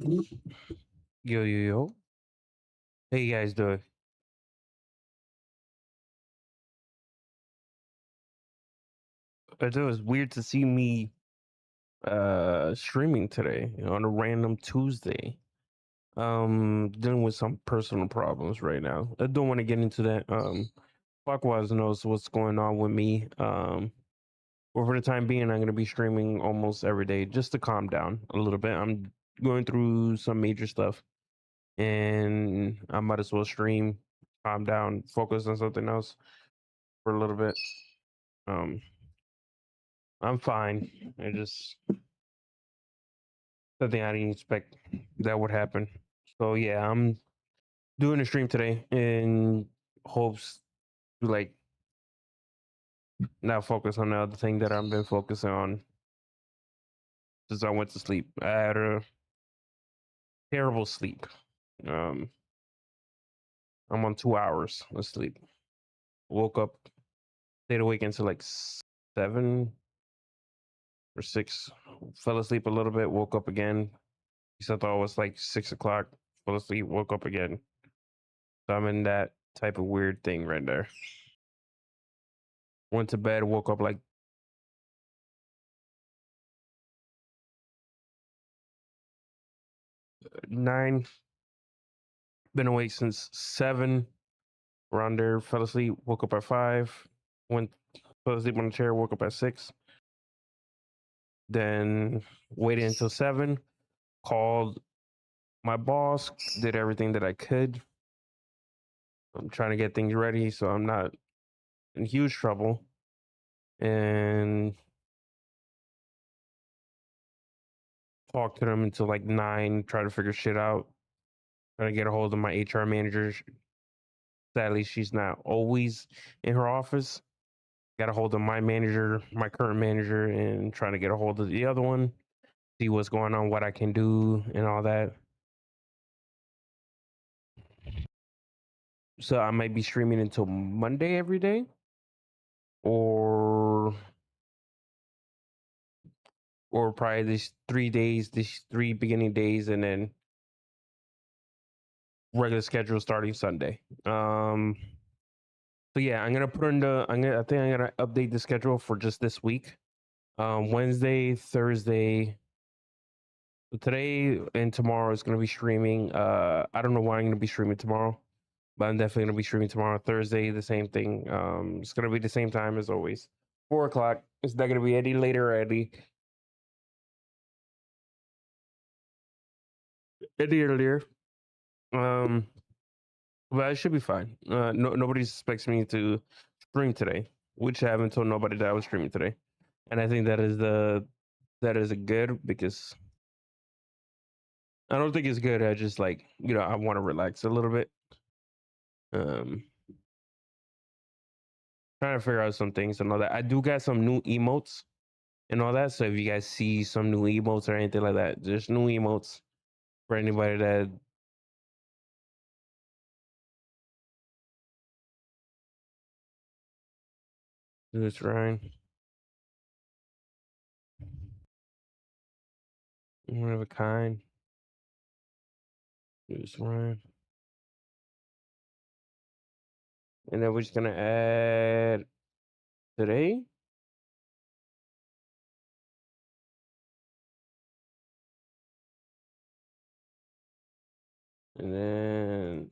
Yo, yo, yo. How you guys doing? I thought it was weird to see me streaming today on a random Tuesday. Dealing with some personal problems right now. I don't want to get into that. Clockwise knows what's going on with me. But for the time being, I'm gonna be streaming almost every day just to calm down a little bit. I'm going through some major stuff and I might as well stream, calm down, focus on something else for a little bit. Um I'm fine. I just something I didn't expect that would happen. So yeah, I'm doing a stream today in hopes to like not focus on the other thing that I've been focusing on since I went to sleep. I had a terrible sleep. Um, I'm on 2 hours of sleep. Woke up, stayed awake until like 7 or 6. Fell asleep a little bit. Woke up again. I thought it was like 6 o'clock. Fell asleep. Woke up again. So I'm in that type of weird thing right there. Went to bed. Woke up like 9. Been awake since 7. Around there. Fell asleep. Woke up at 5. Went fell asleep on the chair. Woke up at 6. Then waited until 7. Called my boss. Did everything that I could. I'm trying to get things ready so I'm not in huge trouble. And talked to them until like 9. Try to figure shit out. Trying to get a hold of my HR manager. Sadly, she's not always in her office. Got a hold of my manager, my current manager, and trying to get a hold of the other one, see what's going on, what I can do, and all that. So I might be streaming until Monday every day, or probably these 3 days, these 3 beginning days, and then regular schedule starting Sunday. So yeah, I'm gonna put in the. I think I'm gonna update the schedule for just this week. Wednesday, Thursday. So today and tomorrow is gonna be streaming. I don't know why I'm gonna be streaming tomorrow, but I'm definitely gonna be streaming tomorrow. Thursday, the same thing. It's gonna be the same time as always. 4 o'clock. It's not gonna be any later or any earlier. Um, but I should be fine. Nobody expects me to stream today, which I haven't told nobody that I was streaming today, and I think that is a good because I don't think it's good. I just like I want to relax a little bit. Um, Trying to figure out some things and all that. I do got some new emotes and all that. So if you guys see some new emotes or anything like that, there's new emotes for anybody that is Ryan. One of a kind. It's Ryan. And then we're just gonna add today. And then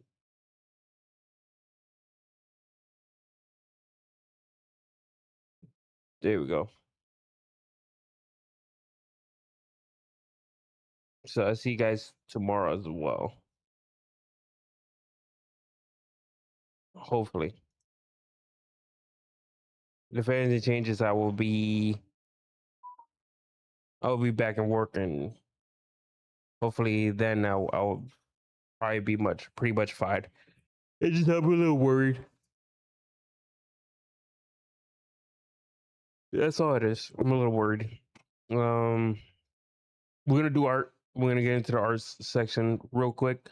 there we go. So I see you guys tomorrow as well. Hopefully. If anything changes, I'll be back and work, and hopefully then I'll probably be pretty much fine. I just I'm a little worried. That's all it is. I'm a little worried. Um, we're gonna do art. We're gonna get into the arts section real quick.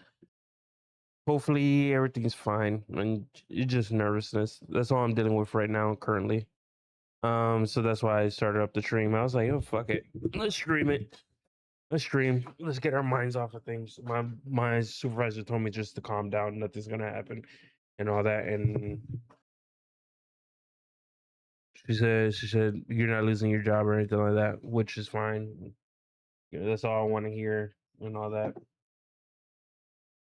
Hopefully everything's fine, and it's just nervousness. That's all I'm dealing with right now, currently. So that's why I started up the stream. I was like, oh fuck it, let's stream it. let's stream. Let's get our minds off of things. My supervisor told me just to calm down. Nothing's gonna happen, and all that. And she said you're not losing your job or anything like that, which is fine. That's all I want to hear and all that.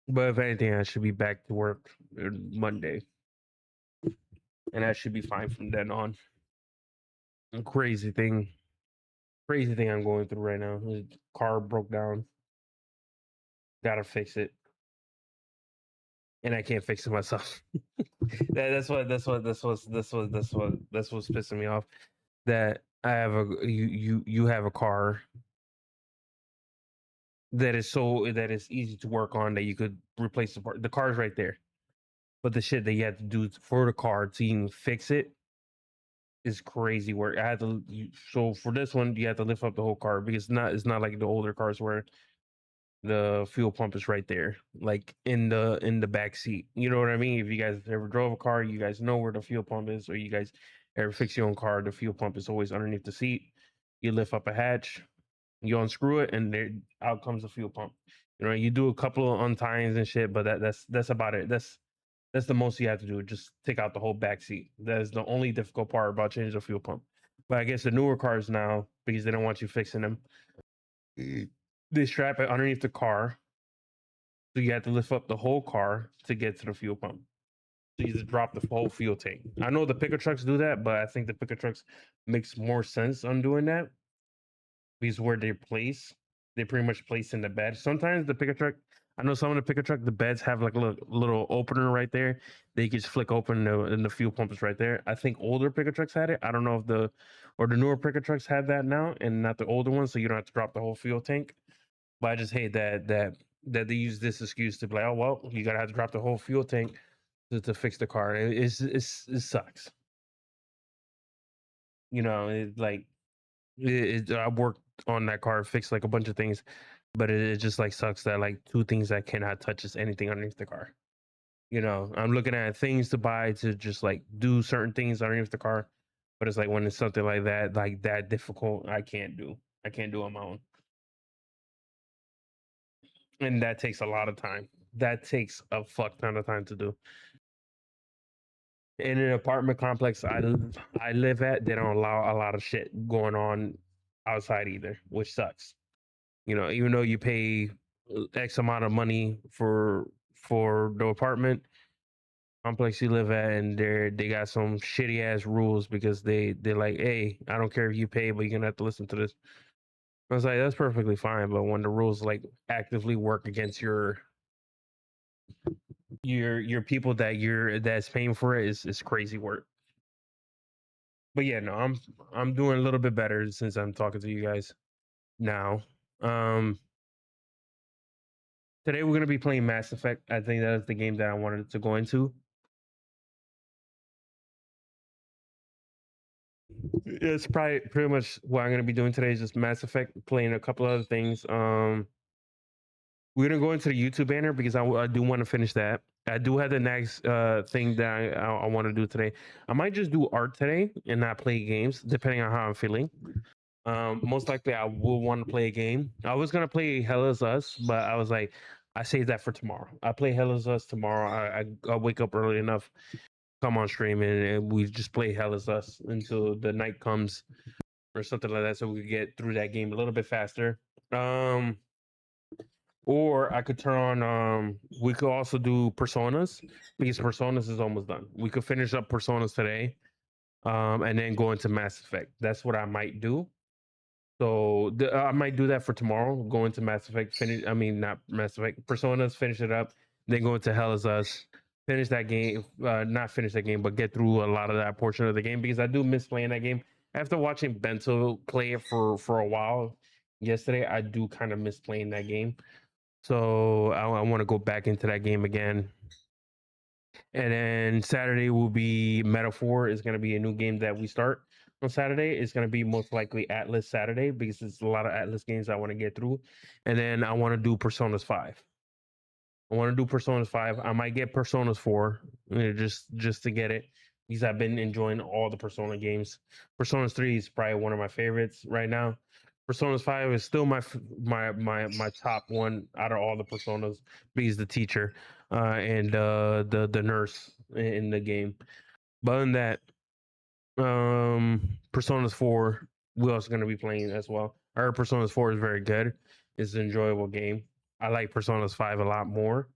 But if anything, I should be back to work Monday, and that should be fine from then on. Crazy thing, crazy thing I'm going through right now. The car broke down. Gotta fix it, and I can't fix it myself. That's what's pissing me off. That I have you have a car that is easy to work on, that you could replace the part. The car's right there, but the shit that you have to do for the car to even fix it is crazy work. I had to so for this one you have to lift up the whole car, because it's not like the older cars where the fuel pump is right there, like in the back seat. You know what I mean? If you guys ever drove a car, you guys know where the fuel pump is, or you guys ever fix your own car, the fuel pump is always underneath the seat. You lift up a hatch, you unscrew it, and there out comes the fuel pump. You know, you do a couple of untines and shit, but that's about it. That's the most you have to do. Just take out the whole back seat. That is the only difficult part about changing the fuel pump. But I guess the newer cars now, because they don't want you fixing them, they strap it underneath the car, so you have to lift up the whole car to get to the fuel pump. So you just drop the whole fuel tank. I know the pickup trucks do that, but I think the pickup trucks makes more sense on doing that, because where they pretty much place in the bed. Sometimes the pickup truck, I know some of the pickup truck, the beds have like a little opener right there. They just flick open and the fuel pump is right there. I think older pickup trucks had it. I don't know if the newer pickup trucks have that now, and not the older ones, so you don't have to drop the whole fuel tank. But I just hate that they use this excuse to be like, oh well, you gotta have to drop the whole fuel tank to fix the car. It sucks. You know, it like I worked on that car, fixed like a bunch of things, but it just like sucks that like two things I cannot touch is anything underneath the car. You know, I'm looking at things to buy to just like do certain things underneath the car, but it's like when it's something like that difficult, I can't do. I can't do on my own, and that takes a lot of time. That takes a fuck ton of time to do. In an apartment complex I live at, they don't allow a lot of shit going on outside either, which sucks. You know, even though you pay X amount of money for the apartment complex you live at, and they got some shitty ass rules, because they're like, hey, I don't care if you pay, but you're gonna have to listen to this. I was like, that's perfectly fine, but when the rules like actively work against your people that's paying for it, is crazy work. But yeah, no, I'm doing a little bit better since I'm talking to you guys now. Um, Today we're gonna be playing Mass Effect. I think that is the game that I wanted to go into. It's probably pretty much what I'm gonna be doing today is just Mass Effect, playing a couple other things. We're gonna go into the YouTube banner because I do want to finish that. I do have the next thing that I want to do today. I might just do art today and not play games, depending on how I'm feeling. Most likely I will want to play a game. I was gonna play Hell is Us, but I was like, I saved that for tomorrow. I play Hell is Us tomorrow. I'll wake up early enough, come on stream, and we just play Hell is Us until the night comes or something like that, so we could get through that game a little bit faster. Um, or I could turn on. We could also do Personas, because Personas is almost done. We could finish up Personas today, and then go into Mass Effect. That's what I might do. So I might do that for tomorrow. Go into Mass Effect, finish. I mean, not Mass Effect. Personas, finish it up. Then go into Hell is Us. Finish that game. Not finish that game, but get through a lot of that portion of the game, because I do miss playing that game. After watching Bento play it for a while yesterday, I do kind of miss playing that game. So I want to go back into that game again. And then Saturday will be Metaphor, is going to be a new game that we start on Saturday. It's going to be most likely Atlas Saturday, because it's a lot of Atlas games I want to get through. And then I want to do Personas 5. I want to do Personas 5. I might get Personas 4, just to get it, because I've been enjoying all the Persona games. Personas 3 is probably one of my favorites right now. Personas 5 is still my top one out of all the personas. Because the teacher, and the nurse in the game. But other than that, Personas 4 we also going to be playing as well. I heard Personas 4 is very good. It's an enjoyable game. I like Personas 5 a lot more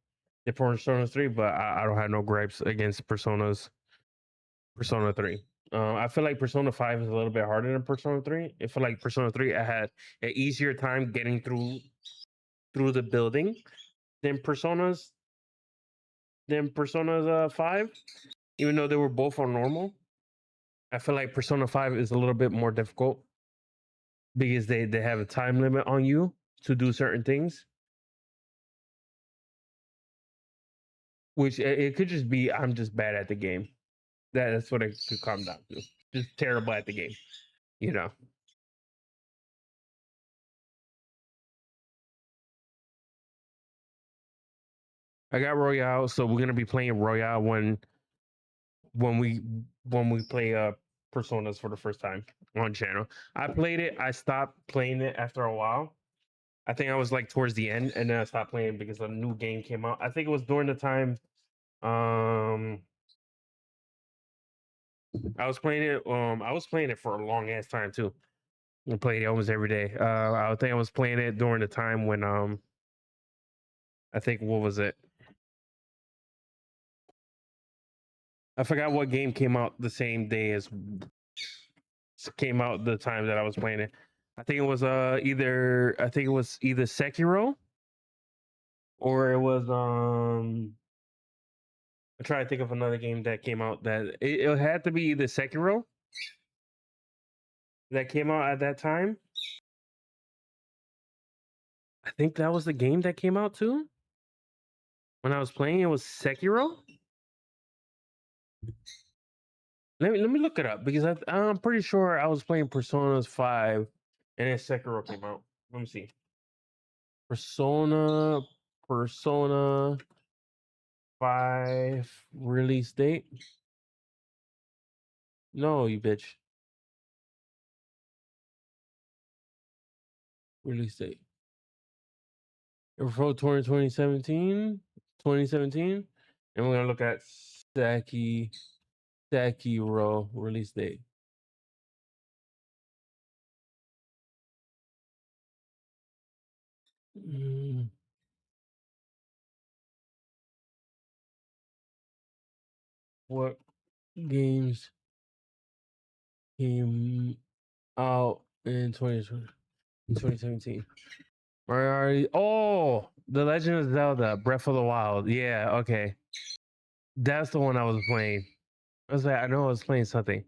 than Personas 3, but I don't have no gripes against Persona 3. I feel like Persona 5 is a little bit harder than Persona 3. I feel like Persona 3 I had an easier time getting through the building than Persona's 5, even though they were both on normal. I feel like Persona 5 is a little bit more difficult because they have a time limit on you to do certain things, which it could just be I'm just bad at the game. That's what it could come down to. Just terrible at the game, you know. I got Royale, so we're gonna be playing Royale when we when we play Personas for the first time on channel. I played it. I stopped playing it after a while. I think I was like towards the end, and then I stopped playing because a new game came out. I think it was during the time. Um, I was playing it. I was playing it for a long ass time too. I played it almost every day. I think I was playing it during the time when I think what was it? I forgot what game came out the same day as came out the time that I was playing it. I think it was either Sekiro or it was I'm trying to think of another game that came out that it had to be either Sekiro that came out at that time. I think that was the game that came out too. When I was playing, it was Sekiro. Let me look it up because I'm pretty sure I was playing Personas 5 and then Sekiro came out. Let me see. Persona 5 release date. No, you bitch. Release date. April 2017. 2017. And we're gonna look at Sekiro release date. Mm, what games came out in 2017? Oh, The Legend of Zelda: Breath of the Wild. Yeah, okay, that's the one I was playing. I was like, I know I was playing something.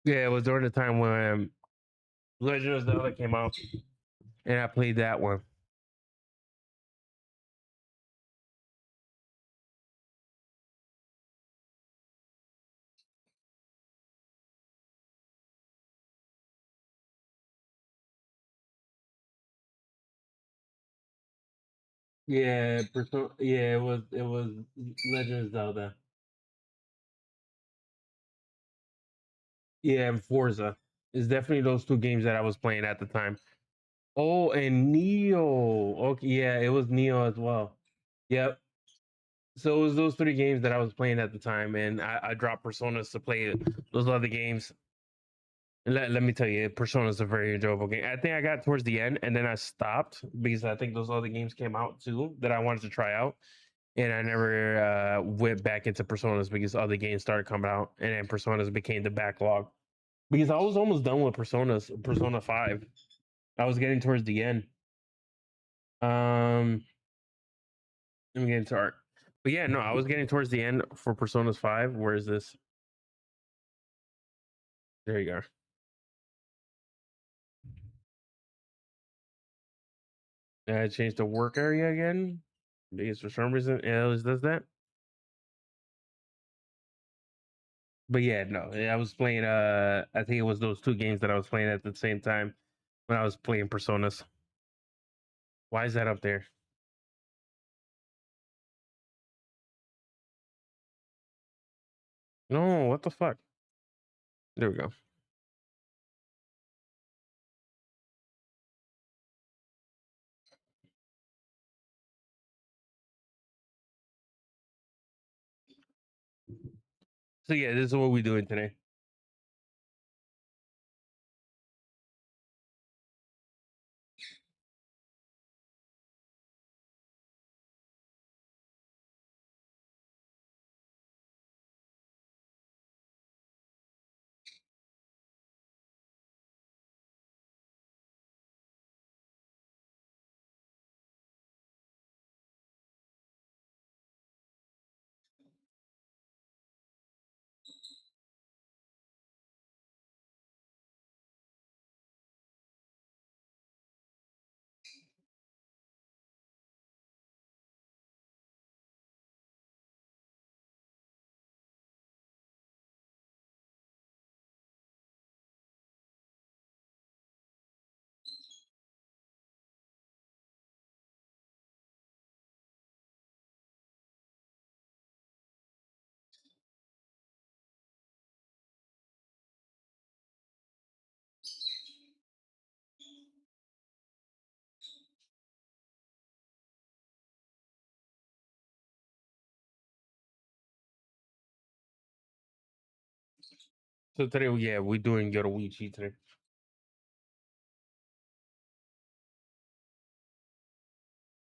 Yeah, it was during the time when Legend of Zelda came out, and I played that one. Yeah, yeah, it was Legend of Zelda. Yeah, and Forza. It's definitely those two games that I was playing at the time. Oh, and Neo. Okay, yeah, it was Neo as well. Yep. So it was those three games that I was playing at the time, and I dropped Personas to play those other games. And let me tell you, Persona is a very enjoyable game. I think I got towards the end, and then I stopped because I think those other games came out too that I wanted to try out, and I never went back into Personas because other games started coming out, and then Personas became the backlog. Because I was almost done with Persona 5. I was getting towards the end. Um, let me get into art. But yeah, no, I was getting towards the end for Personas 5. Where is this? There you go. I changed the work area again because for some reason it always does that. But yeah, no, I was playing. I think it was those two games that I was playing at the same time when I was playing Personas. Why is that up there? No, what the fuck? There we go. So yeah, this is what we're doing today. So today, yeah, we're doing Yoruichi today.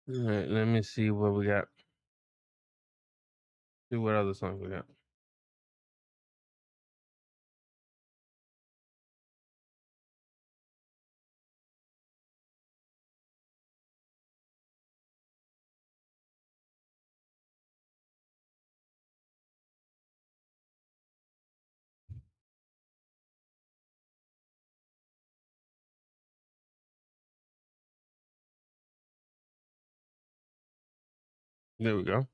All right, let me see what we got. See what other songs we got. There we go.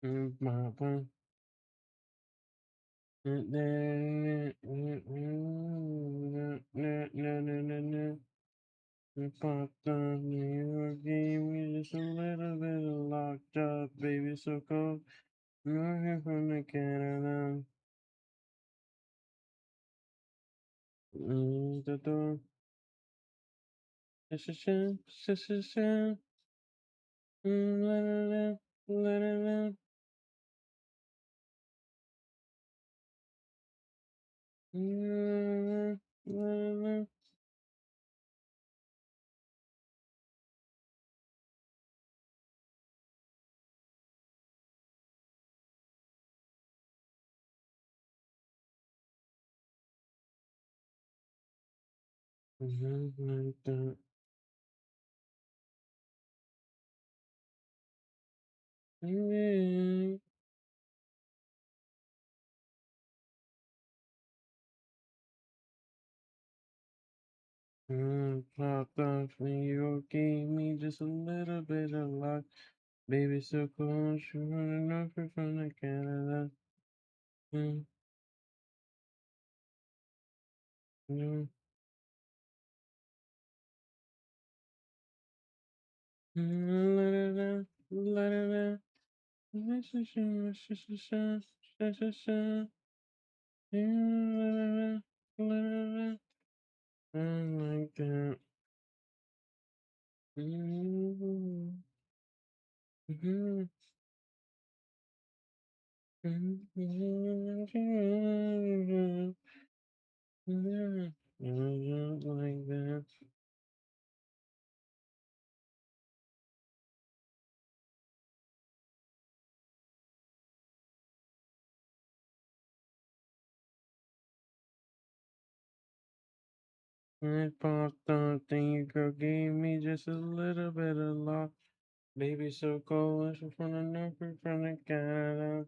You gave me just a little bit of locked up, baby, so cold. Nothing from the Canada. The door. Sha-sha-sha, sha-sha-sha. La-la-la, la-la-la, la-la-la, la-la-la. Like that. Yeah. Popped off and you gave me just a little bit of luck. Baby, so cold, you running off from the Canada. Mm, mm, la-la-la, la-la-la, la-sha-sha, sha-sha-sha, sha-sha-sha, la-la-la, la-la-la. I like that. Mm, mhm, mhm, mhm, mhm. Like that. I popped up, then you girl gave me just a little bit of love. Baby, so cold, it's from the north, from the Canada.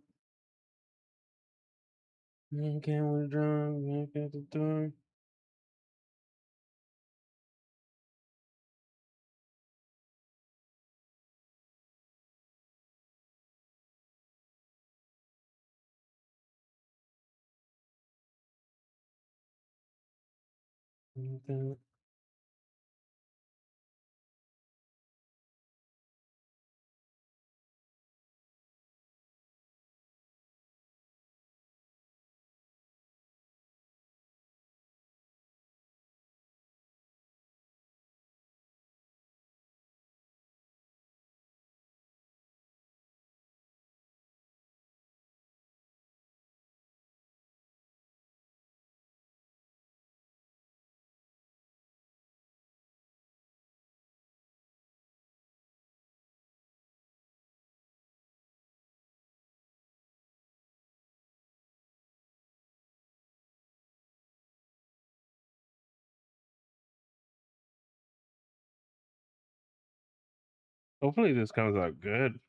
You can't withdraw, look at the door. Hopefully this comes out good.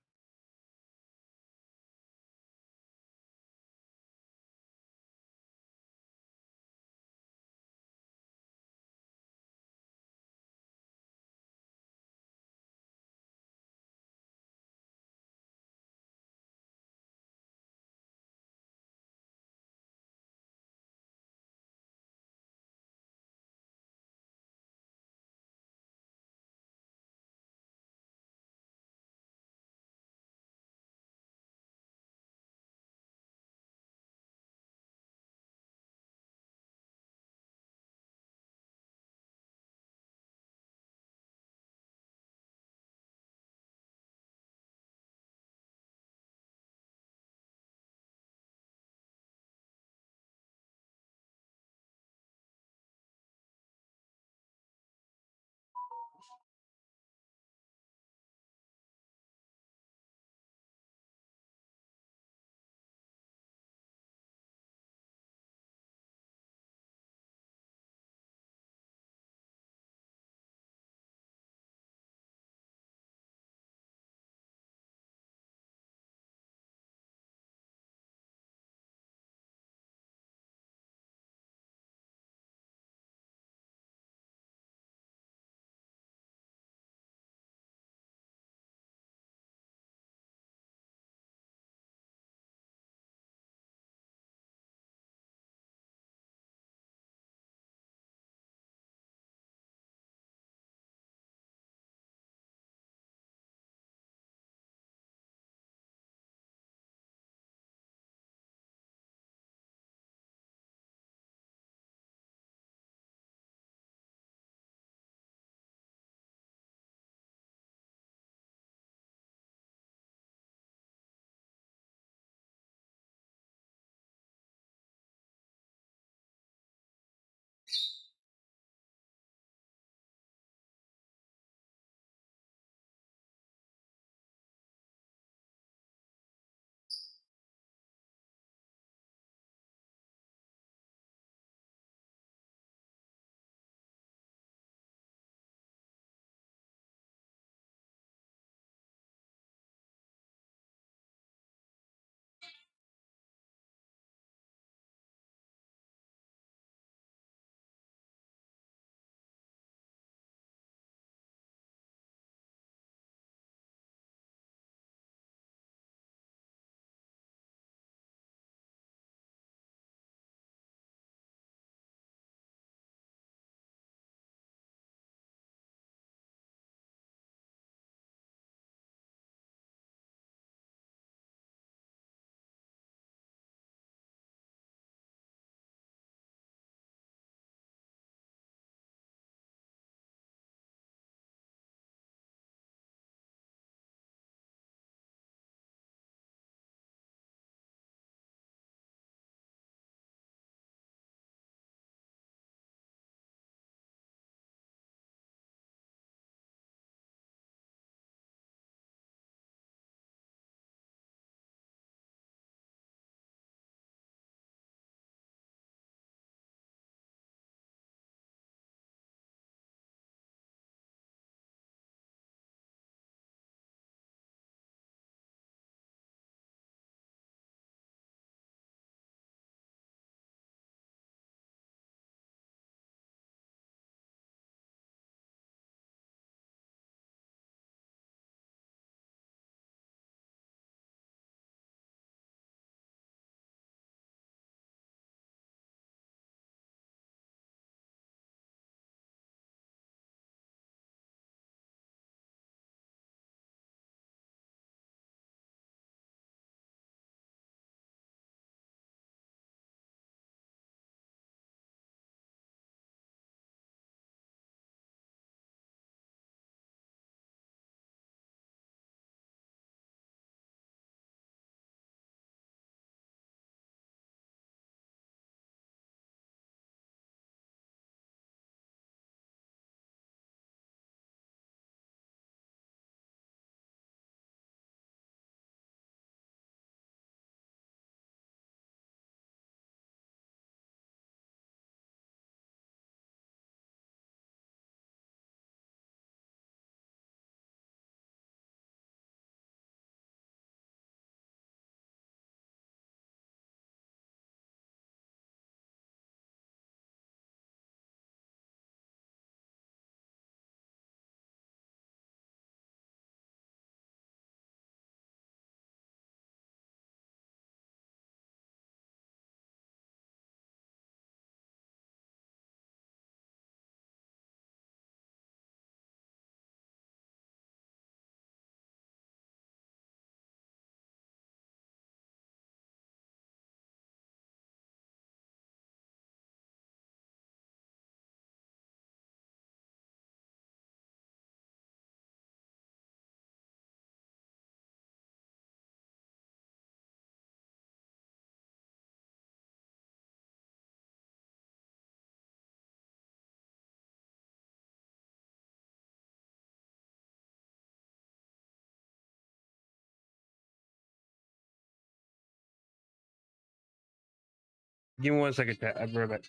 Give me 1 second, chat. I'll be right back.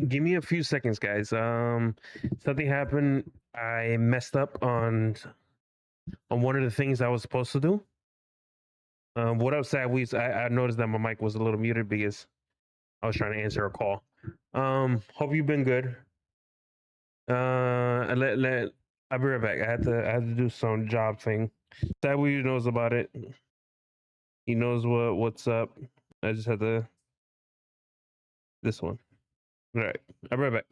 Give me a few seconds, guys. Something happened. I messed up on one of the things I was supposed to do. What else? I noticed that my mic was a little muted because I was trying to answer a call. Hope you've been good. Let I'll be right back. I had to do some job thing. Sadly, knows about it. He knows what's up. I just had to this one. All right, I'll be right back.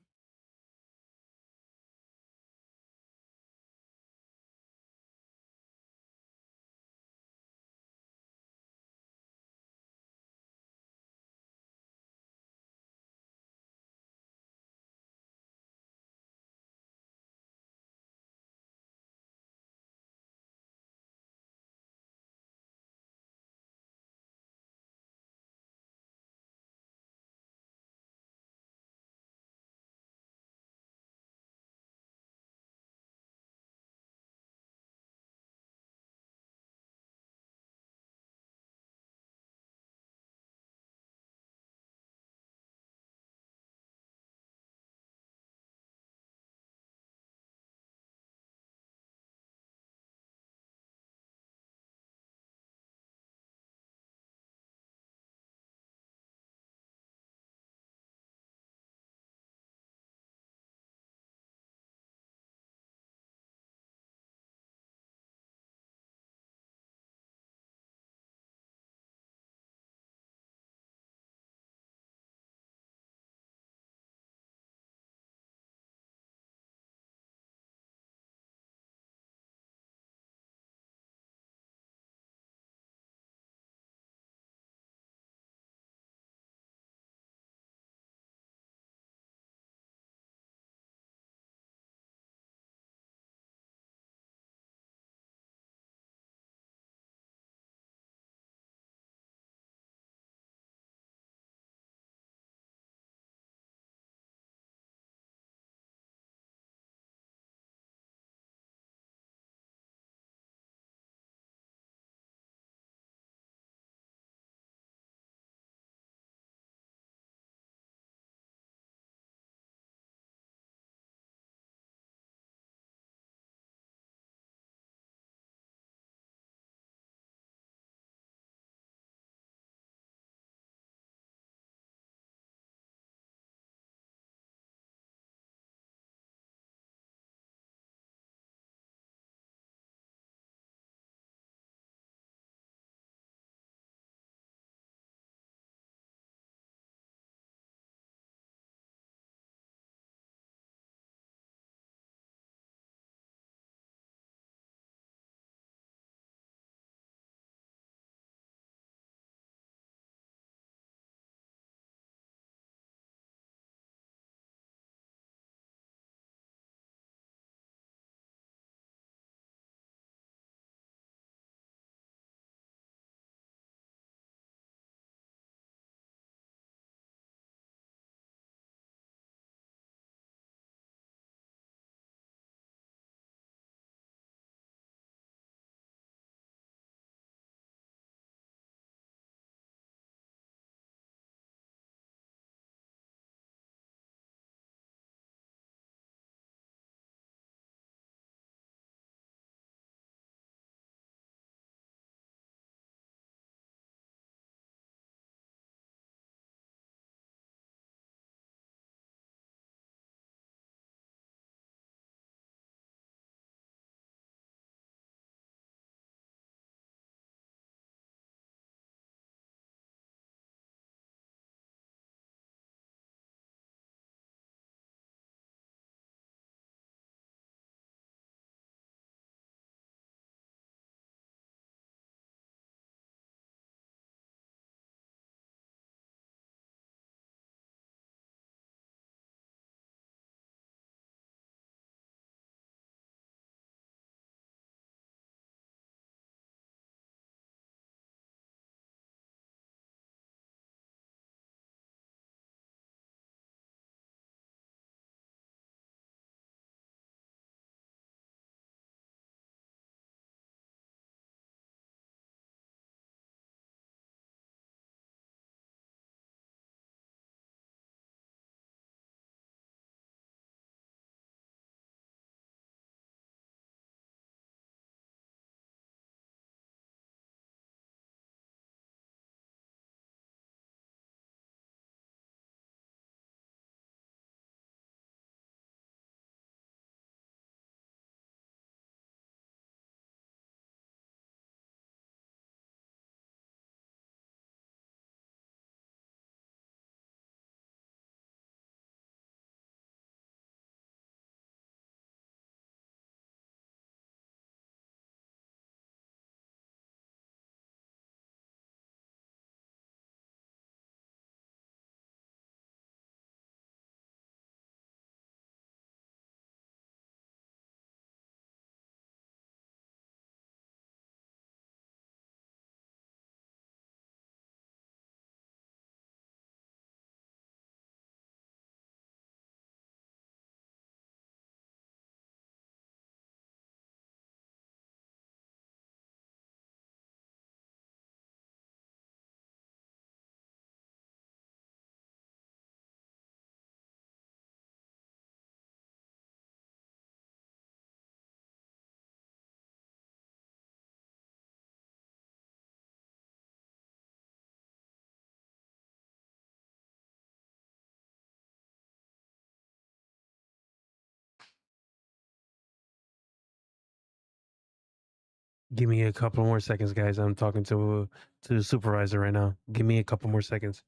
Give me a couple more seconds, guys. I'm talking to the supervisor right now. Give me a couple more seconds.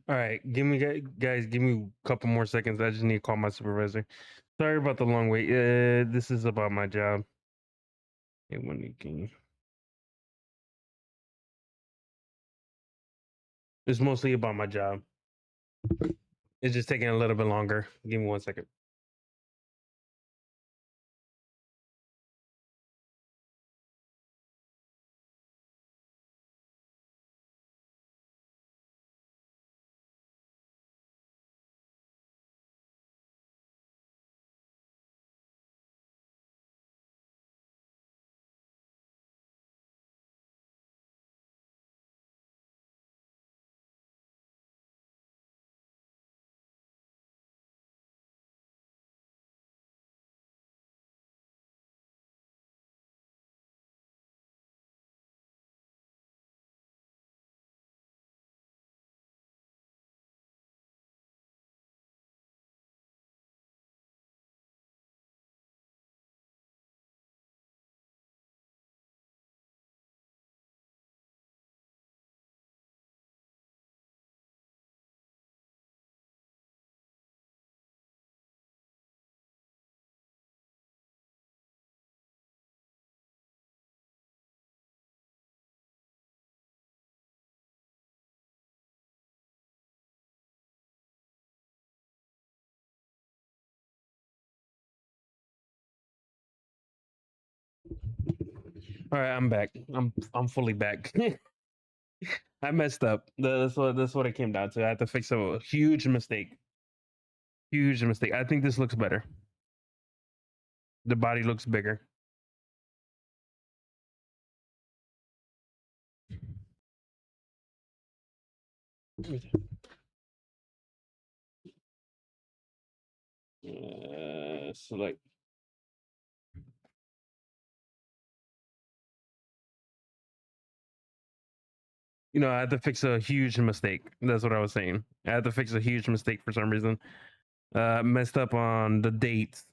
All right, guys, give me a couple more seconds. I just need to call my supervisor. Sorry about the long wait. This is about my job. Hey, when you can, it's mostly about my job. It's just taking a little bit longer. Give me 1 second. All right, I'm back. I'm fully back. I messed up. That's what it came down to. I had to fix a huge mistake. Huge mistake. I think this looks better. The body looks bigger. Select. I had to fix a huge mistake. That's what I was saying. I had to fix a huge mistake for some reason. Messed up on the dates.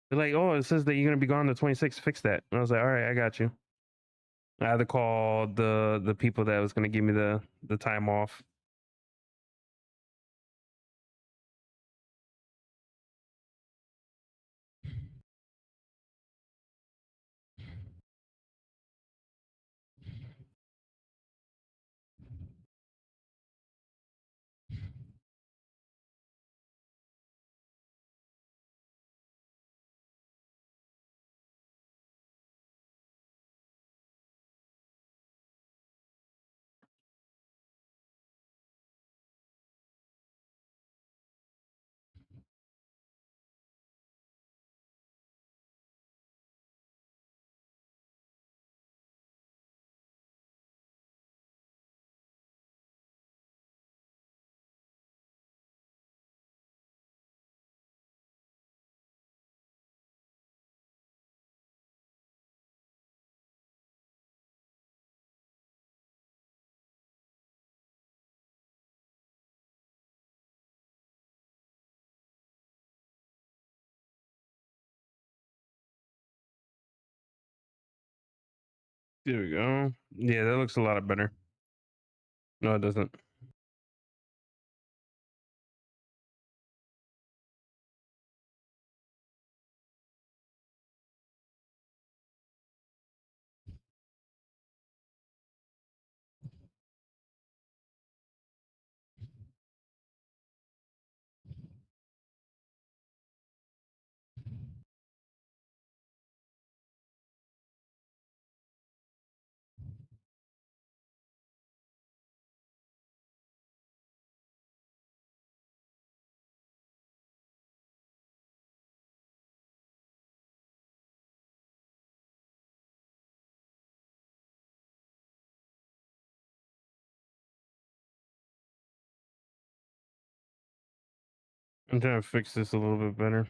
They're like, oh, it says that you're gonna be gone the 26th. Fix that. And I was like, all right, I got you. I had to call the people that was gonna give me the time off. There we go. Yeah, that looks a lot better. No, it doesn't. I'm trying to fix this a little bit better.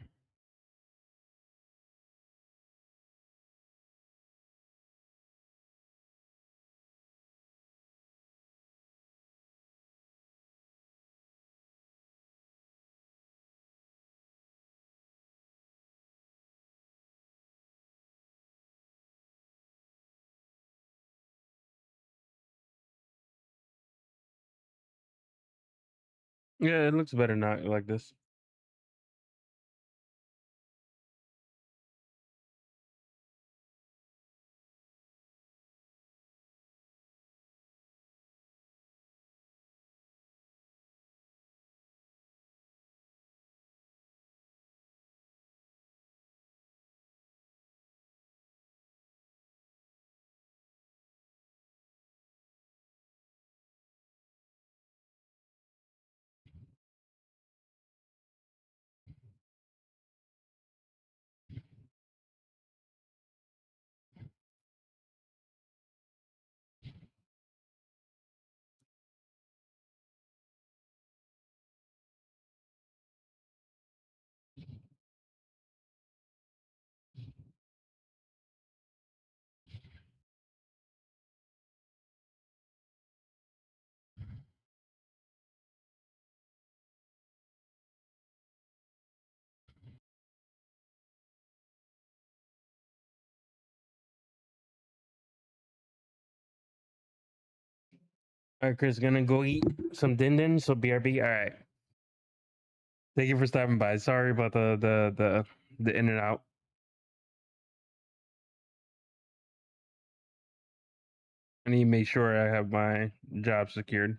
Yeah, it looks better not like this. All right, Chris, gonna go eat some din din. So BRB. All right. Thank you for stopping by. Sorry about the in and out. I need to make sure I have my job secured.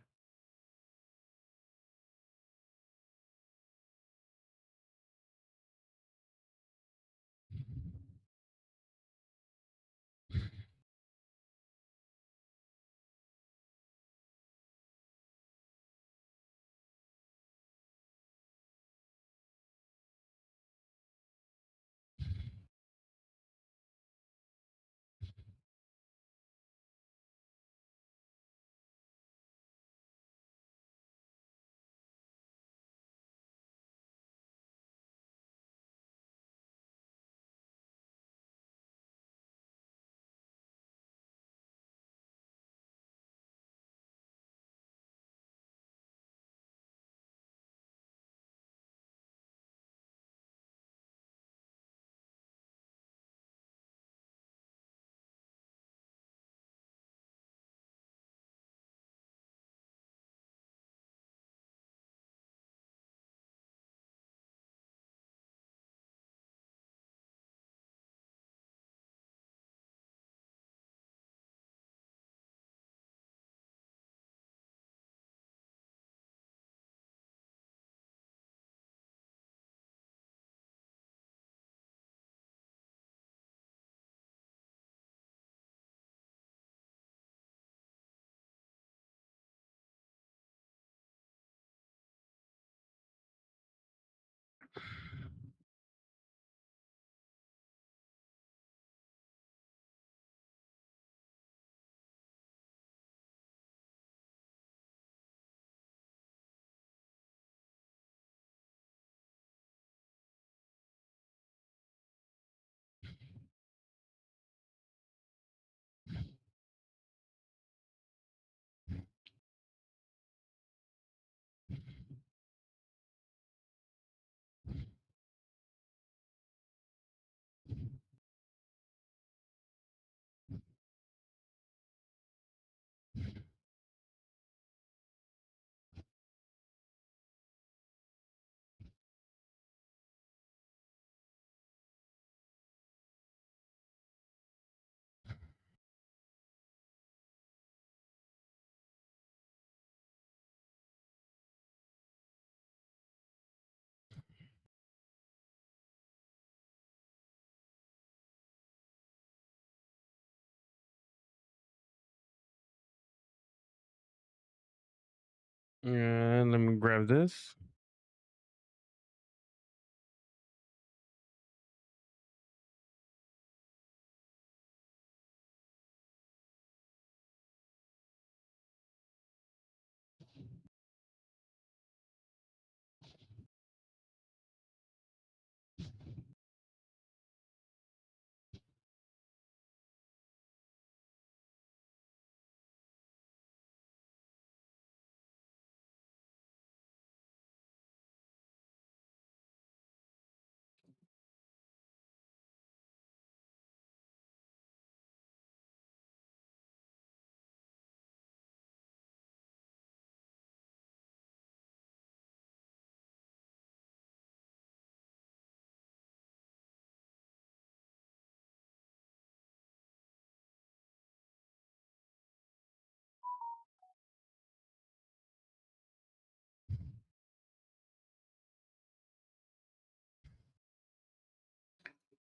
Yeah, let me grab this.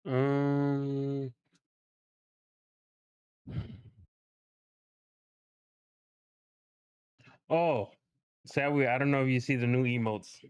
Um. Oh, sadly, I don't know if you see the new emotes.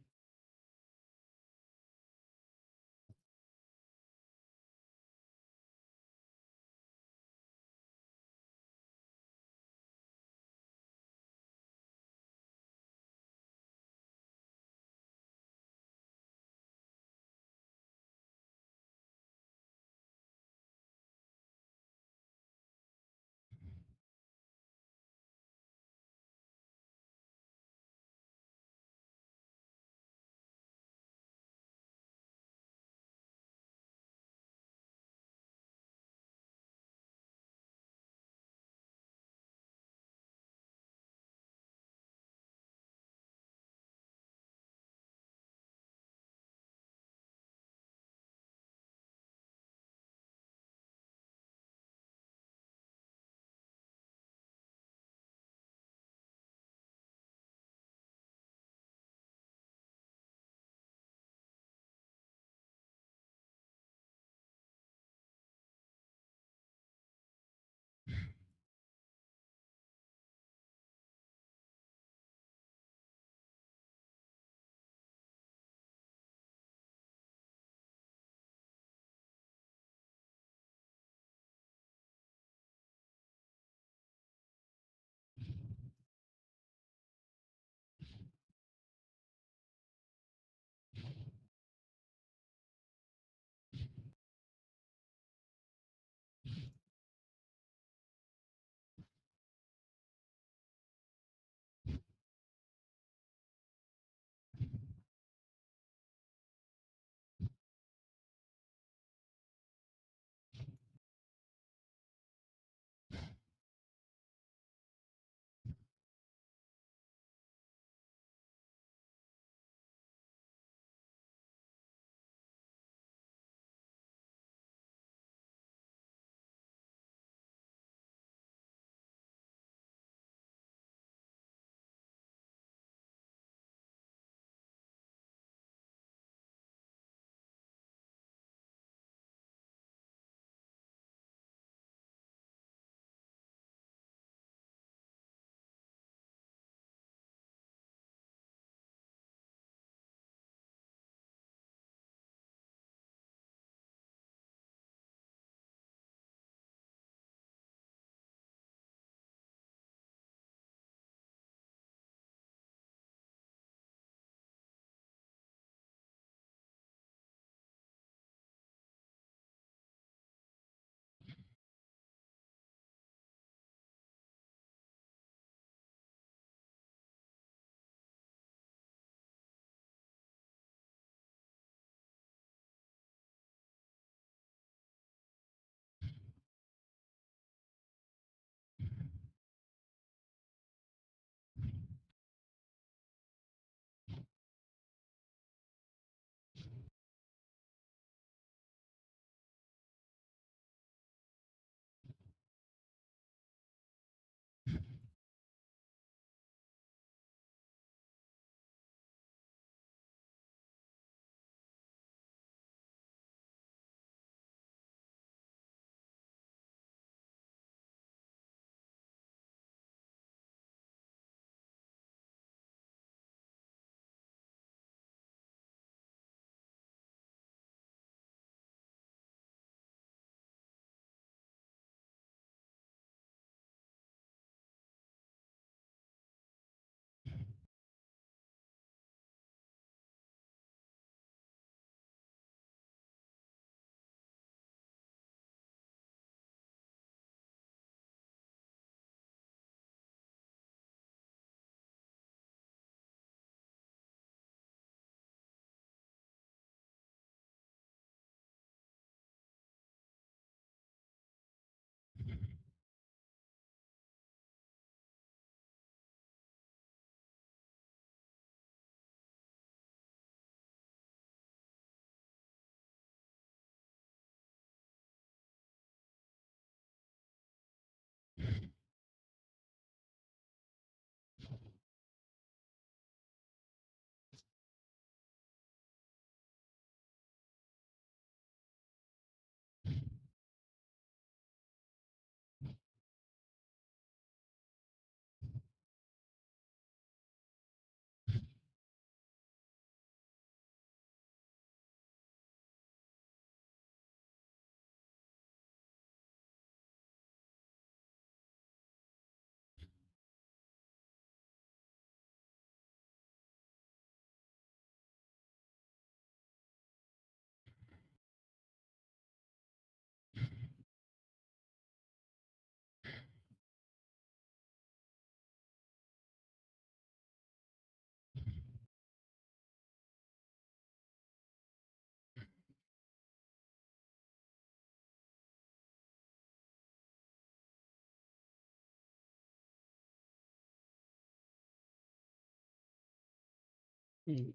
Mm.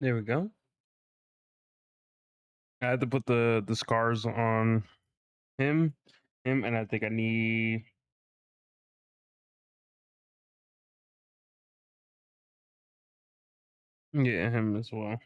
There we go. I had to put the scars on him, and I think I need, yeah, him as well.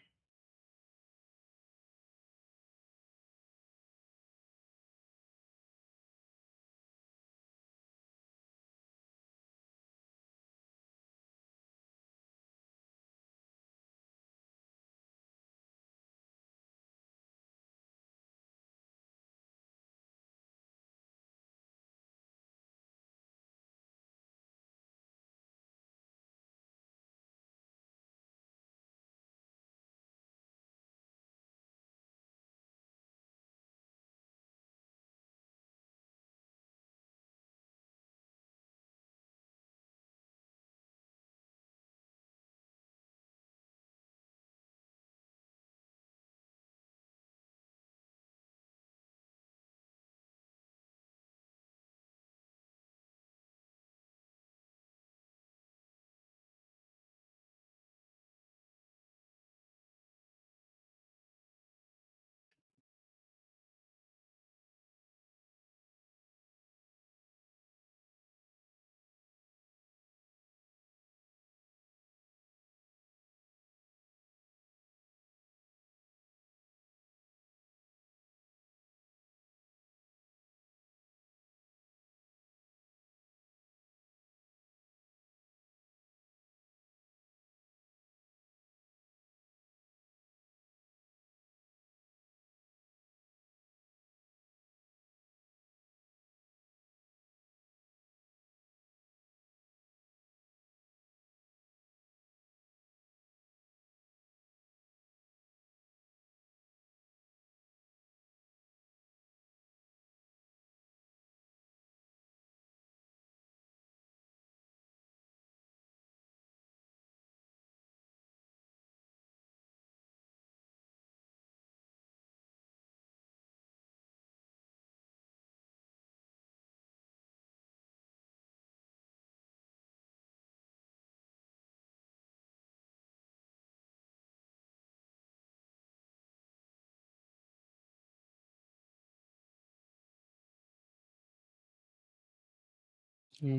It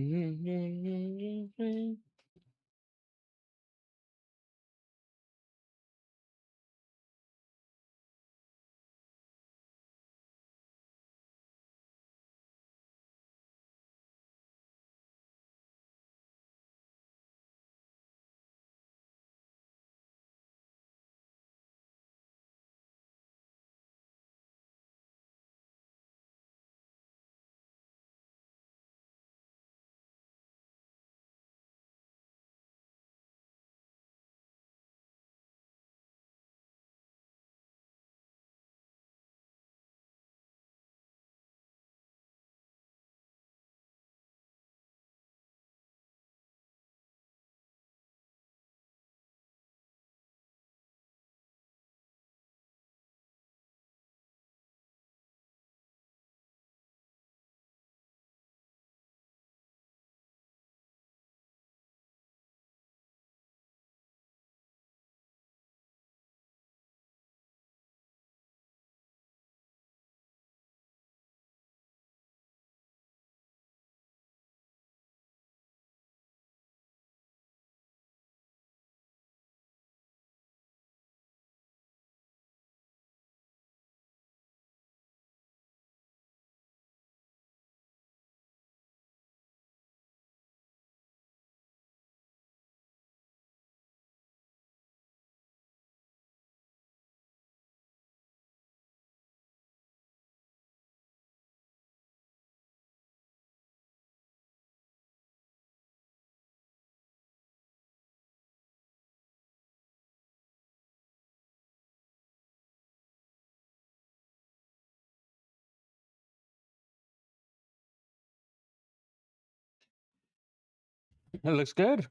looks good.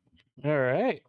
All right.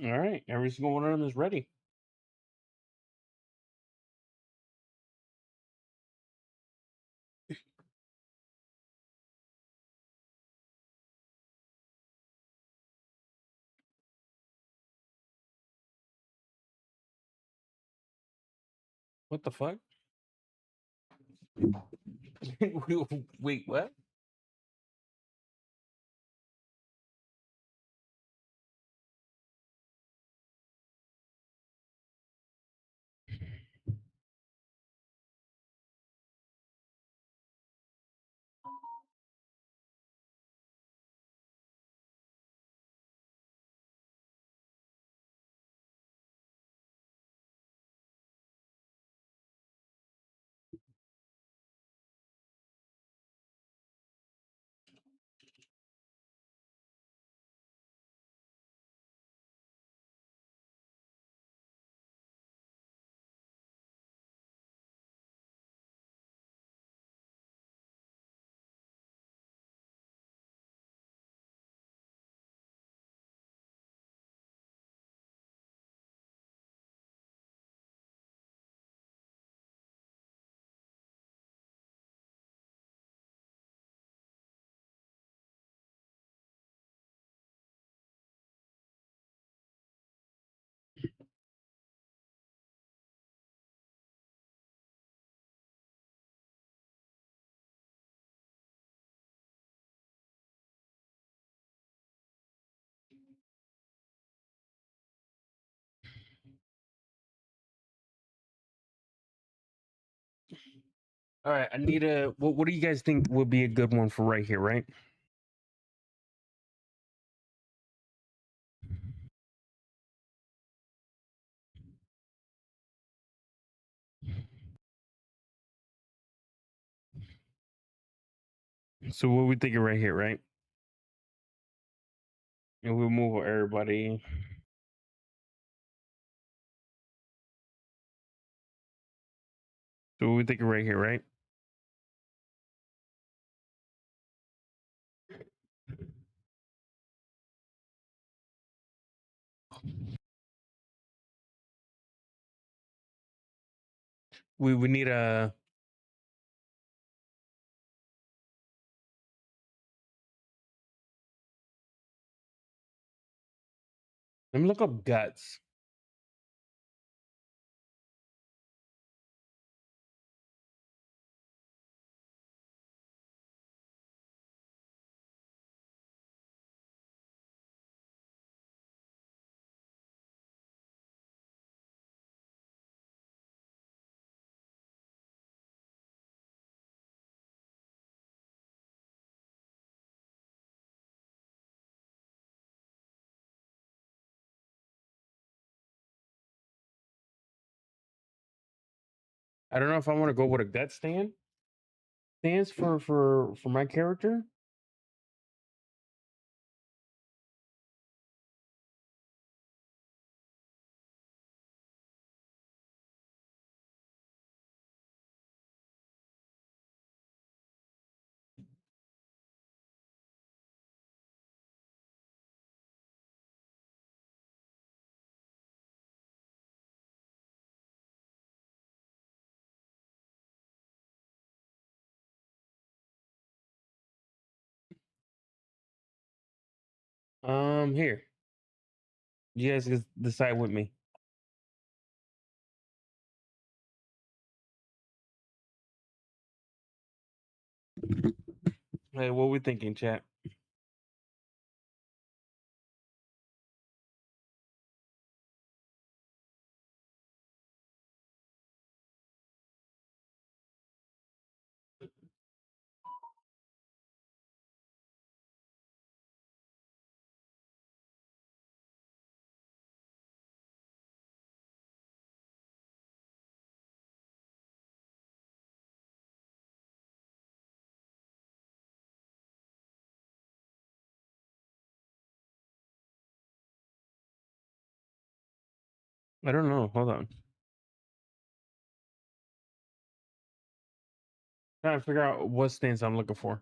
All right. Every single one of them is ready. What the fuck? Wait, what? All right, I need a. What do you guys think would be a good one for right here, right? So what we thinking right here, right? And we'll move everybody. So what we thinking right here, right? We need a. Let me look up guts. I don't know if I want to go with a gut stance for my character. Here, you guys can decide with me. Hey, what we thinking, chat? I don't know. Hold on. Trying to figure out what stance I'm looking for.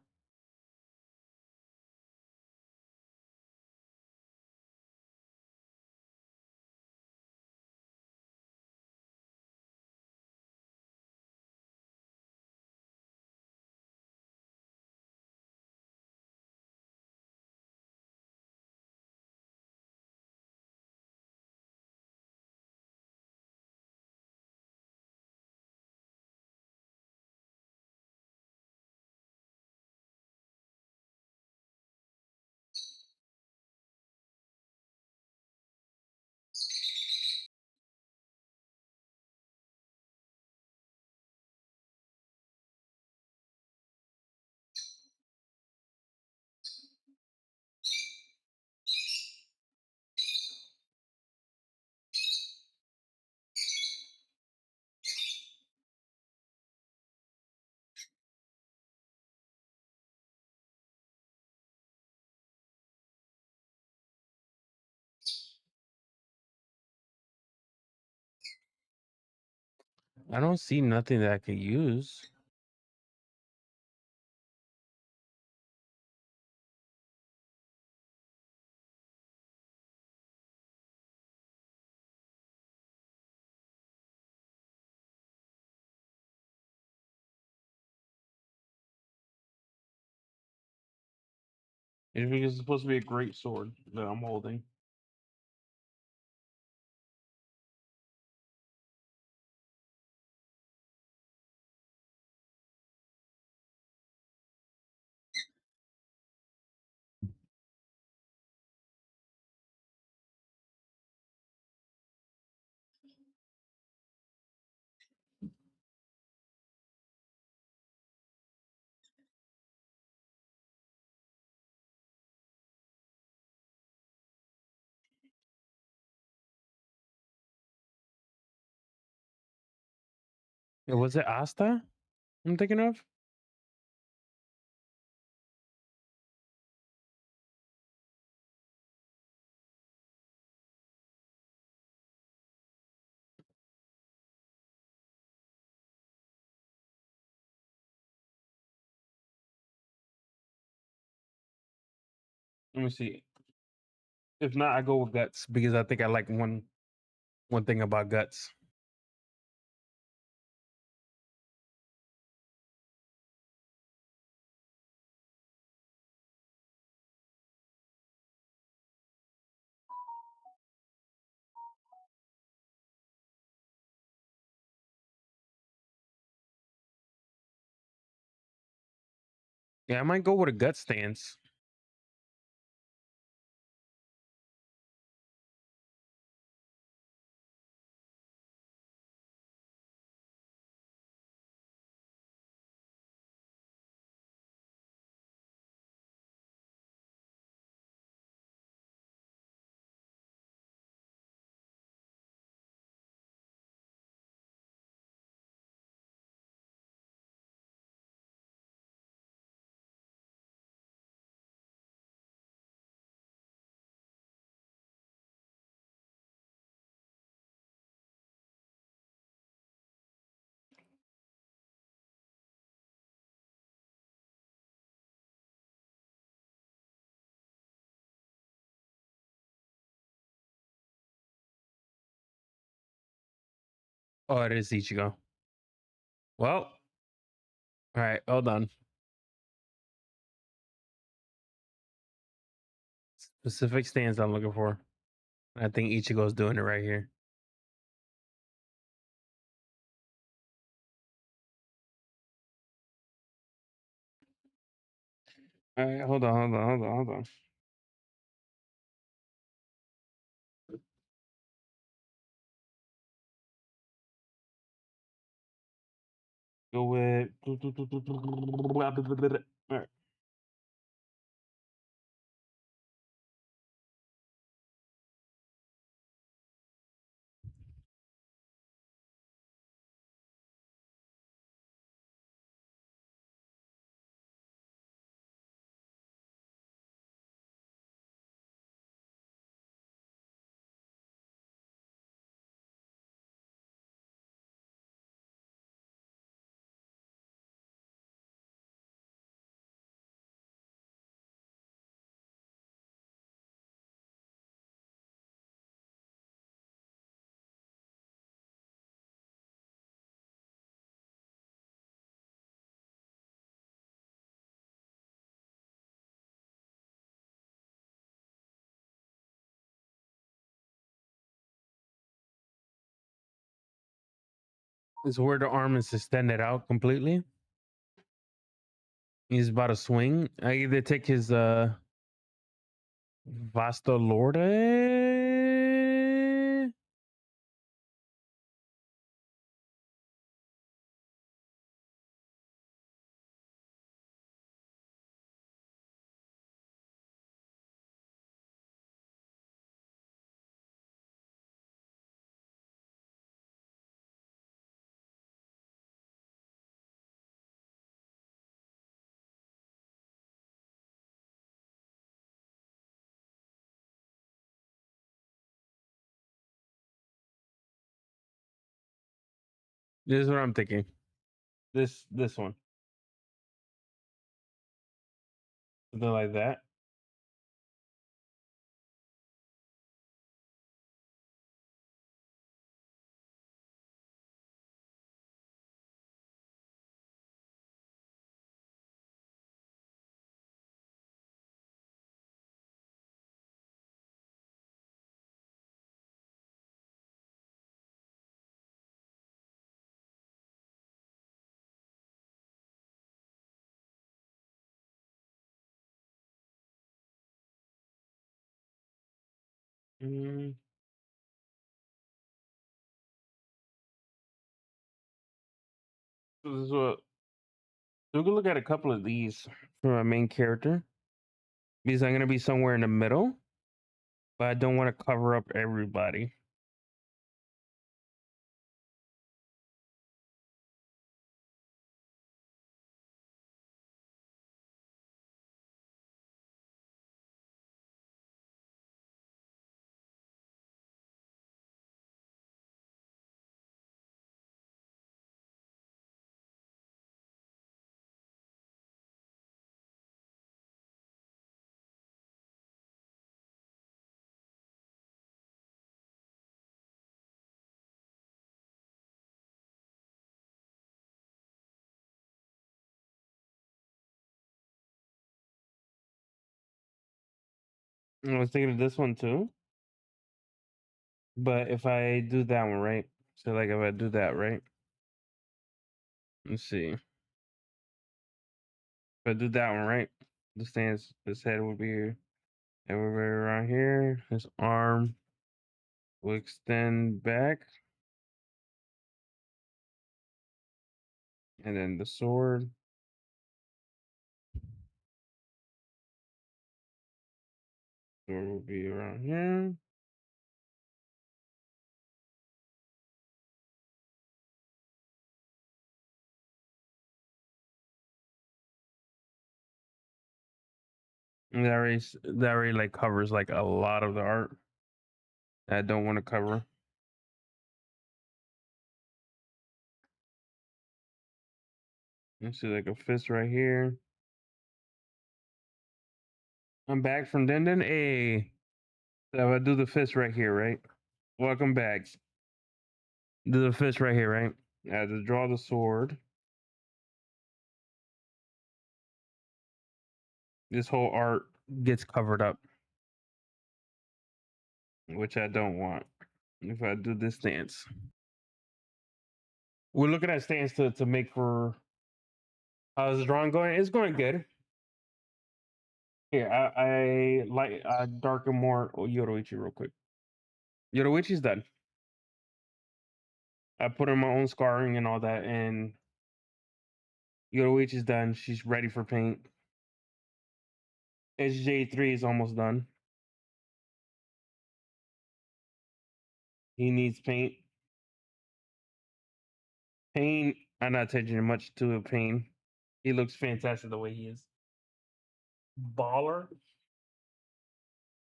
I don't see nothing that I could use. It's supposed to be a great sword that I'm holding. Was it Asta I'm thinking of? Let me see. If not, I go with Guts because I think I like one thing about Guts. Yeah, I might go with a Guts stance. Oh, it is Ichigo. Well, all right, hold on. Specific stance I'm looking for. I think Ichigo's doing it right here. All right, hold on. Go with. All right. Is where the arm is extended out completely. He's about to swing. I either take his Vasta Lorde. This is what I'm thinking. This one. Something like that. Mm, so this is what we can look at a couple of these for my main character because I'm gonna be somewhere in the middle, but I don't want to cover up everybody. I was thinking of this one too, but if I do that one right, so like if I do that right, let's see. If I do that one right, this head would be here, everywhere around here. His arm will extend back, and then the sword will be around here. And that already like covers like a lot of the art that I don't want to cover. Let's see, like a fist right here. I'm back from Denden. Hey, so if I do the fist right here, right? Welcome back. Do the fist right here, right? I have to draw the sword. This whole art gets covered up, which I don't want. If I do this stance, we're looking at stance to make for how's the drawing going? It's going good. Here, I darken more Yoruichi real quick. Yoruichi's done. I put in my own scarring and all that, and Yoruichi's done. She's ready for paint. SJ3 is almost done. He needs paint. Pain, I'm not touching much to Pain. He looks fantastic the way he is. Baller.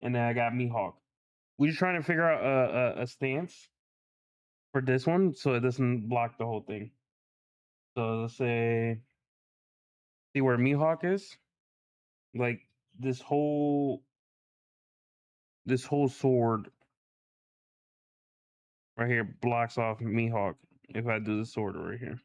And then I got Mihawk. We're just trying to figure out a stance for this one so it doesn't block the whole thing. So let's say, see where Mihawk is? Like this whole sword right here blocks off Mihawk if I do the sword right here.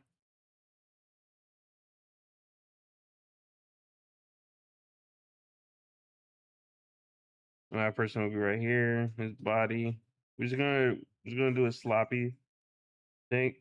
That person will be right here, his body. We're just gonna do a sloppy thing.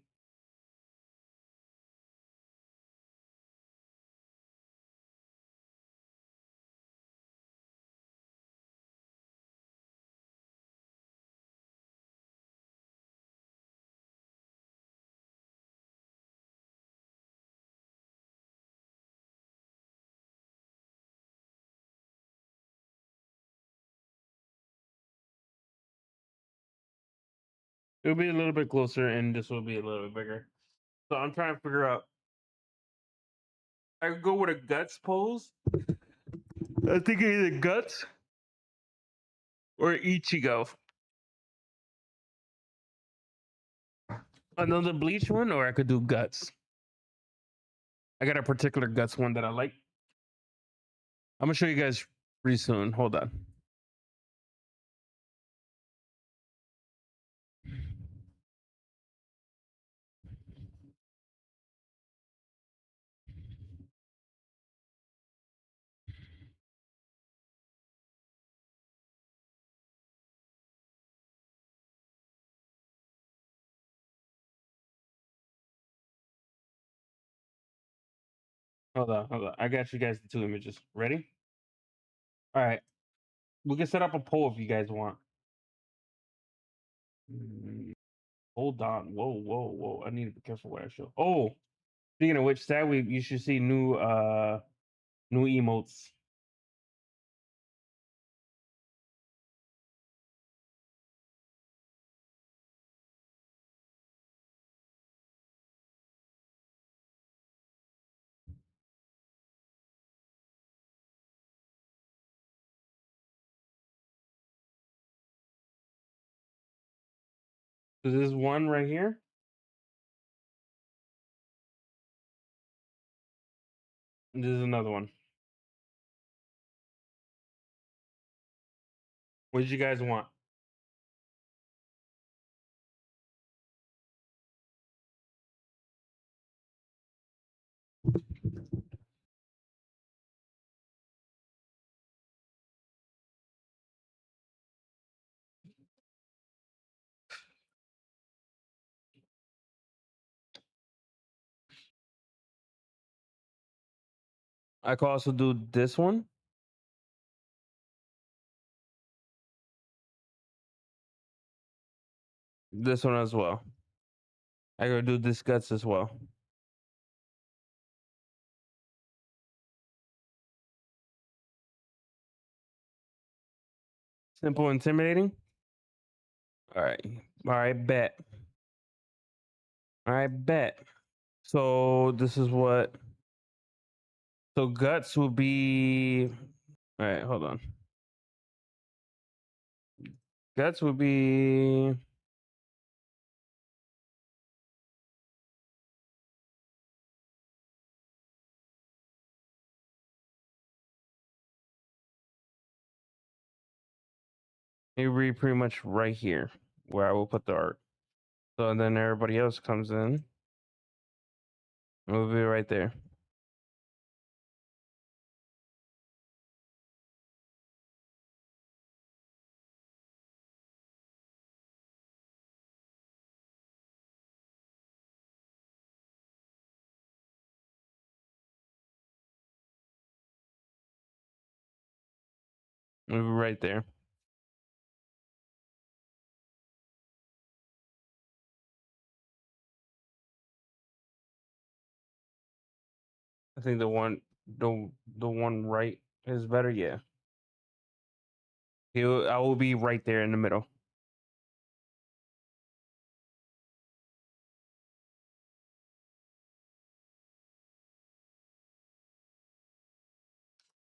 It'll be a little bit closer, and this will be a little bit bigger. So I'm trying to figure out. I could go with a guts pose. I think either guts or Ichigo. Another bleach one, or I could do guts. I got a particular guts one that I like. I'm gonna show you guys pretty soon. Hold on. Hold on. Hold on. I got you guys the two images. Ready? All right. We can set up a poll if you guys want. Hold on. Whoa, whoa, whoa. I need to be careful what I show. Oh, speaking of which, that week you should see new emotes. So this is one right here. And this is another one. What did you guys want? I could also do this one. This one as well. I could do this guts as well. Simple, intimidating. All right. All right. Bet. All right. Bet. So this is what. So guts will be. All right. Hold on. Guts would be. It would be pretty much right here where I will put the art. So then everybody else comes in. It will be right there. It will be right there. I think the one right is better. Yeah. I will be right there in the middle.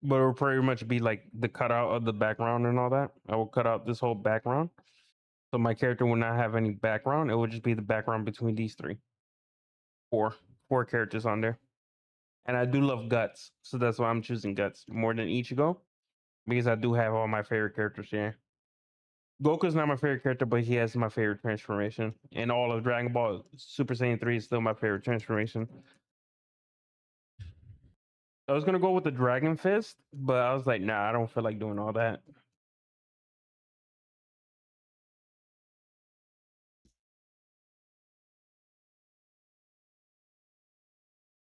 But it'll pretty much be like the cutout of the background and all that. I will cut out this whole background. So my character will not have any background. It will just be the background between these three. Four characters on there. And I do love Guts. So that's why I'm choosing Guts more than Ichigo. Because I do have all my favorite characters here. Goku's not my favorite character, but he has my favorite transformation. And all of Dragon Ball Super Saiyan 3 is still my favorite transformation. I was gonna go with the Dragon Fist, but I was like, nah, I don't feel like doing all that.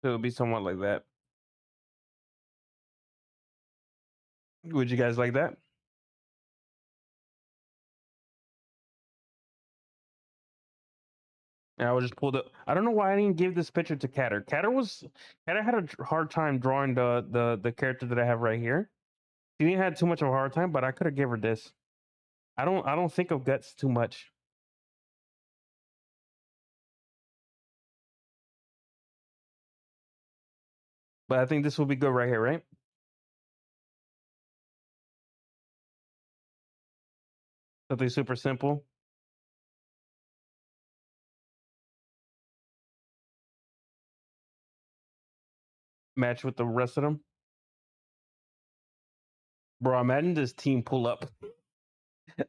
So it'll be somewhat like that. Would you guys like that? And I would just pull the. I don't know why I didn't give this picture to Catter. Catter had a hard time drawing the character that I have right here. She didn't have too much of a hard time, but I could have gave her this. I don't think of Guts too much, but I think this will be good right here, right? Something super simple. Match with the rest of them. Bro, imagine this team pull up.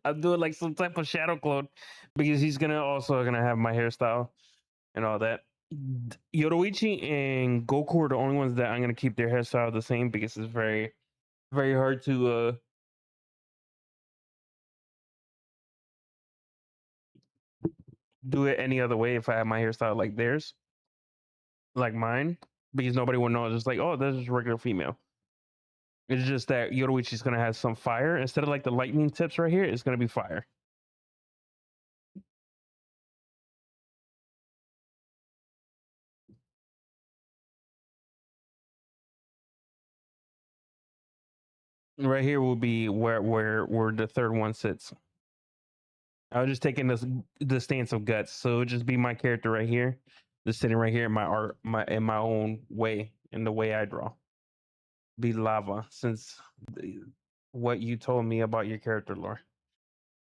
I'm doing like some type of shadow clone because he's gonna have my hairstyle and all that. Yoruichi and Goku are the only ones that I'm gonna keep their hairstyle the same because it's very hard to do it any other way if I have my hairstyle like theirs, like mine, because nobody would know. It's just like, oh, this is regular female. It's just that Yoruichi's gonna have some fire instead of like the lightning tips right here. It's gonna be fire. Right here will be where the third one sits. I was just taking the stance of Guts, so it would just be my character right here, just sitting right here in my art, in my own way, in the way I draw. Be lava, since what you told me about your character lore.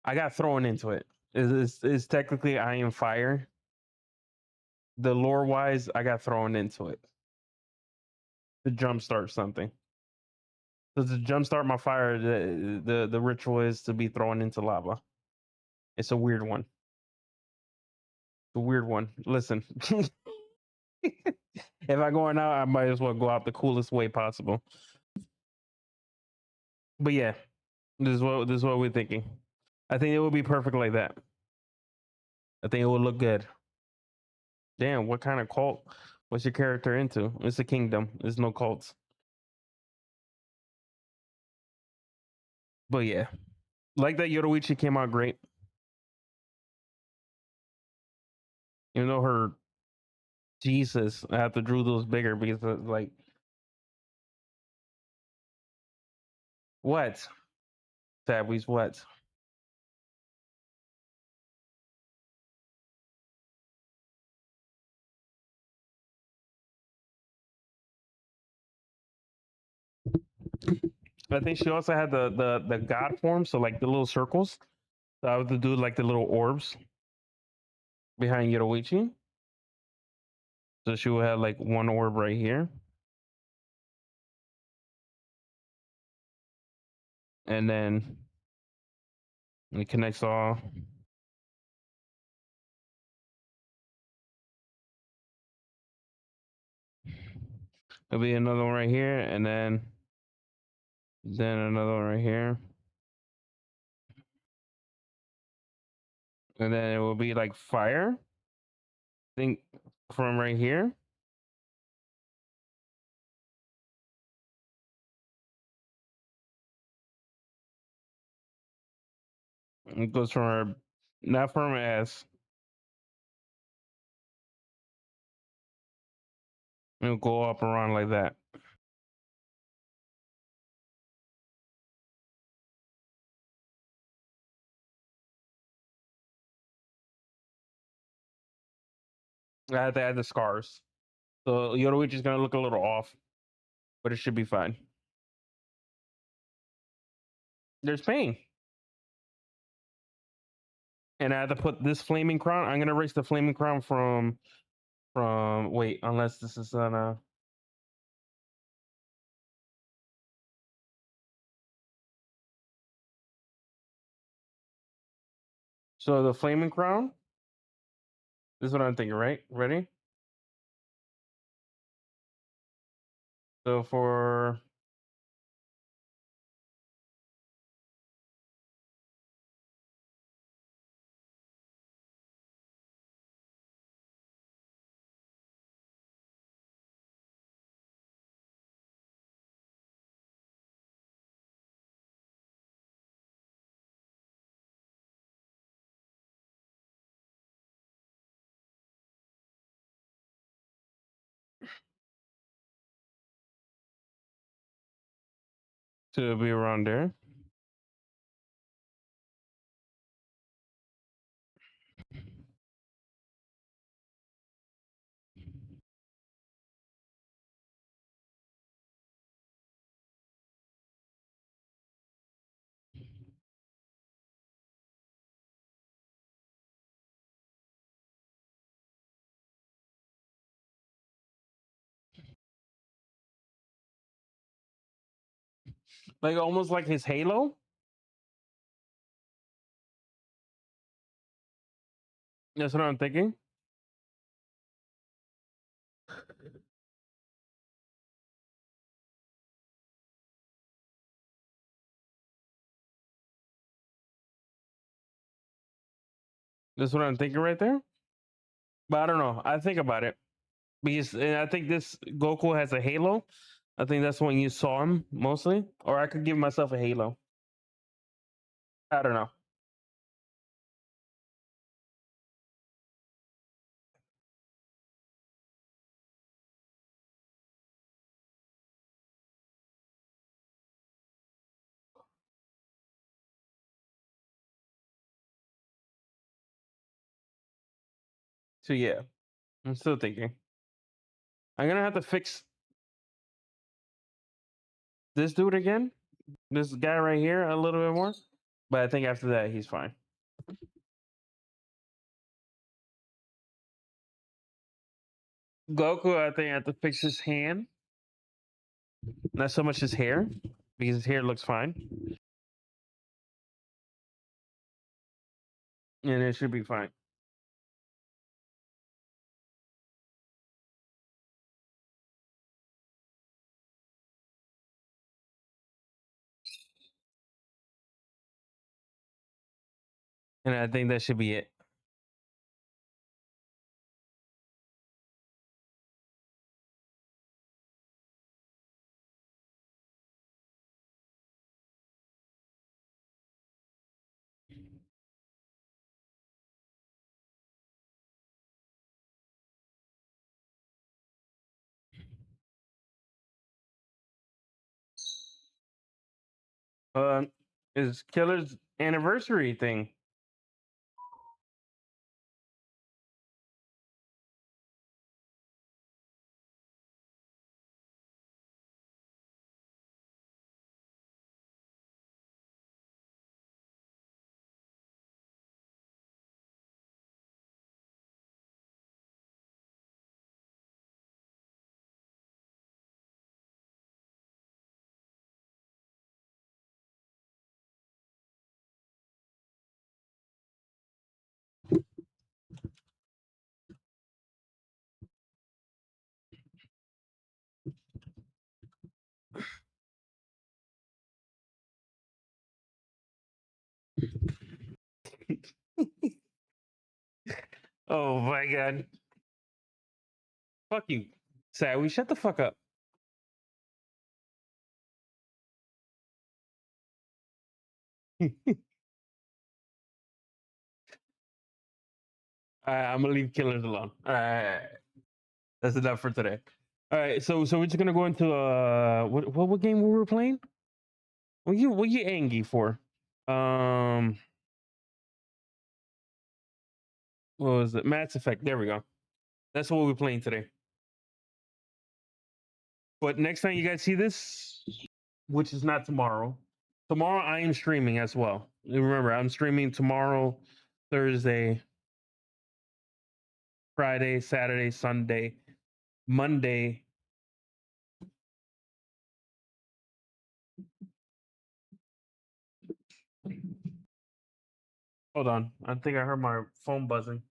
I got thrown into it. Is technically I am fire. The lore wise, I got thrown into it to jumpstart something. So to jumpstart my fire, the ritual is to be thrown into lava. It's a weird one. It's a weird one. Listen, if I going out, I might as well go out the coolest way possible. But yeah, this is what we're thinking. I think it would be perfect like that. I think it would look good. Damn, what kind of cult? What's your character into? It's a kingdom. There's no cults. But yeah, like that Yoruichi came out great. Even though her Jesus, I have to drew those bigger because like what? Tabby's what? I think she also had the god form, so like the little circles. So I have to do like the little orbs behind Yoruichi. So she will have like one orb right here, and then it connects all. There'll be another one right here, and then another one right here, and then it will be like fire. I think from right here. It goes from her, not from her ass. It'll go up around like that. I had to add the scars. So Yoruichi is gonna look a little off, but it should be fine. There's pain. And I had to put this flaming crown. I'm gonna erase the flaming crown from wait, unless this is on a so the flaming crown. This is what I'm thinking, right? Ready? So for to be around there. Like almost like his halo. That's what I'm thinking. That's what I'm thinking right there. But I don't know. I think about it because and I think this Goku has a halo. I think that's when you saw him mostly, or I could give myself a halo. I don't know. So yeah, I'm still thinking. I'm gonna have to fix this dude again. This guy right here a little bit more. But I think after that he's fine. Goku, I think I have to fix his hand. Not so much his hair, because his hair looks fine. And it should be fine. And I think that should be it. Uh, is Killer's anniversary thing. Oh my god. Fuck you. Sad. We shut the fuck up. I'm gonna leave Killers alone. All right. That's enough for today. All right. So we're just gonna go into what game we were playing? What you angry for? Um, what was it? Mass Effect. There we go. That's what we're playing today. But next time you guys see this, which is not tomorrow, tomorrow I am streaming as well. Remember, I'm streaming tomorrow, Thursday, Friday, Saturday, Sunday, Monday. Hold on. I think I heard my phone buzzing.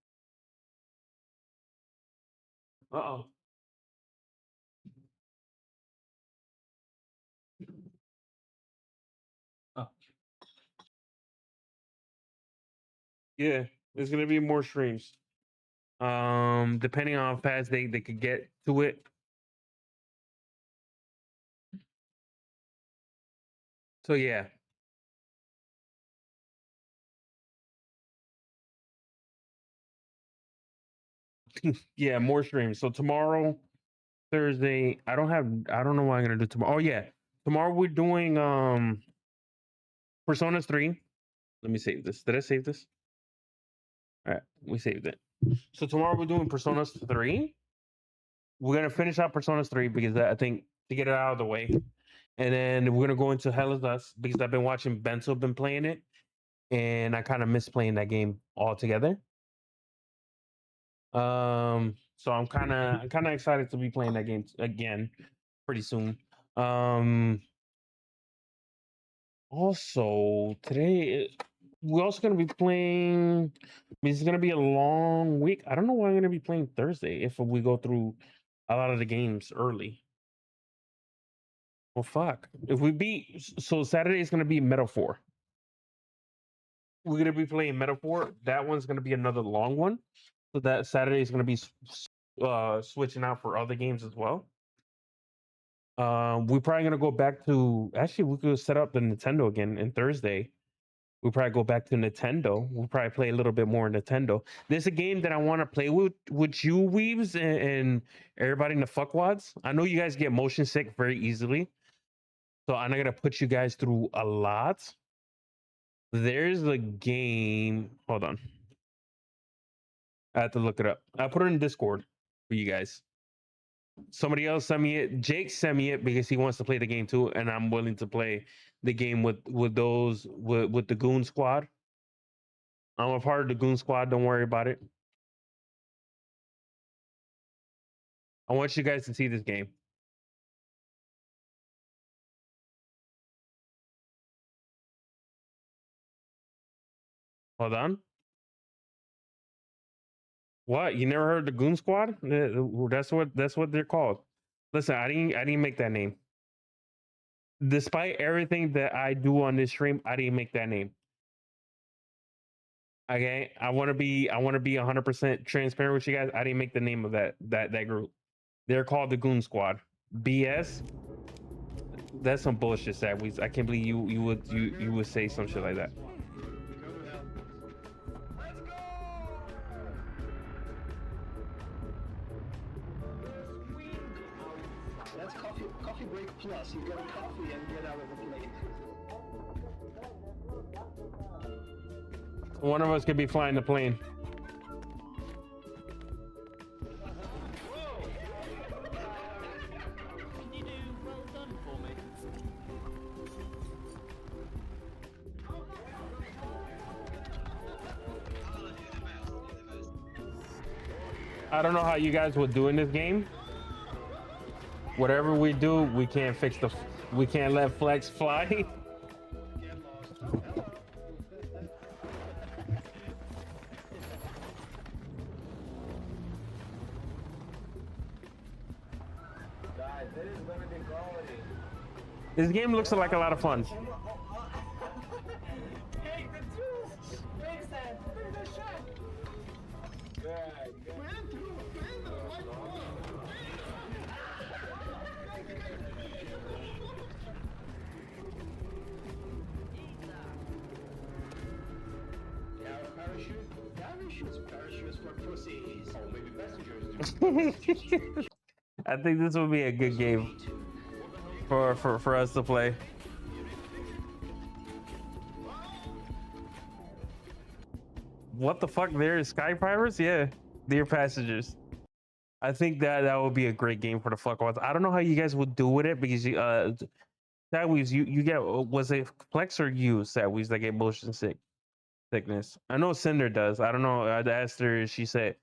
Uh-oh. Oh. Yeah, there's gonna be more streams. Depending on how fast they could get to it. So yeah. Yeah, more streams. So tomorrow, Thursday, I don't know what I'm gonna do tomorrow. Oh yeah. Tomorrow we're doing Personas 3. Let me save this. Did I save this? All right, we saved it. So tomorrow we're doing Personas 3. We're gonna finish out Personas 3 because I think to get it out of the way. And then we're gonna go into Hell is Us because I've been watching Bento been playing it, and I kind of miss playing that game altogether. So I'm kind of excited to be playing that game again pretty soon. Also today we're also gonna be playing. It's gonna be a long week. I don't know why I'm gonna be playing Thursday if we go through a lot of the games early. Well, fuck. If we beat, so Saturday is gonna be Metaphor. We're gonna be playing Metaphor. That one's gonna be another long one. So that Saturday is gonna be switching out for other games as well. We're probably gonna go back to. Actually, we could set up the Nintendo again in Thursday. We'll probably go back to Nintendo. We'll probably play a little bit more Nintendo. There's a game that I want to play with you, Weaves, and everybody in the fuckwads. I know you guys get motion sick very easily, so I'm not gonna put you guys through a lot. There's a game. Hold on, I have to look it up. I put it in Discord for you guys. Somebody else sent me it. Jake sent me it because he wants to play the game too, and I'm willing to play the game with those with the Goon Squad. I'm a part of the Goon Squad. Don't worry about it. I want you guys to see this game. Hold on. What? You never heard the Goon Squad? That's what they're called. Listen, I didn't make that name. Despite everything that I do on this stream, I didn't make that name. Okay, I want to be 100% transparent with you guys. I didn't make the name of that group. They're called the Goon Squad. BS. That's some bullshit, Sadweez. I can't believe you would say some shit like that. That's coffee break plus. You get a coffee and get out of the plate. One of us could be flying the plane. Can you do well done for me? I don't know how you guys would do in this game. Whatever we do, we can't fix the. We can't let Flex fly. This game looks like a lot of fun. Parachutes for pussies. Oh, maybe passengers. I think this would be a good game for us to play. What the fuck? There is Sky Pirates? Yeah, dear passengers. I think that would be a great game for the fuck ones. I don't know how you guys would do with it because Sadweaves, you get was it Plex or you Sadweaves that get motion sickness? I know Cinder does. I don't know. I asked her. She said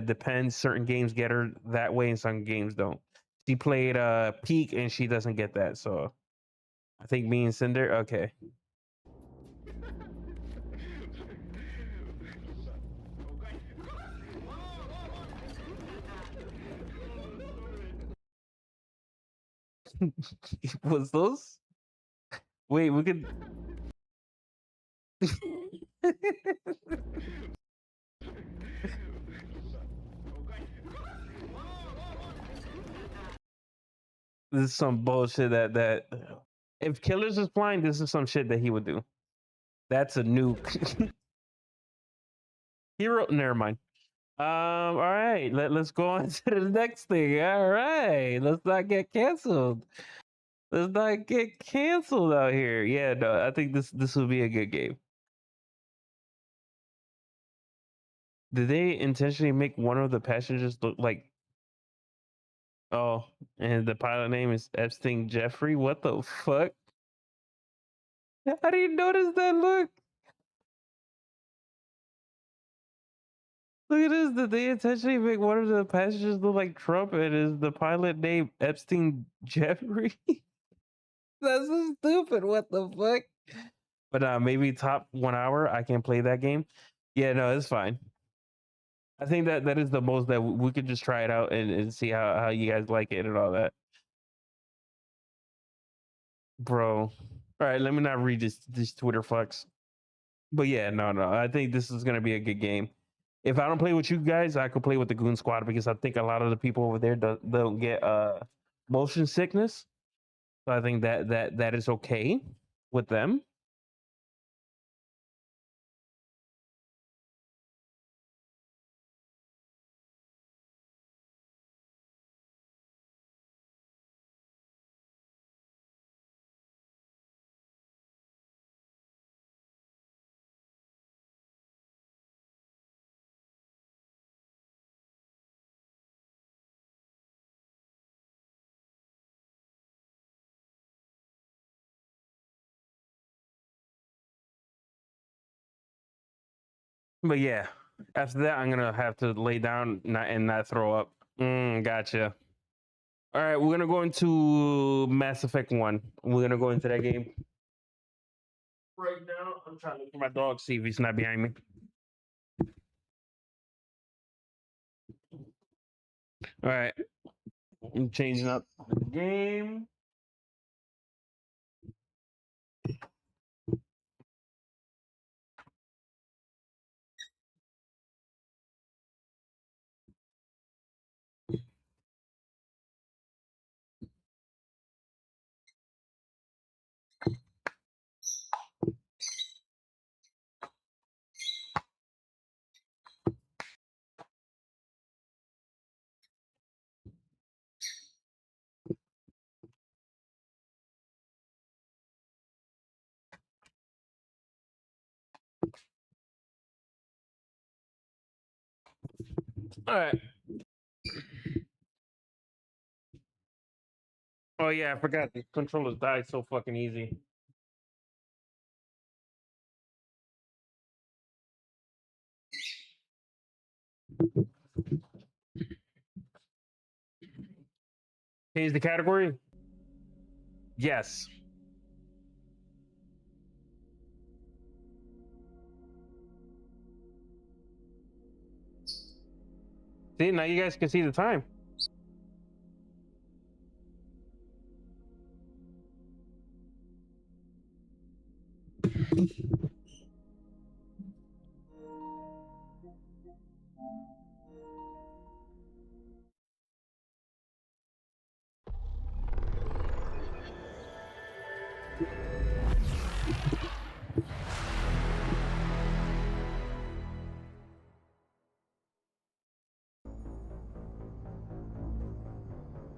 depends. Certain games get her that way, and some games don't. She played Peak, and she doesn't get that. So I think me and Cinder. Okay. Was those? Wait, we could. This is some bullshit that if Killers is flying, this is some shit that he would do. That's a nuke. Hero, never mind. All right, let's go on to the next thing. All right, let's not get canceled. Let's not get canceled out here. Yeah, no, I think this will be a good game. Did they intentionally make one of the passengers look like? Oh, and the pilot name is Epstein Jeffrey. What the fuck? How do you notice that look? Look at this. Did they intentionally make one of the passengers look like Trump and is the pilot named Epstein Jeffrey? That's so stupid. What the fuck? But maybe top 1 hour, I can play that game. Yeah, no, it's fine. I think that is the most that we could just try it out and see how you guys like it and all that. Bro. All right, let me not read this Twitter fucks. But yeah, no. I think this is gonna be a good game. If I don't play with you guys, I could play with the Goon Squad because I think a lot of the people over there don't get motion sickness. So I think that is okay with them. But yeah, after that, I'm gonna have to lay down and not throw up. Gotcha. All right, we're gonna go into Mass Effect 1. We're gonna go into that game right now. I'm trying to look for my dog, see if he's not behind me. All right, I'm changing up the game. All right. Oh yeah, I forgot the controllers died so fucking easy. Change the category? Yes. See, now you guys can see the time.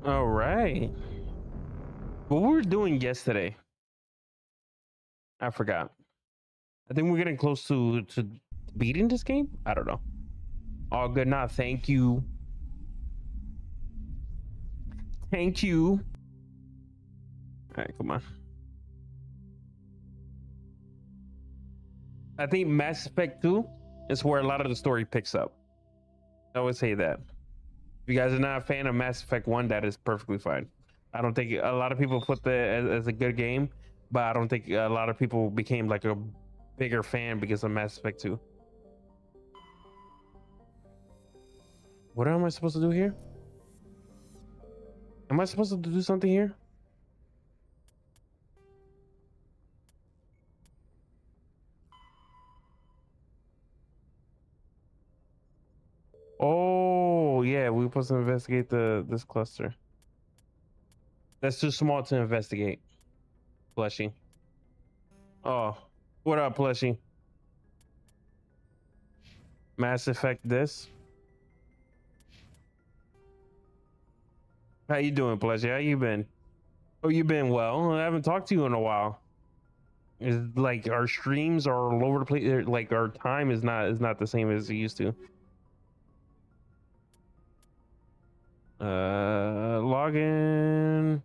All right. What we were doing yesterday, I forgot. I think we're getting close to beating this game. I don't know. All good now. Thank you. Thank you. All right, come on. I think Mass Effect 2 is where a lot of the story picks up. I always say that. If you guys are not a fan of Mass Effect 1, that is perfectly fine. I don't think a lot of people put that as a good game, but I don't think a lot of people became like a bigger fan because of Mass Effect 2. What am I supposed to do here? Am I supposed to do something here? Oh, yeah, we're supposed to investigate this cluster. That's too small to investigate. Plushie. Oh, what up, Plushie? Mass Effect this. How you doing, Plushie? How you been? Oh, you been well? I haven't talked to you in a while. Is like our streams are all over the place. Like our time is not the same as it used to. Login.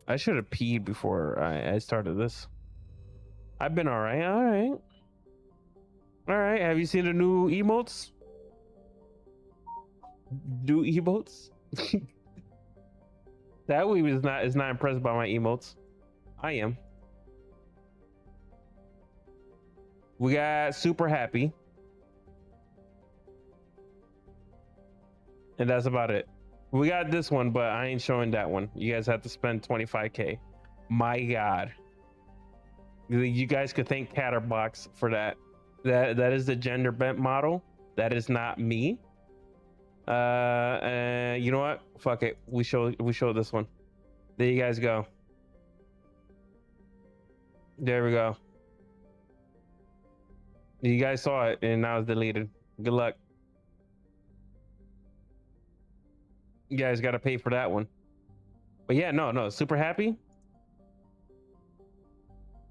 I should have peed before I started this. I've been all right. All right. All right. Have you seen the new emotes? Do emotes? That way is not impressed by my emotes. I am. We got super happy. And that's about it. We got this one, but I ain't showing that one. You guys have to spend 25K. My God. You guys could thank Catterbox for that. That is the gender bent model. That is not me. You know what? Fuck it. We show this one. There you guys go. There we go. You guys saw it and now it's deleted. Good luck. You guys got to pay for that one. But yeah, no, super happy.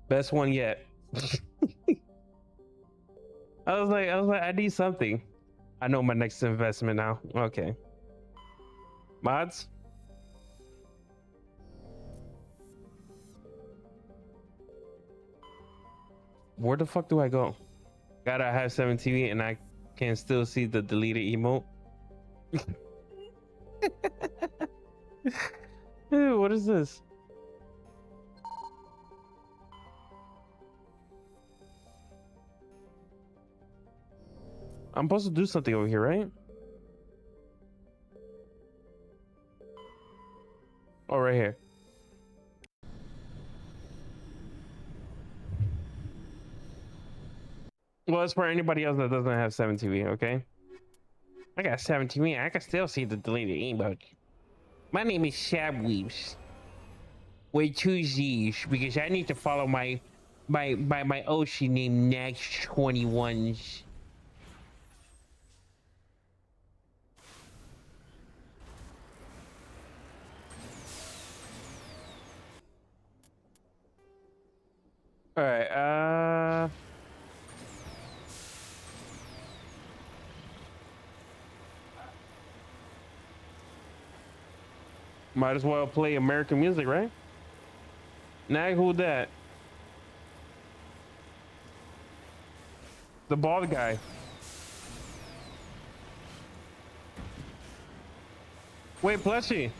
Best one yet. I was like, I need something. I know my next investment now. Okay. Mods? Where the fuck do I go? Gotta have 7 TV and I can still see the deleted emote. Ew, what is this? I'm supposed to do something over here, right? Oh, right here. Well, it's for anybody else that doesn't have 7 TV, okay? I got 7 TV. I can still see the deleted emote. My name is Shabweaves. With 2 Z's because I need to follow my OC name next 21s. All right. Might as well play American music, right? Nag, who that? The bald guy. Wait, Plushie.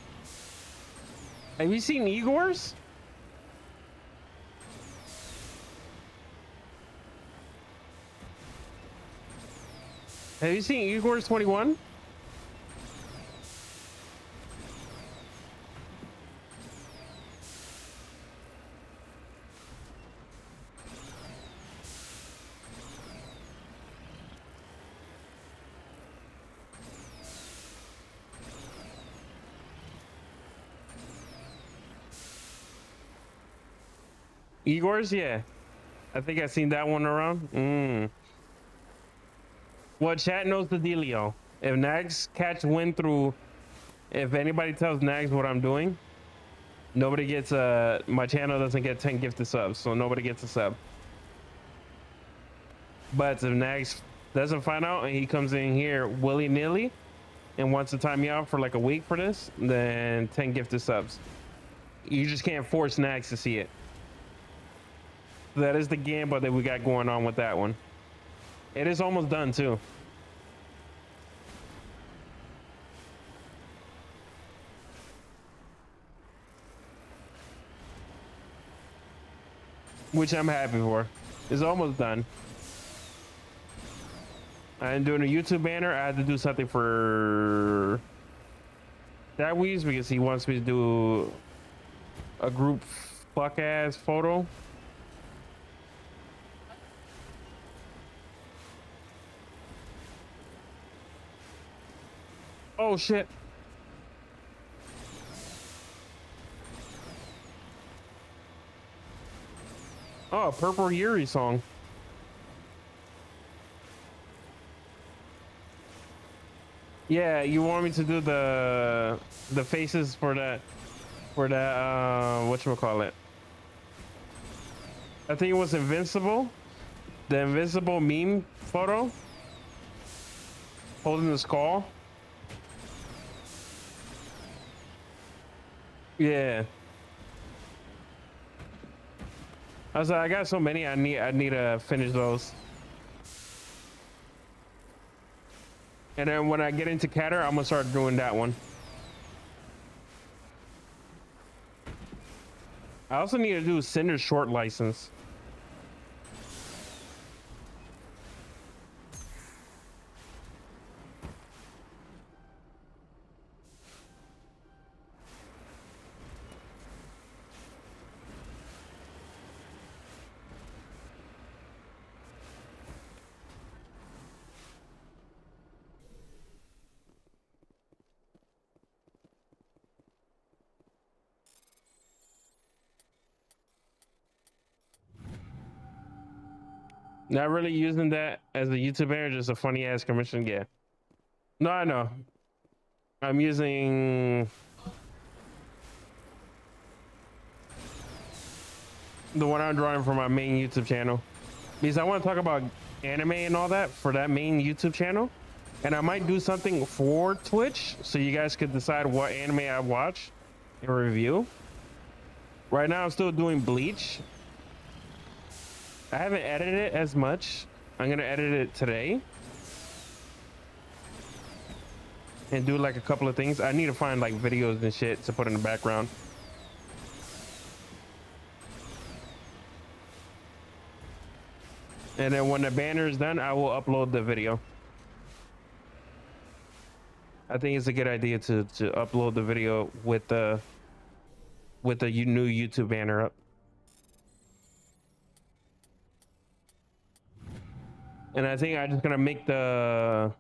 Have you seen Igor's? Have you seen Igor's 21? Igor's, yeah. I think I've seen that one around. Well, chat knows the dealio. If Nags catch wind through, if anybody tells Nags what I'm doing, nobody gets my channel doesn't get 10 gifted subs, so nobody gets a sub. But if Nags doesn't find out and he comes in here willy-nilly and wants to time me out for like a week for this, then 10 gifted subs. You just can't force Nags to see it. That is the gamble that we got going on with that one. It is almost done too. Which I'm happy for. It's almost done. I'm doing a YouTube banner. I had to do something for that Weez because he wants me to do a group fuck ass photo. Oh shit. Oh, a Purple Yuri song. Yeah, you want me to do the faces for that whatchamacallit? I think it was Invincible. The Invincible meme photo. Holding the skull. Yeah. I was like, I got so many. I need to finish those. And then when I get into Catter, I'm gonna start doing that one. I also need to do Cinder's short license. Not really using that as a YouTuber, just a funny ass commission. Yeah. No, I know. I'm using the one I'm drawing for my main YouTube channel because I want to talk about anime and all that for that main YouTube channel. And I might do something for Twitch so you guys could decide what anime I watch and review. Right now, I'm still doing Bleach. I haven't edited it as much. I'm gonna edit it today and do like a couple of things. I need to find like videos and shit to put in the background. And then when the banner is done, I will upload the video. I think it's a good idea to upload the video with the new YouTube banner up. And I think I'm just gonna make the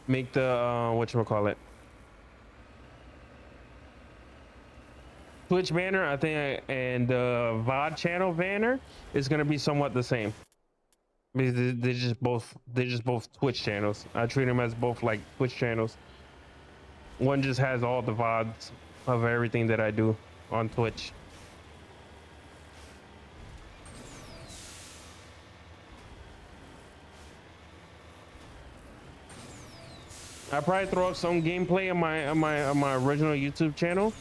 whatchamacallit, Twitch banner, I think, and the VOD channel banner is gonna be somewhat the same. Because they're just both Twitch channels. I treat them as both like Twitch channels. One just has all the VODs of everything that I do on Twitch. I probably throw up some gameplay on my original YouTube channel,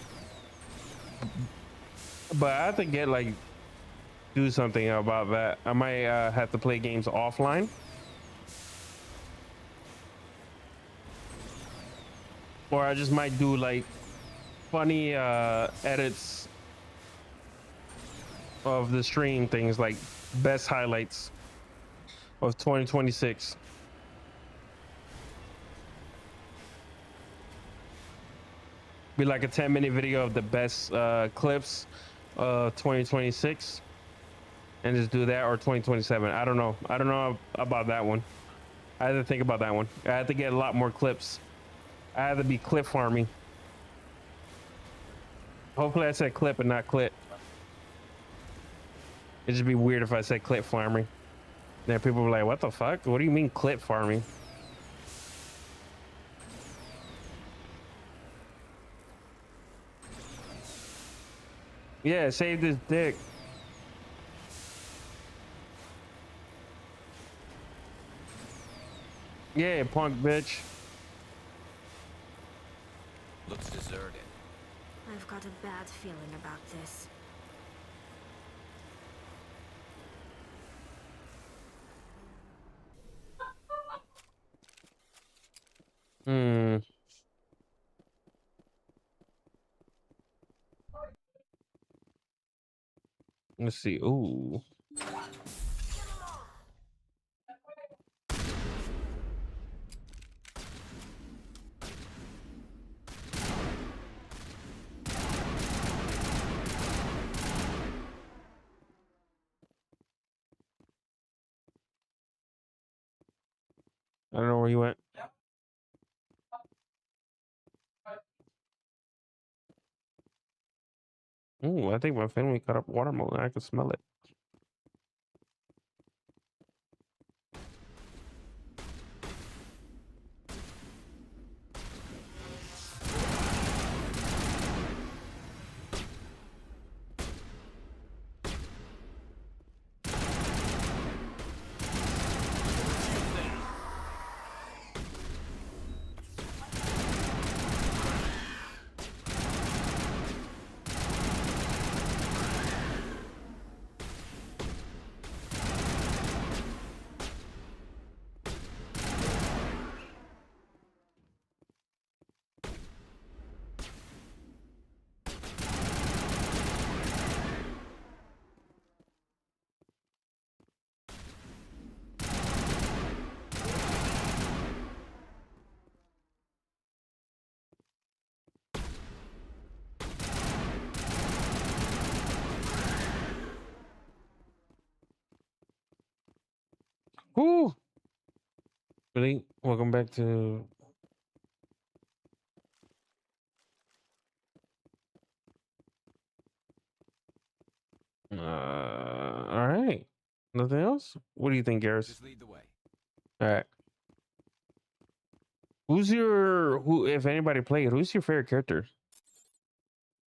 but I have to get like do something about that. I might have to play games offline, or I just might do like funny edits of the stream things, like best highlights of 2026. Be like a 10-minute video of the best clips of 2026, and just do that, or 2027. I don't know. I don't know about that one. I had to think about that one. I had to get a lot more clips. I had to be clip farming. Hopefully I said clip and not clip. It'd just be weird if I said clip farming. Then people were like, what the fuck? What do you mean clip farming? Yeah, save this dick. Yeah, punk bitch. Looks deserted. I've got a bad feeling about this. Hmm. Let's see. Ooh. I don't know where you went. Ooh, I think my family cut up watermelon. I can smell it. Ooh. Really? Welcome back to. All right. Nothing else? What do you think, Garrus? Just lead the way. All right. Who, if anybody played, who's your favorite character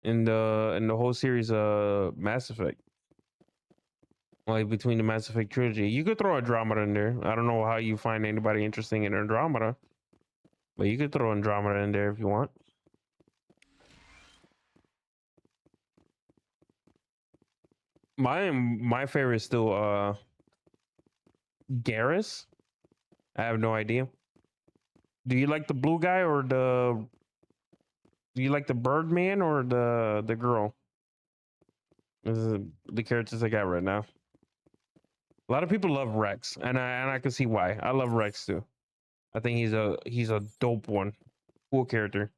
in the whole series Mass Effect? Like between the Mass Effect trilogy. You could throw Andromeda in there. I don't know how you find anybody interesting in Andromeda, but you could throw Andromeda in there if you want. My favorite is still Garrus. I have no idea. Do you like the blue guy, or do you like the Birdman, or the girl? This is the characters I got right now. A lot of people love Rex, and I can see why. I love Rex too. I think he's a dope one, cool character.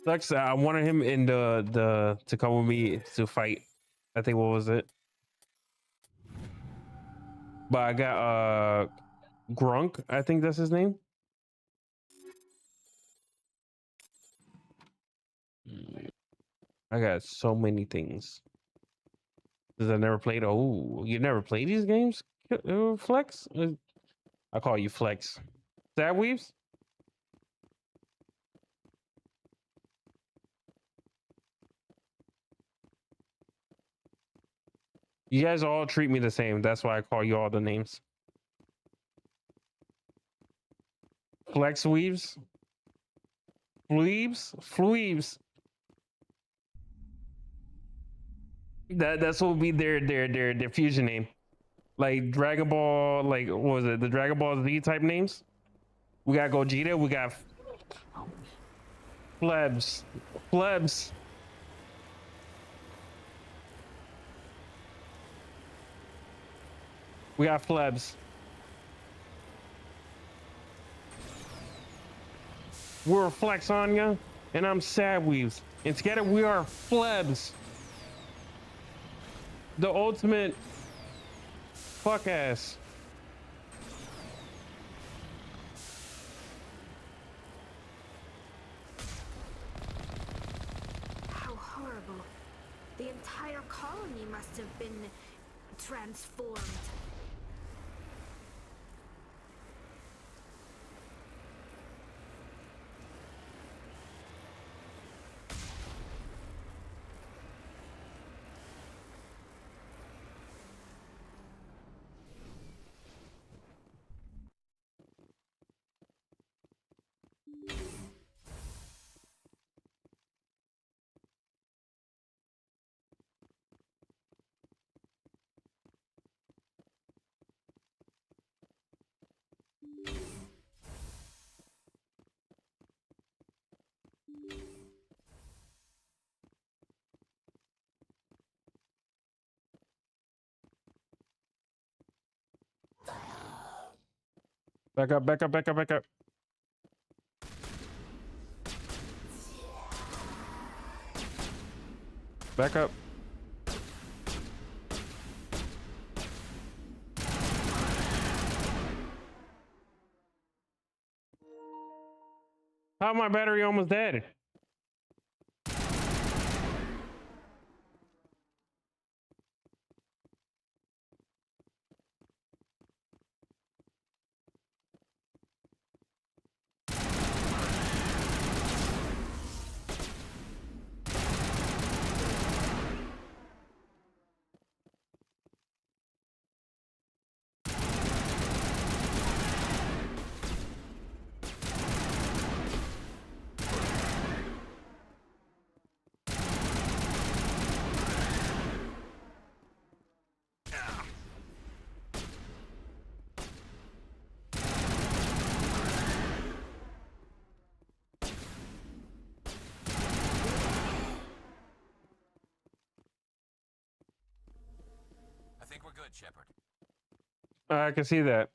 Sucks. I wanted him in the to come with me to fight. I think, what was it? But I got Grunk. I think that's his name. I got so many things. Cause I never played. Oh, you never played these games, Flex? I call you Flex. Sad Weaves. You guys all treat me the same. That's why I call you all the names. Flex weaves, fleeves. That's what would be their fusion name. Like Dragon Ball, like what was it? The Dragon Ball Z type names. We got Gogeta. We got Plebs. Plebs. We got Plebs. We're Flex Anya, and I'm Sad Weaves. And together we are Plebs. The ultimate fuck ass. How horrible. The entire colony must have been transformed. Back up, back up, back up, back up. Back up. How my battery almost dead? I think we're good, Shepard. I can see that.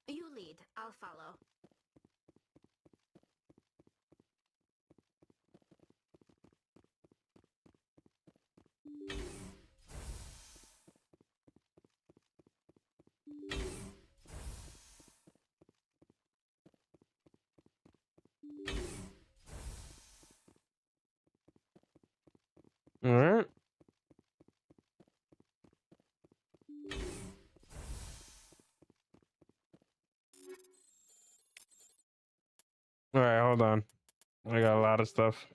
You lead, I'll follow. All right. All right, hold on. I got a lot of stuff.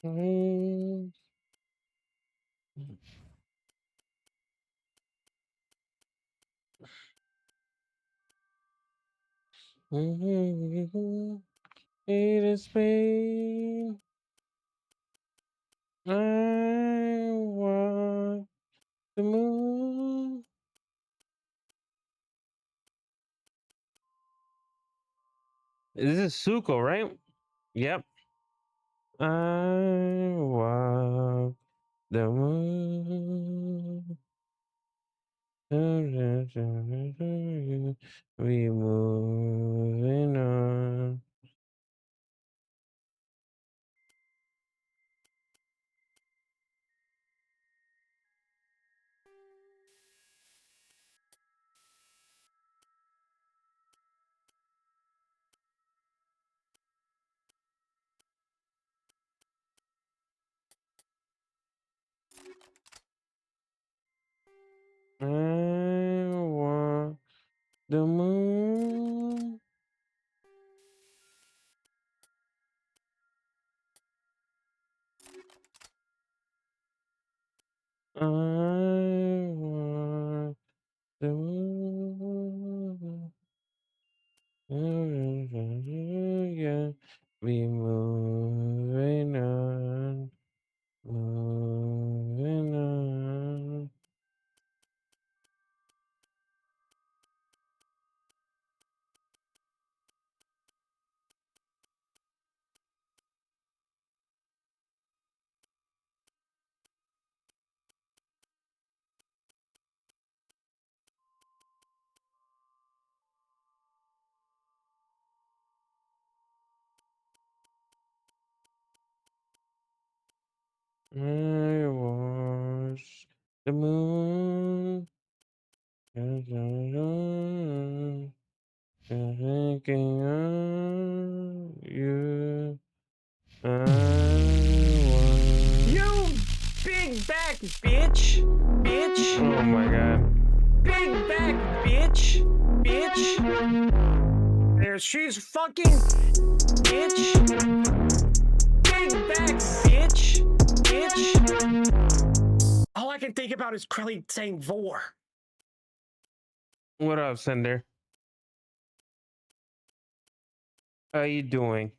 Mm. It is pain. I want the moon. This is Suko, right? Yep. I want the moon. We moving on. I want the moon. I want the moon. Yeah, we moving on, moving on. I watch the moon. Thinking of you. I want. You big back bitch! Bitch! Oh my god. Big back bitch! Bitch! There she's fucking bitch! Big back bitch! Bitch! All I can think about is Krelly saying vor. What up, Sender? How you doing?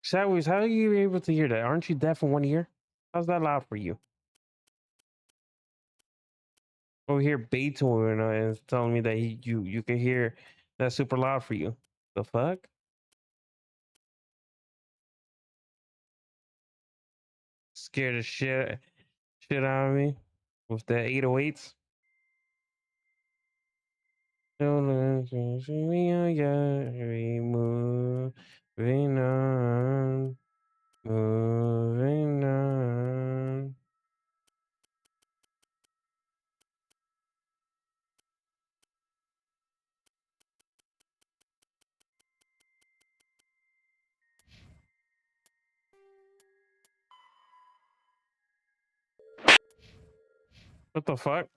Sideways, how are you able to hear that? Aren't you deaf in one ear? How's that loud for you? Over here, Beethoven is telling me that you can hear that super loud for you. The fuck? Scared the shit out of me with the 808s. We moving on, moving on. What the fuck?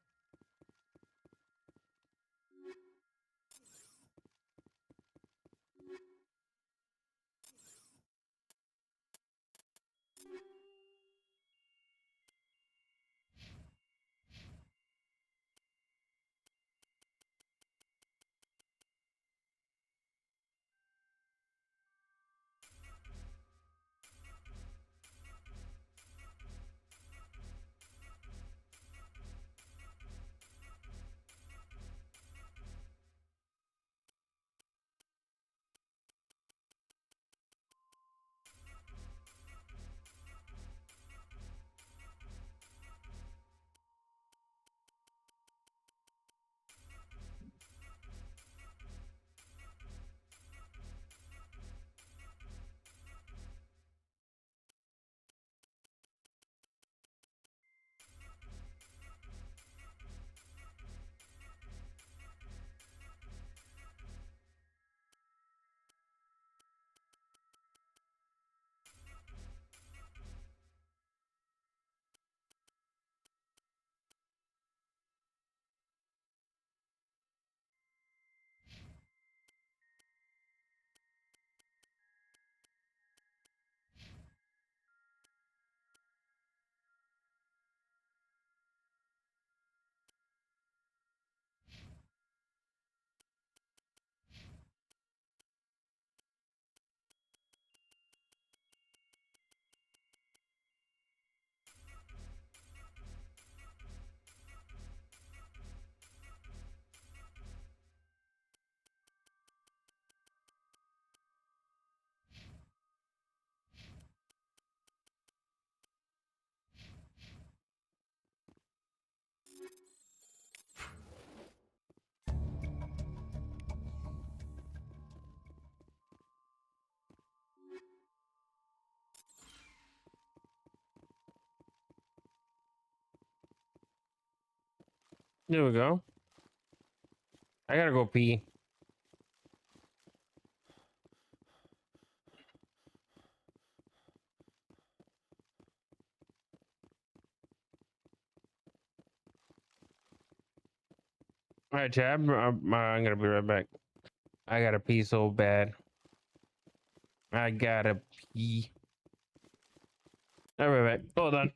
There we go. I gotta go pee. All right, Chad. I'm gonna be right back. I gotta pee so bad. I gotta pee. All right, hold on.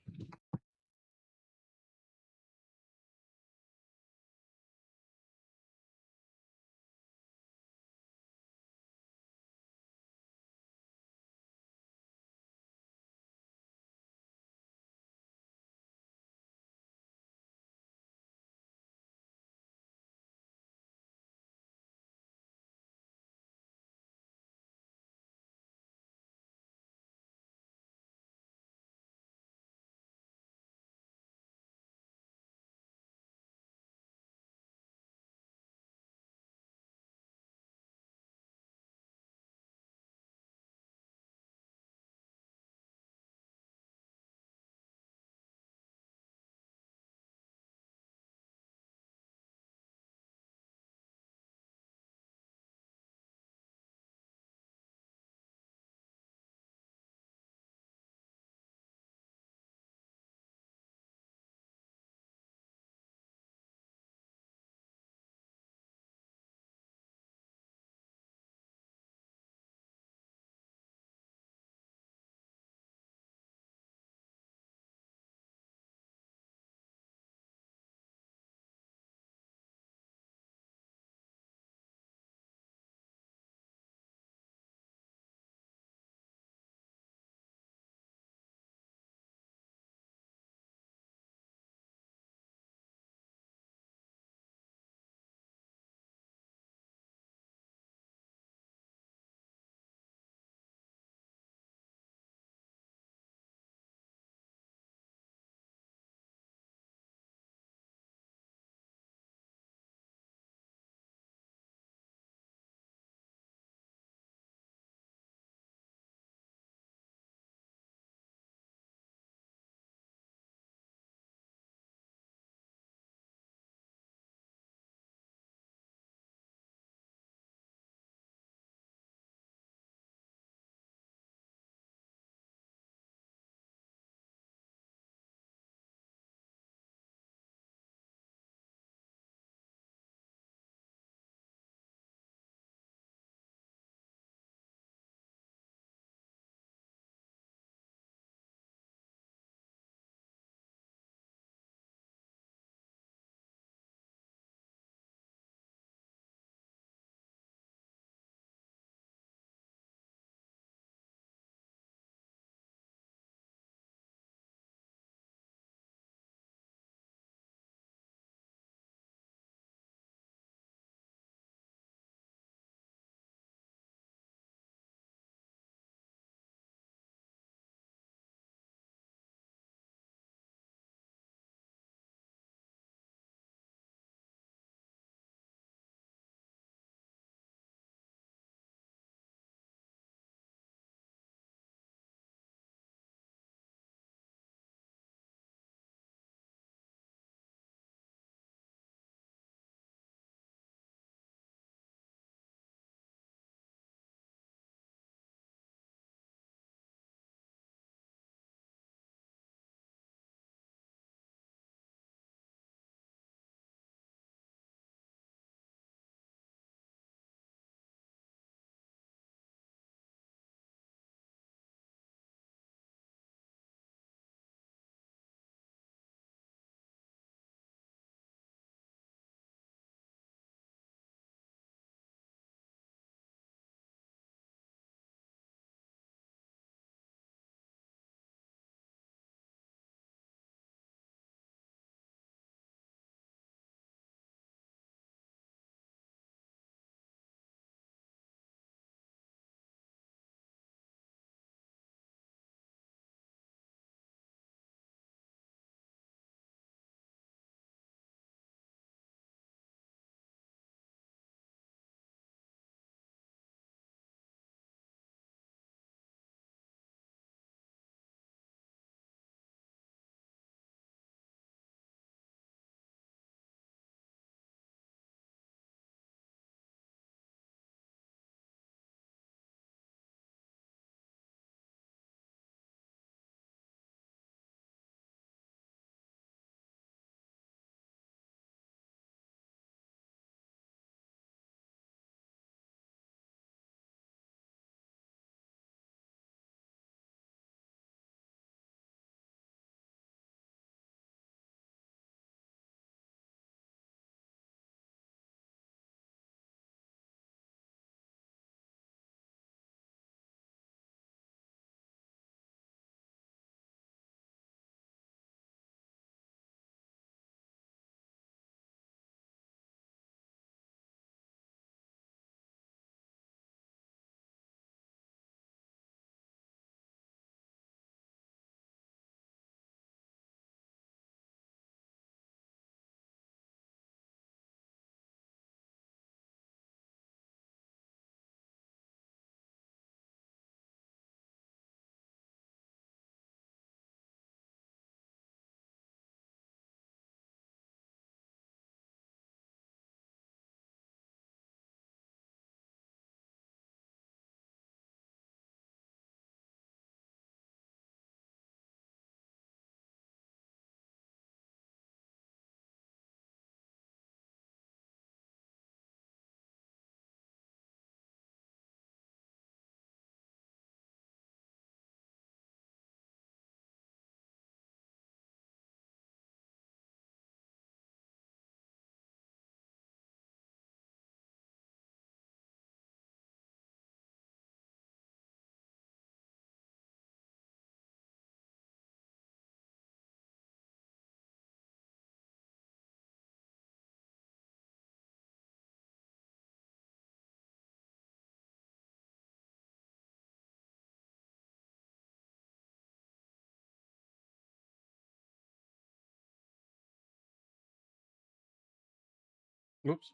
Oops.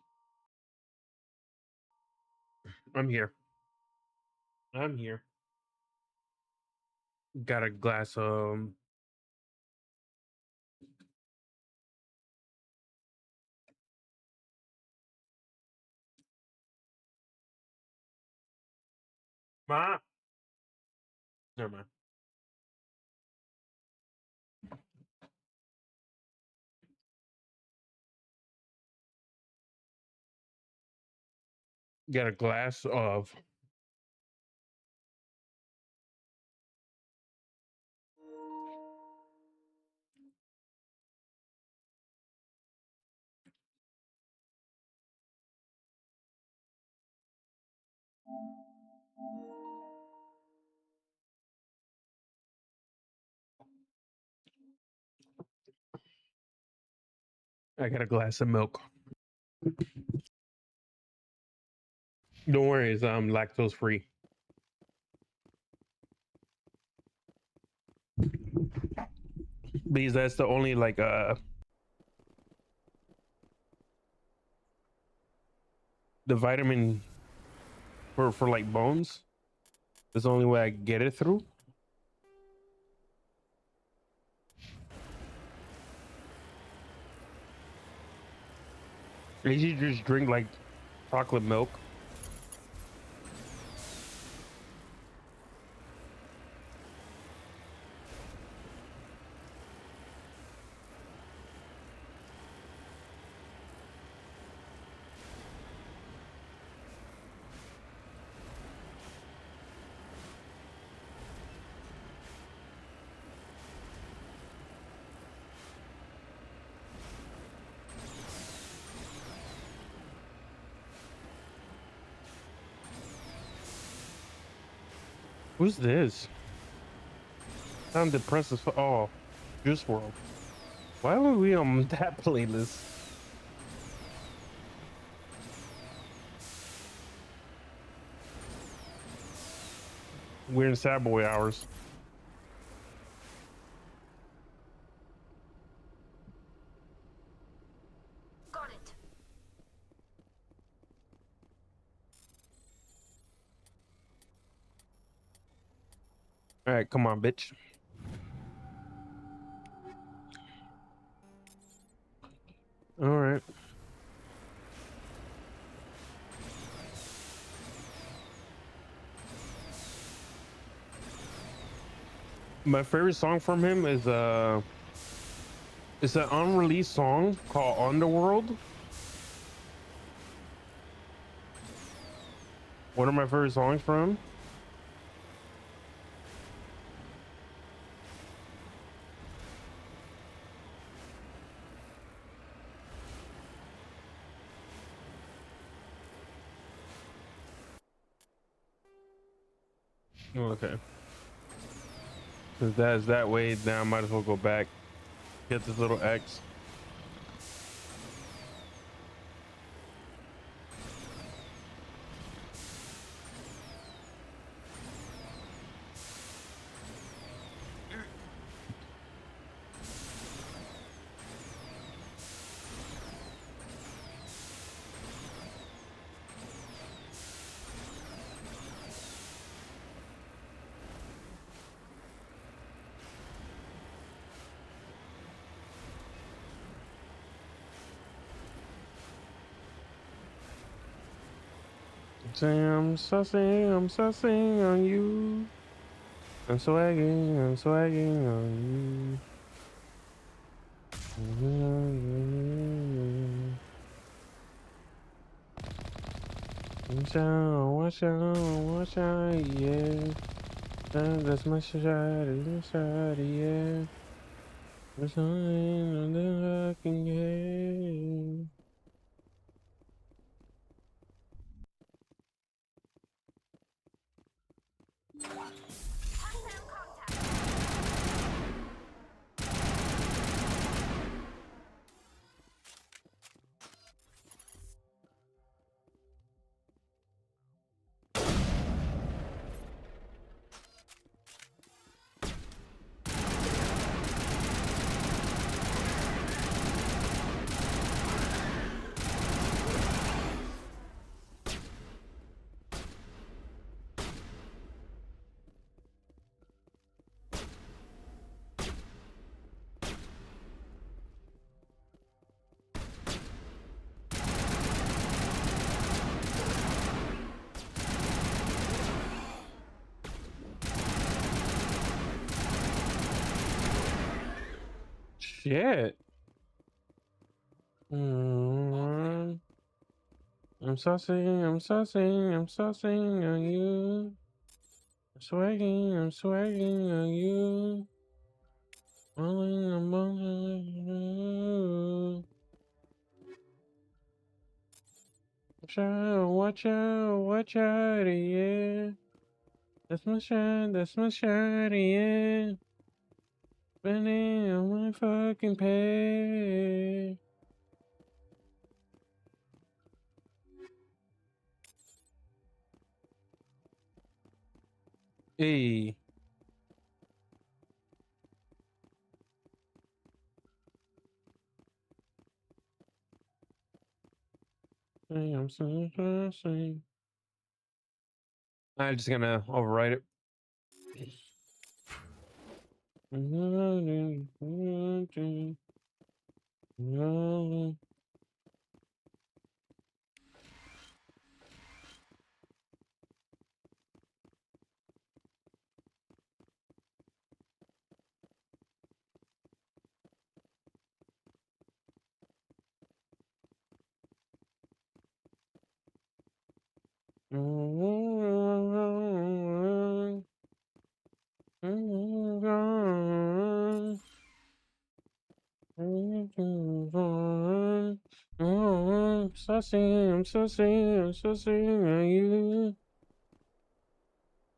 I'm here. I'm here. Got a glass of Ma. Never mind. Got a glass of I got a glass of milk. Don't worry, it's lactose free. Because that's the only like the vitamin for like bones. That's the only way I get it through. You just drink like chocolate milk. Who's this? I'm depressed as fuck. Oh, Juice World. Why were we on that playlist? We're in sad boy hours. Got it. All right, come on, bitch. All right. My favorite song from him is it's an unreleased song called Underworld. One of my favorite songs from him. Okay. Since that's that way, now I might as well go back. Get this little X. Say I'm sussing on you. I'm swagging on you. Watch out, yeah. That's my shot, yeah. There's something that I can get. shit. I'm saucing, I'm saucing, I'm saucing on you. I'm swagging on you. Rolling, I'm rolling. Watch out, yeah. That's my shot, yeah. Spending on my fucking pay. Hey. I'm so sorry. I'm just gonna overwrite it. I'm so singing you.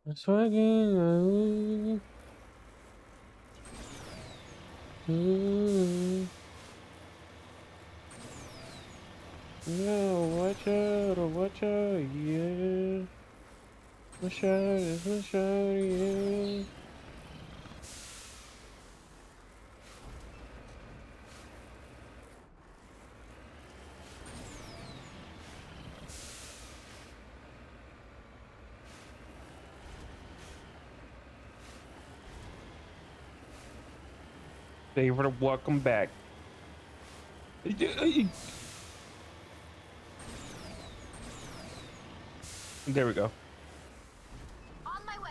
I'm swagging you. Yeah, watch out, yeah. My shot, yeah. Favorite, welcome back. There we go. On my way.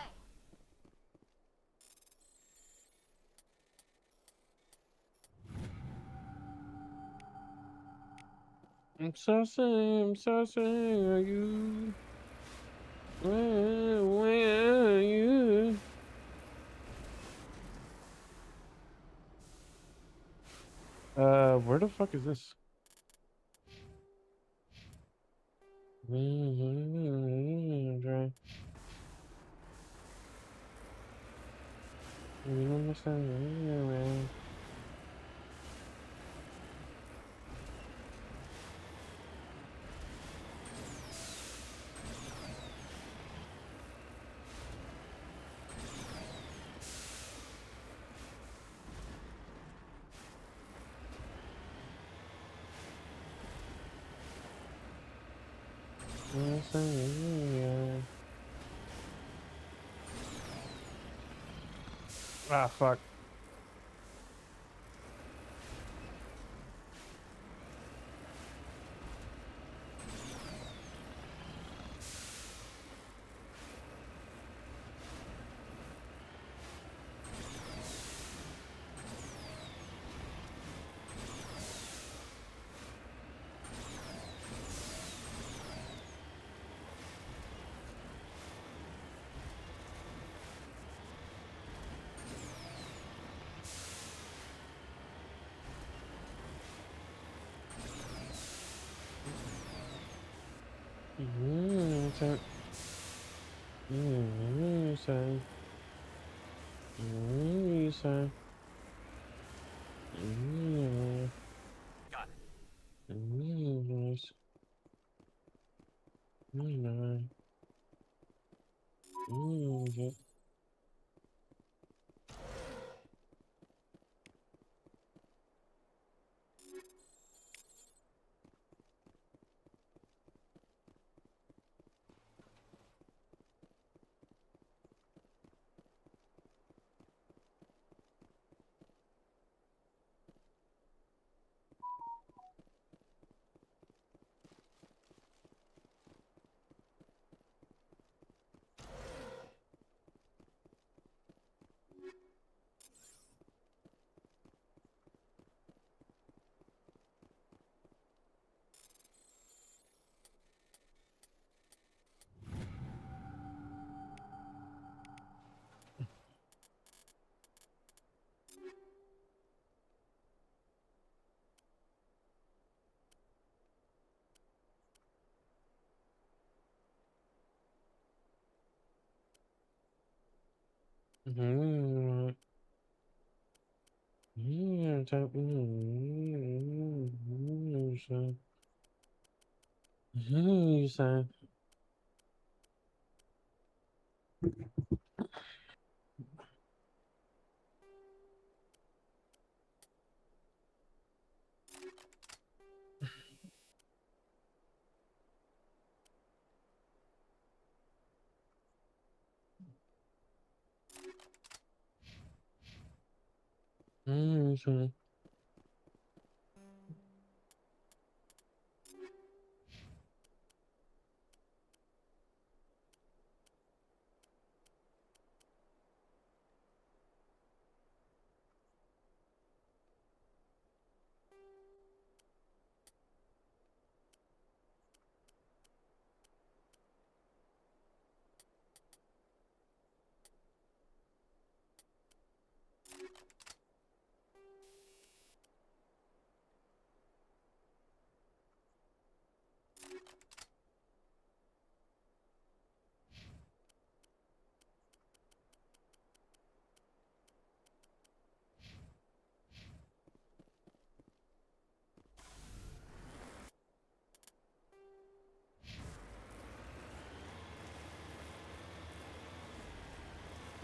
I'm so saying, are you? Where are you? Where the fuck is this? Dry. You don't understand. Ah, fuck. So, so, so, Got it. Mm,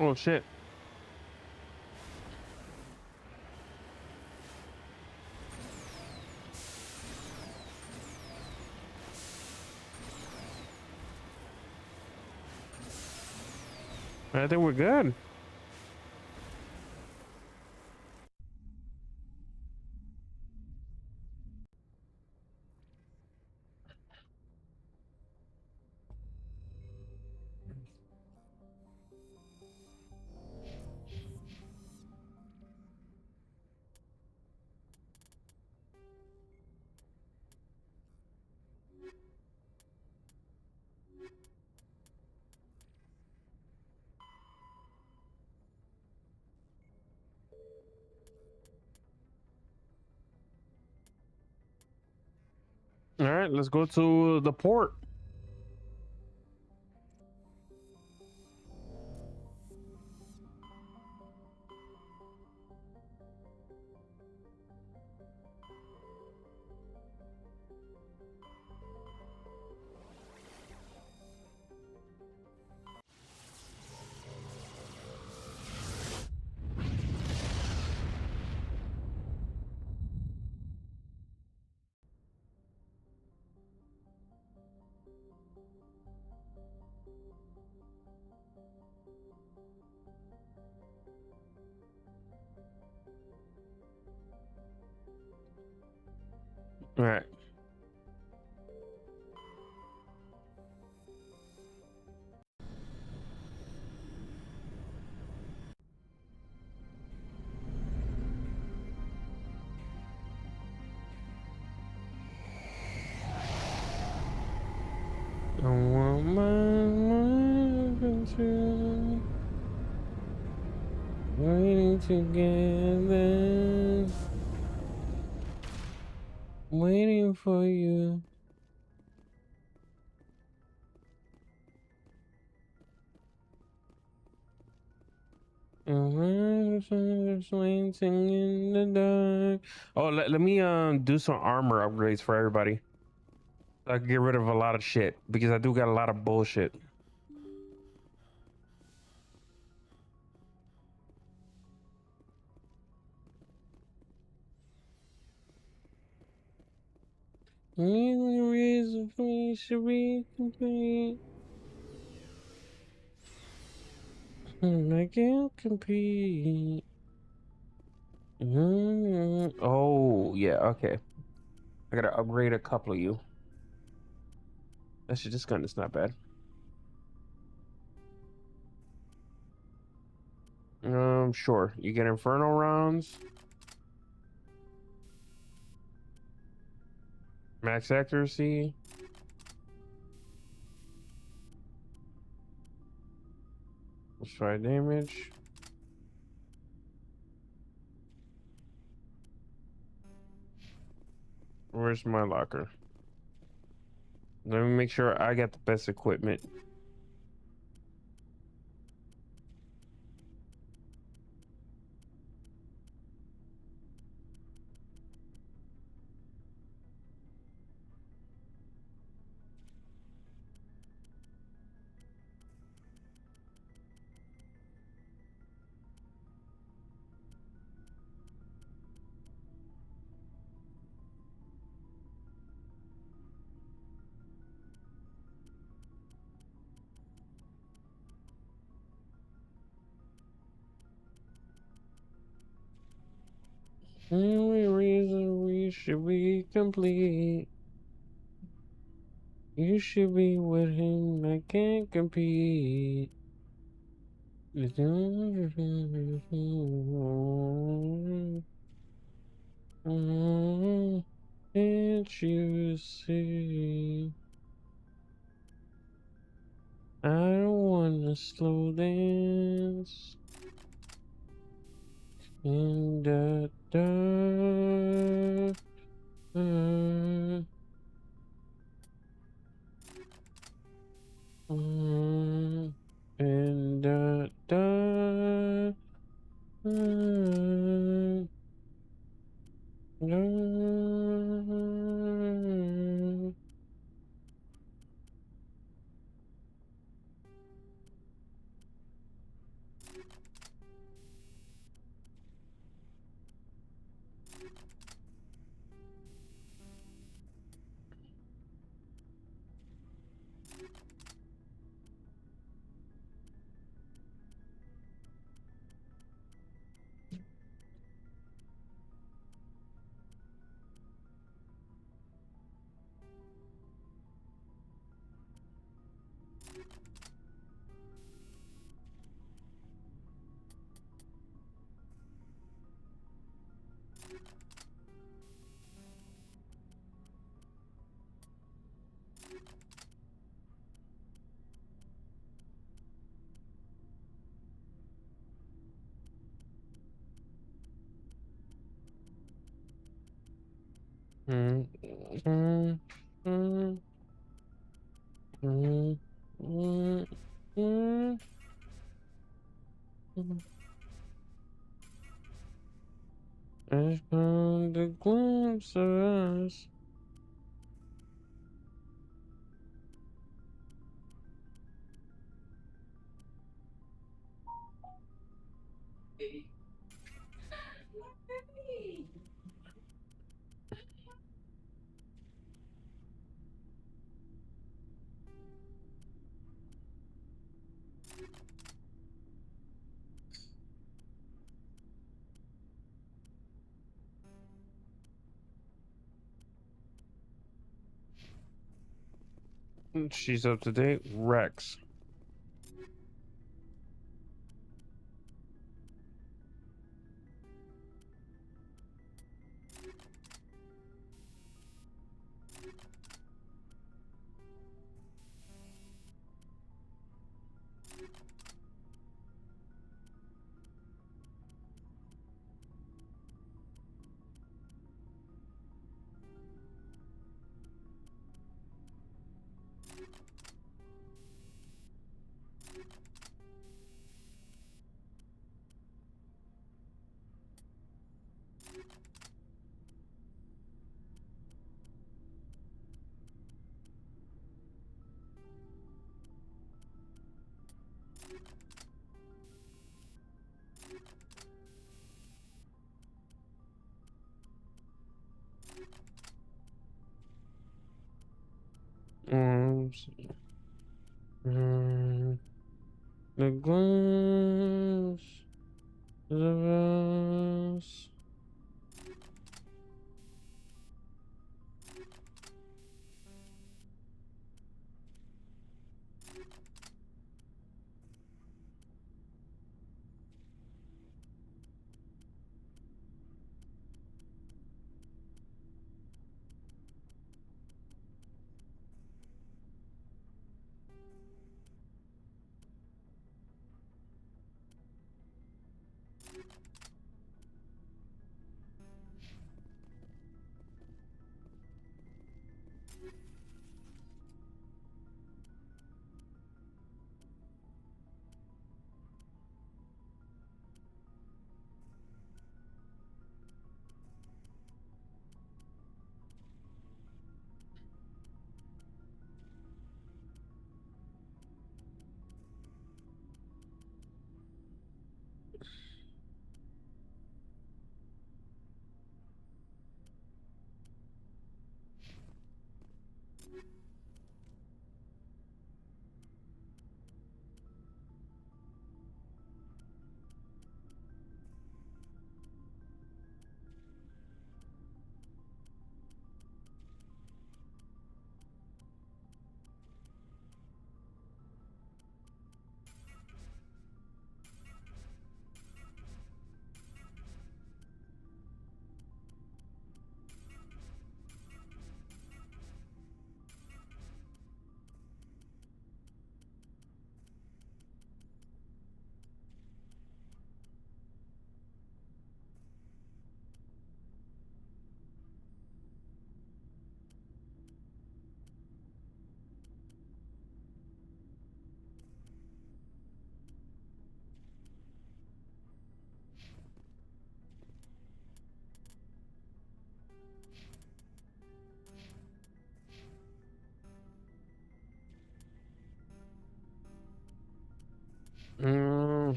oh shit. I think we're good. All right, let's go to the port. All right. I want my life into waiting together, waiting for you. Just waiting in the dark. Oh, let me do some armor upgrades for everybody. I can get rid of a lot of shit because I do got a lot of bullshit. Any reason for me should be complete. I can't compete. Oh yeah, okay. I gotta upgrade a couple of you. Actually, this gun is not bad. Sure. You get infernal rounds, max accuracy. Let's try damage. Where's my locker? Let me make sure I got the best equipment. Every reason we should be complete. You should be with him. I can't compete. Can't you see? I don't wanna slow dance. And uh, and uh, Mm, mm, mm, mm, mm, mm, mm. I found a glimpse of us. She's up to date. Rex. Mm, the glimpse of us.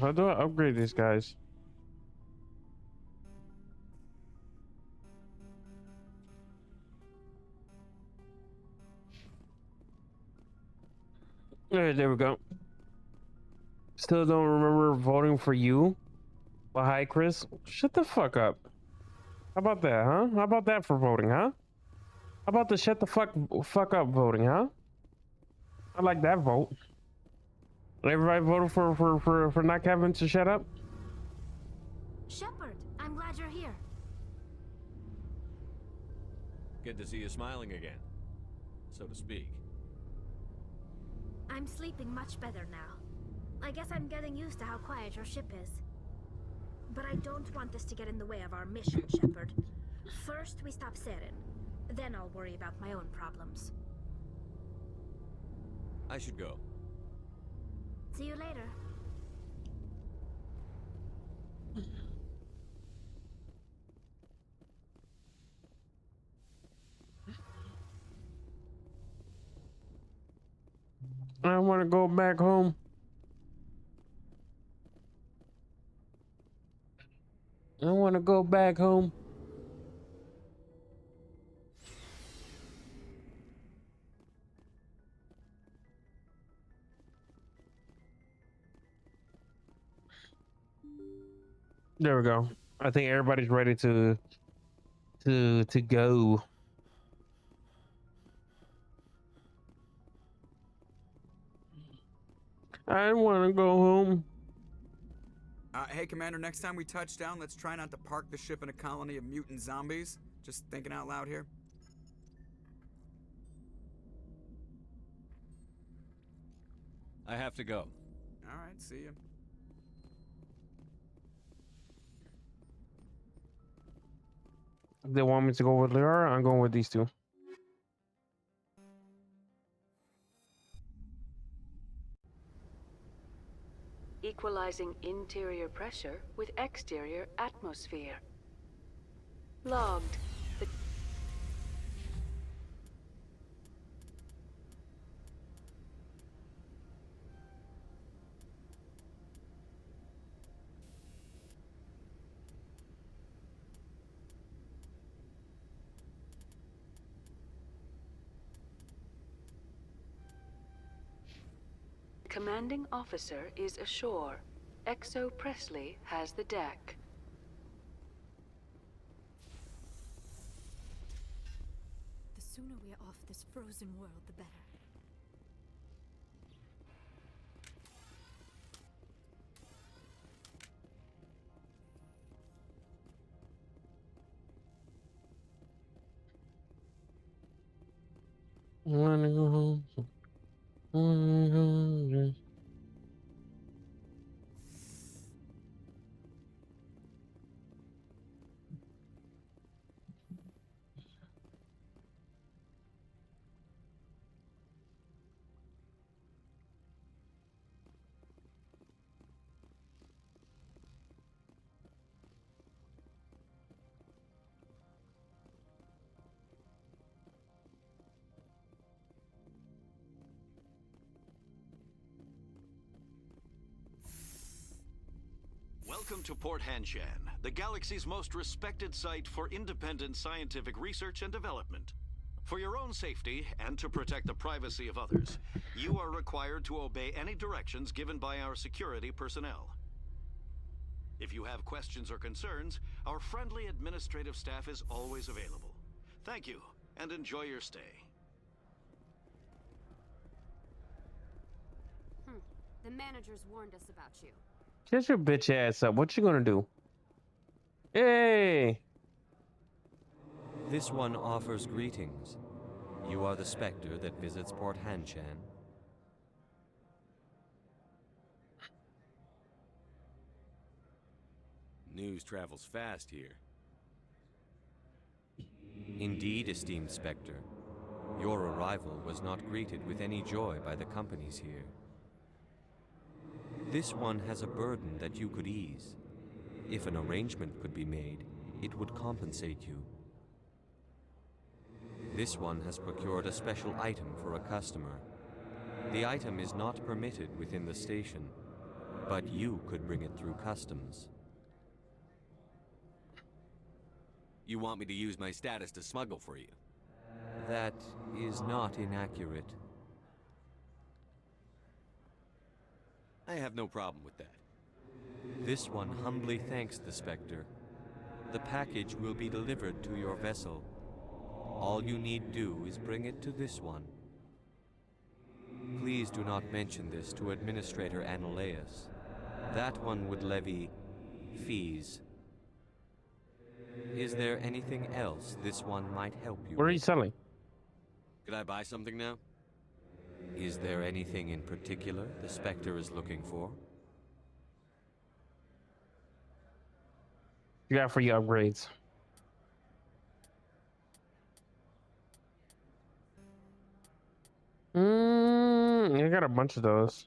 How do I upgrade these guys? Alright, there we go. Still don't remember voting for you? Well, hi, Chris. Shut the fuck up. How about that, huh? How about that for voting, huh? How about the shut the fuck up voting, huh? I like that vote. Everybody voted for not having to shut up. Shepard, I'm glad you're here. Good to see you smiling again, so to speak. I'm sleeping much better now. I guess I'm getting used to how quiet your ship is. But I don't want this to get in the way of our mission, Shepard. First, we stop Saren. Then I'll worry about my own problems. I should go. See you later. I want to go back home. I want to go back home. There we go. I think everybody's ready to go. I want to go home. Hey, Commander, next time we touch down, let's try not to park the ship in a colony of mutant zombies. Just thinking out loud here. I have to go. All right, see you. If they want me to go with Liara, I'm going with these two. Equalizing interior pressure with exterior atmosphere. Logged. The commanding officer is ashore. Exo Presley has the deck. The sooner we're off this frozen world, the better. I want to go home. I wanna go home. Welcome to Port Hanshan, the galaxy's most respected site for independent scientific research and development. For your own safety and to protect the privacy of others, you are required to obey any directions given by our security personnel. If you have questions or concerns, our friendly administrative staff is always available. Thank you, and enjoy your stay. The managers warned us about you. Get your bitch ass up. What you gonna do? Hey! This one offers greetings. You are the specter that visits Port Hanshan. News travels fast here. Indeed, esteemed Spectre. Your arrival was not greeted with any joy by the companies here. This one has a burden that you could ease. If an arrangement could be made, it would compensate you. This one has procured a special item for a customer. The item is not permitted within the station. but you could bring it through customs. You want me to use my status to smuggle for you? That is not inaccurate. I have no problem with that. This one humbly thanks the Spectre. The package will be delivered to your vessel. All you need do is bring it to this one. Please do not mention this to Administrator Analaeus. That one would levy fees. Is there anything else this one might help you What are you with? selling? Could I buy something now? Is there anything in particular the Spectre is looking for? You got free upgrades. I got a bunch of those.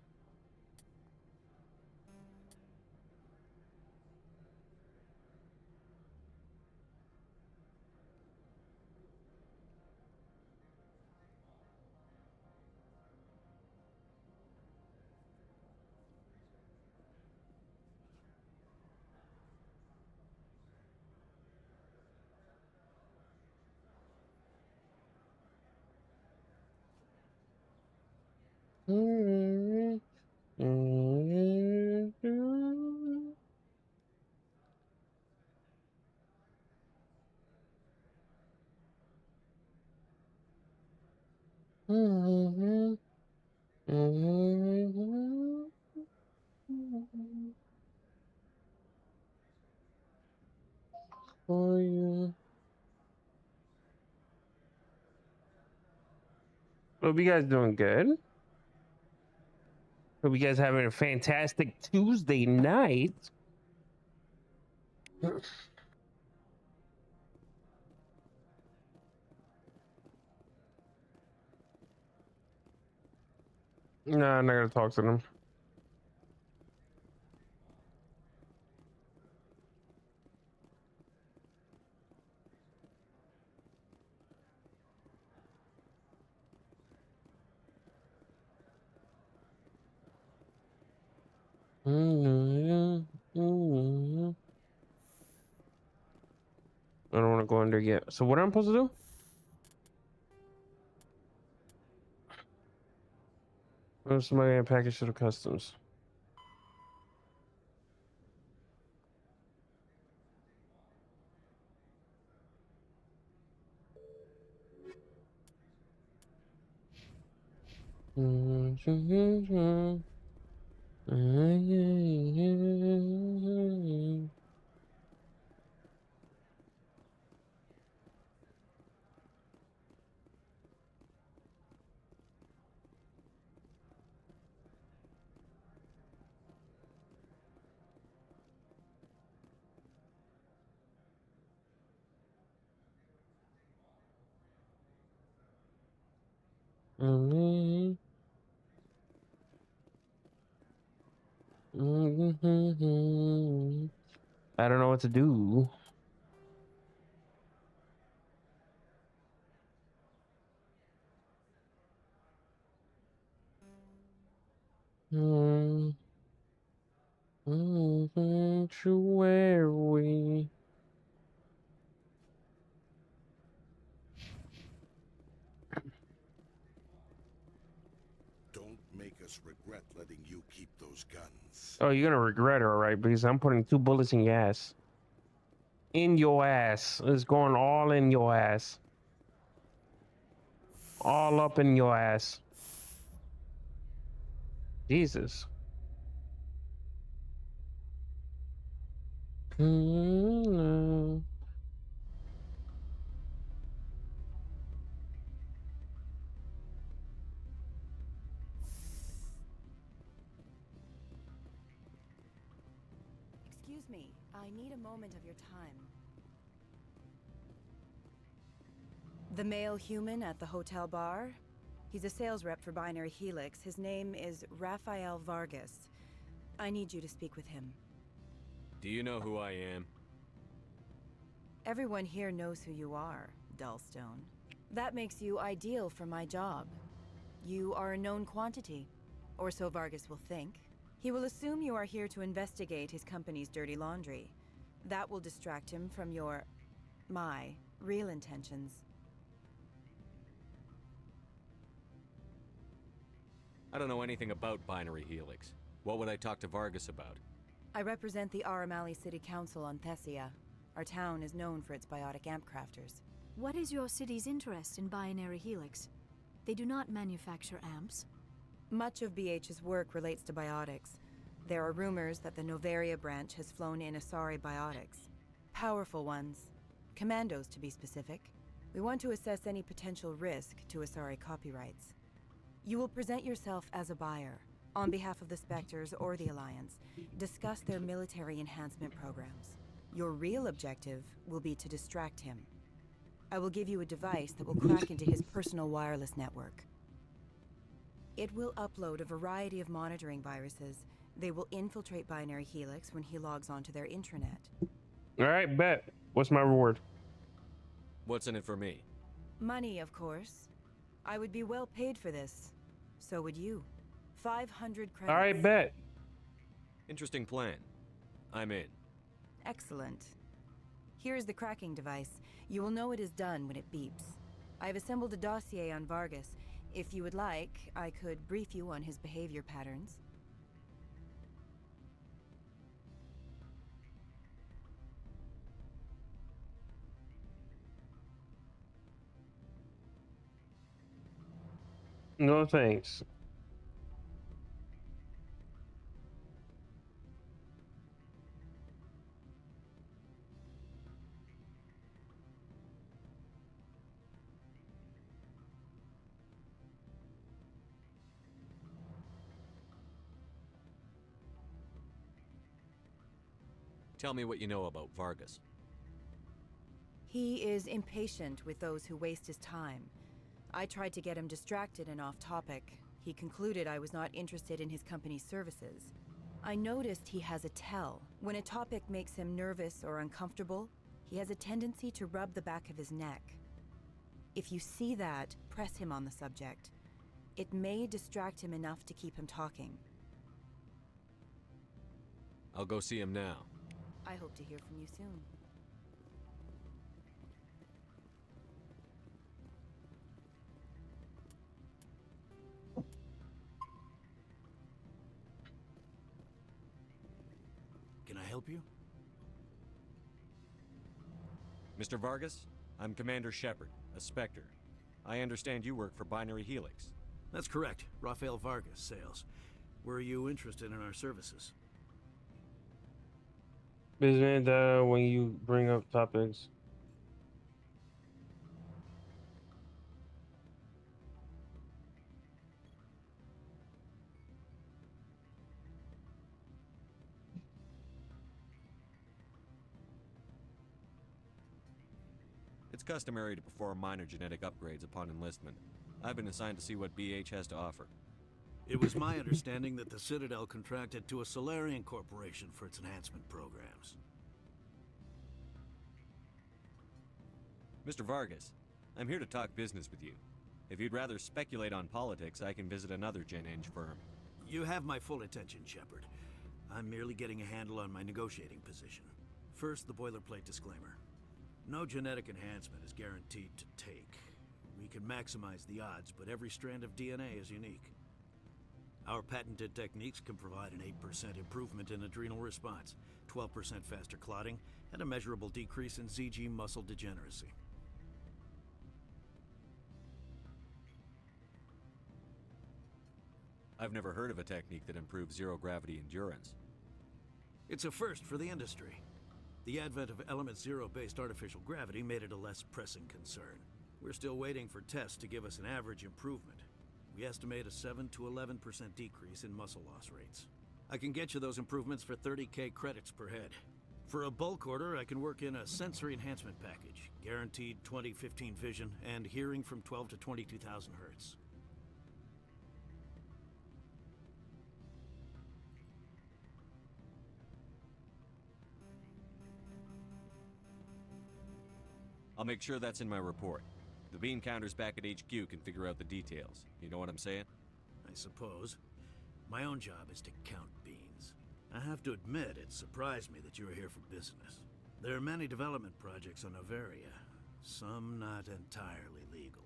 For you. Hope you guys doing good. Hope you guys having a fantastic Tuesday night. No, I'm not gonna talk to them. I don't want to go under yet. So what am I supposed to do? Somebody a package to the customs. I don't know what to do. Sanctuary. Don't make us regret letting you keep those guns. Oh, you're gonna regret it, all right? Because I'm putting 2 bullets in your ass. In your ass. It's going all in your ass. All up in your ass. Jesus. Excuse me, I need a moment of your time. The male human at the hotel bar? He's a sales rep for Binary Helix. His name is Rafael Vargas. I need you to speak with him. Do you know who I am? Everyone here knows who you are, Dullstone. That makes you ideal for my job. You are a known quantity, or so Vargas will think. He will assume you are here to investigate his company's dirty laundry. That will distract him from my real intentions. I don't know anything about Binary Helix. What would I talk to Vargas about? I represent the Aramali City Council on Thessia. Our town is known for its biotic amp crafters. What is your city's interest in Binary Helix? They do not manufacture amps. Much of BH's work relates to biotics. There are rumors that the Novaria branch has flown in Asari biotics. Powerful ones. Commandos, to be specific. We want to assess any potential risk to Asari copyrights. You will present yourself as a buyer, on behalf of the Spectres or the Alliance. Discuss their military enhancement programs. Your real objective will be to distract him. I will give you a device that will crack into his personal wireless network. It will upload a variety of monitoring viruses. They will infiltrate Binary Helix when he logs onto their intranet. All right, bet. What's my reward? What's in it for me? Money, of course. I would be well paid for this. So would you. 500 credits. All right, bet. Interesting plan. I'm in. Excellent. Here is the cracking device. You will know it is done when it beeps. I have assembled a dossier on Vargas. If you would like, I could brief you on his behavior patterns. No thanks. Tell me what you know about Vargas. He is impatient with those who waste his time. I tried to get him distracted and off topic. He concluded I was not interested in his company's services. I noticed he has a tell. When a topic makes him nervous or uncomfortable, he has a tendency to rub the back of his neck. If you see that, press him on the subject. It may distract him enough to keep him talking. I'll go see him now. I hope to hear from you soon. Can I help you? Mr. Vargas, I'm Commander Shepard, a Spectre. I understand you work for Binary Helix. That's correct. Rafael Vargas, sales. Were you interested in our services? Isn't that when you bring up topics? It's customary to perform minor genetic upgrades upon enlistment. I've been assigned to see what BH has to offer. It was my understanding that the Citadel contracted to a Solarian corporation for its enhancement programs. Mr. Vargas, I'm here to talk business with you. If you'd rather speculate on politics, I can visit another Gen Eng firm. You have my full attention, Shepard. I'm merely getting a handle on my negotiating position. First, the boilerplate disclaimer. No genetic enhancement is guaranteed to take. We can maximize the odds, but every strand of DNA is unique. Our patented techniques can provide an 8% improvement in adrenal response, 12% faster clotting, and a measurable decrease in ZG muscle degeneracy. I've never heard of a technique that improves zero-gravity endurance. It's a first for the industry. The advent of element zero-based artificial gravity made it a less pressing concern. We're still waiting for tests to give us an average improvement. We estimate a 7 to 11% decrease in muscle loss rates. I can get you those improvements for 30K credits per head. For a bulk order, I can work in a sensory enhancement package, guaranteed 20/15 vision, and hearing from 12 to 22,000 hertz. I'll make sure that's in my report. The bean counters back at HQ can figure out the details. You know what I'm saying? I suppose. My own job is to count beans. I have to admit, it surprised me that you were here for business. There are many development projects on Noveria, some not entirely legal.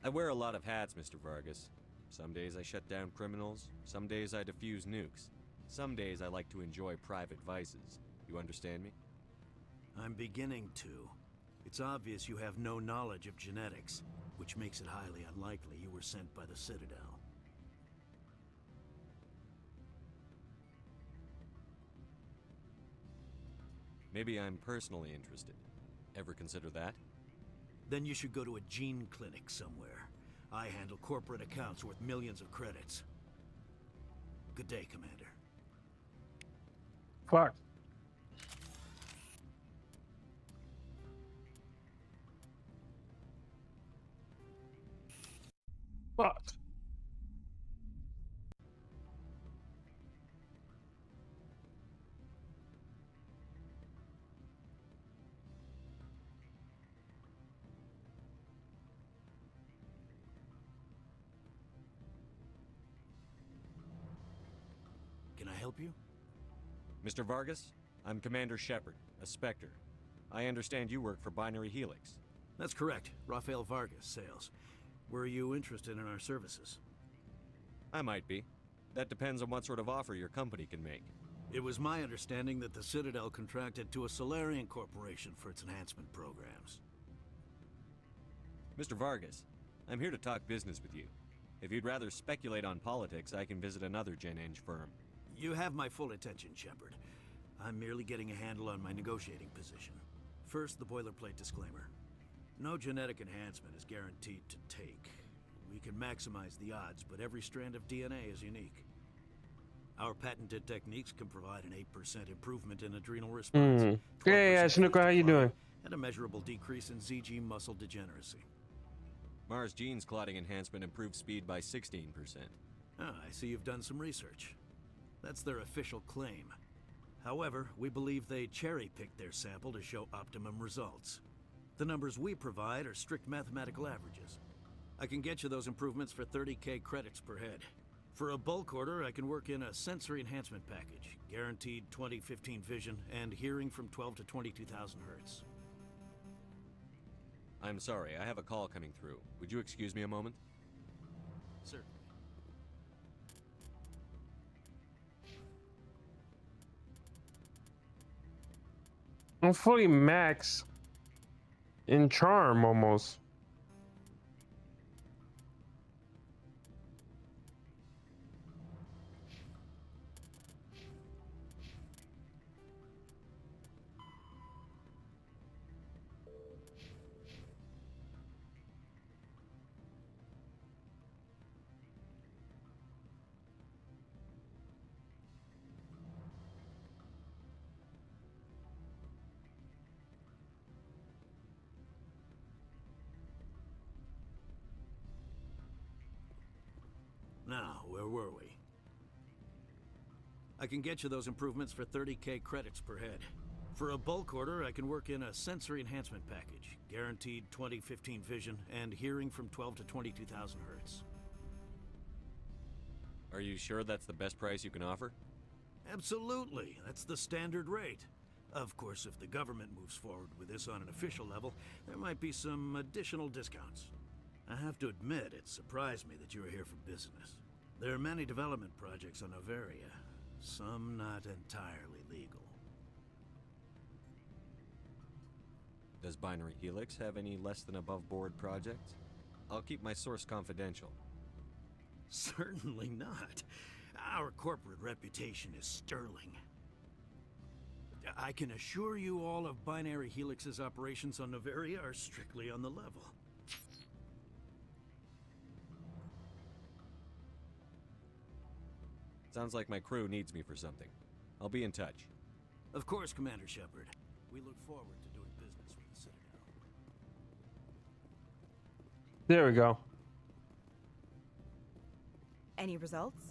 I wear a lot of hats, Mr. Vargas. Some days I shut down criminals, some days I defuse nukes. Some days I like to enjoy private vices. You understand me? I'm beginning to. It's obvious you have no knowledge of genetics, which makes it highly unlikely you were sent by the Citadel. Maybe I'm personally interested. Ever consider that? Then you should go to a gene clinic somewhere. I handle corporate accounts worth millions of credits. Good day, Commander. Fuck. Fuck. Can I help you? Mr. Vargas, I'm Commander Shepard, a Spectre. I understand you work for Binary Helix. That's correct. Rafael Vargas, sales. Were you interested in our services? I might be. That depends on what sort of offer your company can make. It was my understanding that the Citadel contracted to a Solarian corporation for its enhancement programs. Mr. Vargas, I'm here to talk business with you. If you'd rather speculate on politics, I can visit another Gen Eng firm. You have my full attention, Shepard. I'm merely getting a handle on my negotiating position. First, the boilerplate disclaimer. No genetic enhancement is guaranteed to take. We can maximize the odds, but every strand of DNA is unique. Our patented techniques can provide an 8% improvement in adrenal response. Hey, Snuka, how you doing? And a measurable decrease in ZG muscle degeneracy. Mars Gene's clotting enhancement improves speed by 16%. Ah, I see you've done some research. That's their official claim. However, we believe they cherry-picked their sample to show optimum results. The numbers we provide are strict mathematical averages. I can get you those improvements for 30K credits per head. For a bulk order, I can work in a sensory enhancement package, guaranteed 20/15 vision, and hearing from 12 to 22,000 hertz. I'm sorry, I have a call coming through. Would you excuse me a moment? Certainly. I'm fully max in charm almost. Now, where were we? I can get you those improvements for 30K credits per head. For a bulk order, I can work in a sensory enhancement package, guaranteed 20/15 vision, and hearing from 12 to 22,000 hertz. Are you sure that's the best price you can offer? Absolutely, that's the standard rate. Of course, if the government moves forward with this on an official level, there might be some additional discounts. I have to admit, it surprised me that you were here for business. There are many development projects on Noveria, some not entirely legal. Does Binary Helix have any less than above board projects? I'll keep my source confidential. Certainly not. Our corporate reputation is sterling. I can assure you all of Binary Helix's operations on Noveria are strictly on the level. Sounds like my crew needs me for something. I'll be in touch. Of course, Commander Shepard. We look forward to doing business with the Citadel. There we go. Any results?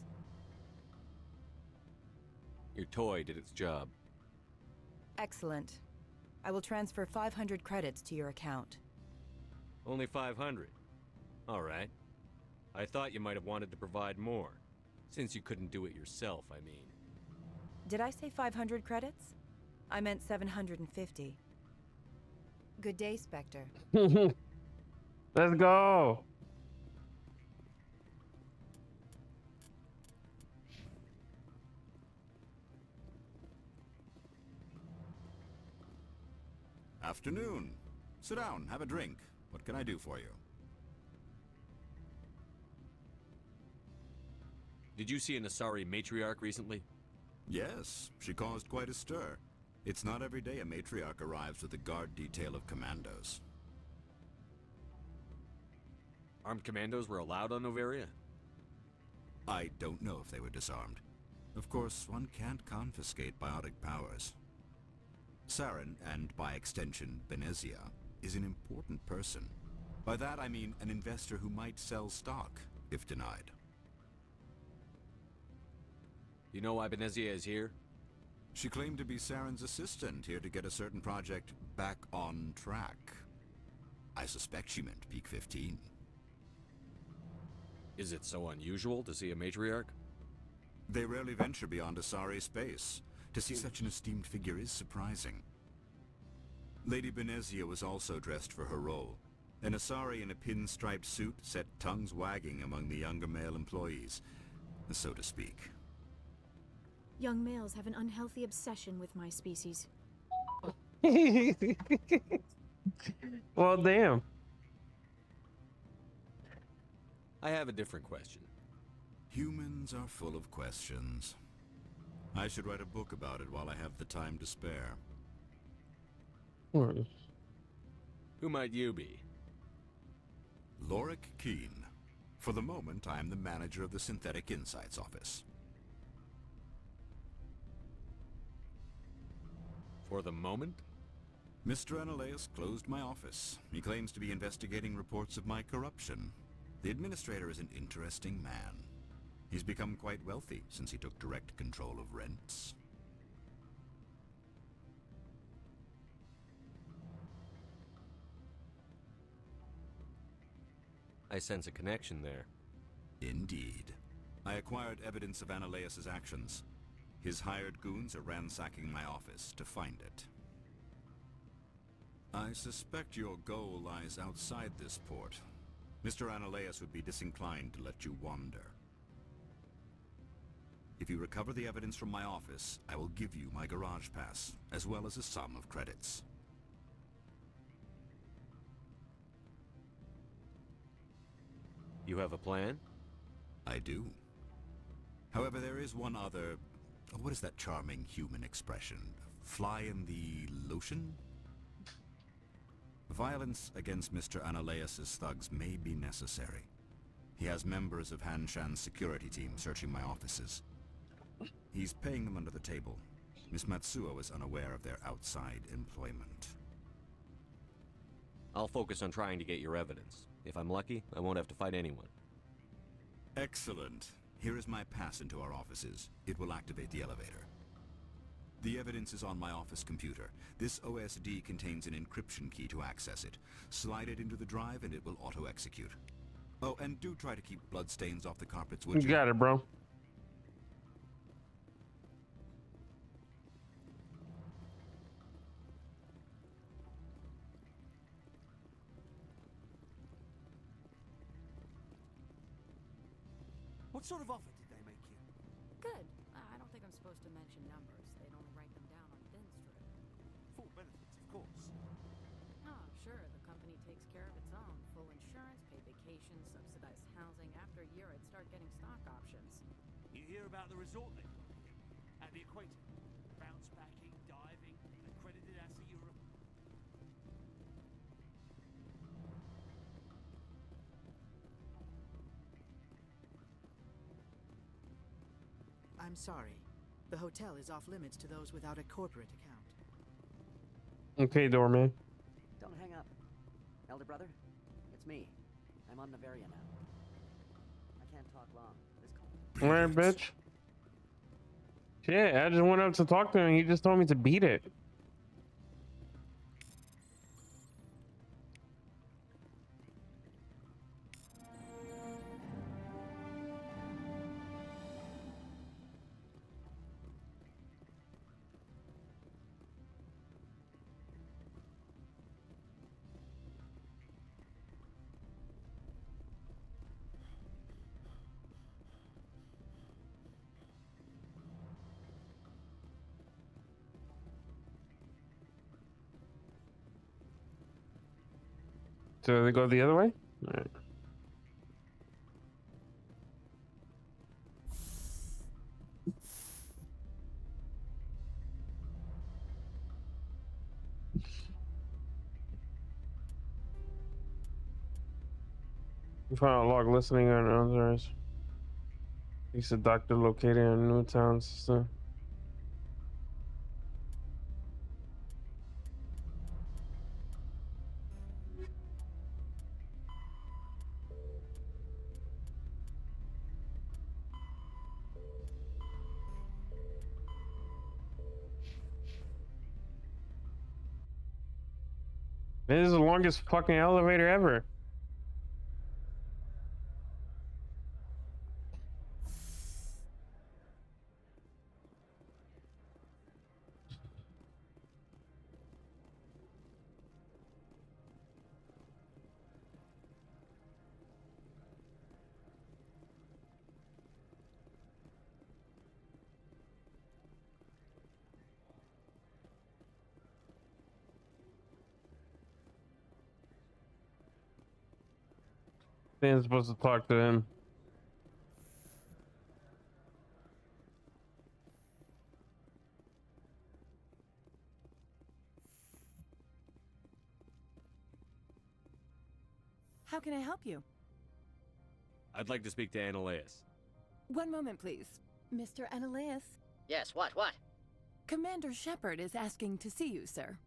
Your toy did its job. Excellent. I will transfer 500 credits to your account. Only 500. All right. I thought you might have wanted to provide more. Since you couldn't do it yourself, I mean. Did I say 500 credits? I meant 750. Good day, Spectre. Let's go. Afternoon. Sit down, have a drink. What can I do for you? Did you see an Asari matriarch recently? Yes, she caused quite a stir. It's not every day a matriarch arrives with a guard detail of commandos. Armed commandos were allowed on Noveria? I don't know if they were disarmed. Of course, one can't confiscate biotic powers. Saren, and by extension, Benezia, is an important person. By that I mean an investor who might sell stock, if denied. You know why Benezia is here? She claimed to be Saren's assistant, here to get a certain project back on track. I suspect she meant Peak 15. Is it so unusual to see a matriarch? They rarely venture beyond Asari space. To see such an esteemed figure is surprising. Lady Benezia was also dressed for her role. An Asari in a pinstriped suit set tongues wagging among the younger male employees, so to speak. Young males have an unhealthy obsession with my species. Well, damn. I have a different question. Humans are full of questions. I should write a book about it while I have the time to spare. Who might you be? Lorik Keen. For the moment, I am the manager of the Synthetic Insights Office. For the moment? Mr. Analeus closed my office. He claims to be investigating reports of my corruption. The administrator is an interesting man. He's become quite wealthy since he took direct control of rents. I sense a connection there. Indeed. I acquired evidence of Analeus' actions. His hired goons are ransacking my office to find it. I suspect your goal lies outside this port. Mr. Analeus would be disinclined to let you wander. If you recover the evidence from my office, I will give you my garage pass, as well as a sum of credits. You have a plan? I do. However, there is one other... What is that charming human expression? Fly in the lotion? Violence against Mr. Analeus' thugs may be necessary. He has members of Han Shan's security team searching my offices. He's paying them under the table. Miss Matsuo is unaware of their outside employment. I'll focus on trying to get your evidence. If I'm lucky, I won't have to fight anyone. Excellent. Here is my pass into our offices. It will activate the elevator. The evidence is on my office computer. This OSD contains an encryption key to access it. Slide it into the drive and it will auto-execute. Oh, and do try to keep bloodstains off the carpets, would you? You got it, bro. What sort of offer did they make you? Good. I don't think I'm supposed to mention numbers. They'd only write them down on thin strip. Full benefits, of course. Oh, sure. The company takes care of its own. Full insurance, paid vacations, subsidized housing. After a year, I'd start getting stock options. You hear about the resort they've got here? At the equator. Bounce backing, diving, accredited as the Europe. I'm sorry. The hotel is off limits to those without a corporate account. Okay, doorman. Don't hang up. Elder brother, it's me. I'm on Noveria now. I can't talk long. This call. Alright, bitch. Shit, I just went up to talk to him. He just told me to beat it. So they go the other way? All right. We found a log listening on others. He's a doctor located in Newtown system. This is the longest fucking elevator ever. They're supposed to talk to him. How can I help you? I'd like to speak to Annaleus. One moment, please. Mr. Annaleus. Yes, what? Commander Shepard is asking to see you, sir.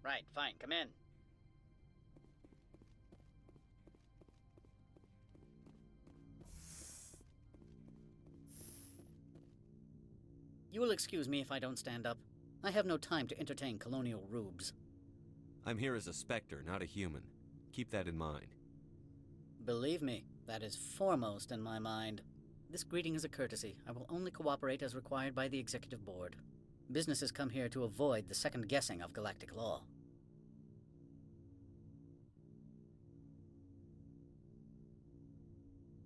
Right, fine, come in. You will excuse me if I don't stand up. I have no time to entertain colonial rubes. I'm here as a Spectre, not a human. Keep that in mind. Believe me, that is foremost in my mind. This greeting is a courtesy. I will only cooperate as required by the Executive Board. Businesses come here to avoid the second guessing of galactic law.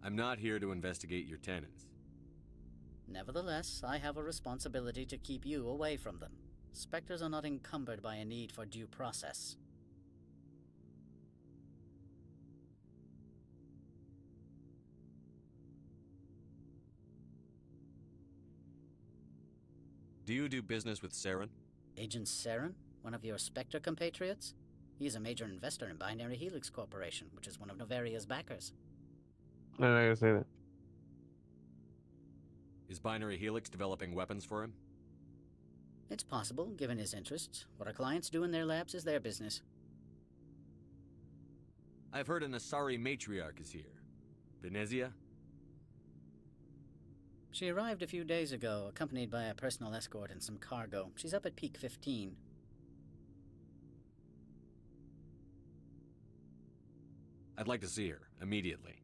I'm not here to investigate your tenants. Nevertheless, I have a responsibility to keep you away from them. Spectres are not encumbered by a need for due process. Do you do business with Saren? Agent Saren? One of your Spectre compatriots? He is a major investor in Binary Helix Corporation, which is one of Novaria's backers. I'm not gonna say that. Is Binary Helix developing weapons for him? It's possible, given his interests. What our clients do in their labs is their business. I've heard an Asari matriarch is here. Venezia? She arrived a few days ago, accompanied by a personal escort and some cargo. She's up at Peak 15. I'd like to see her, immediately.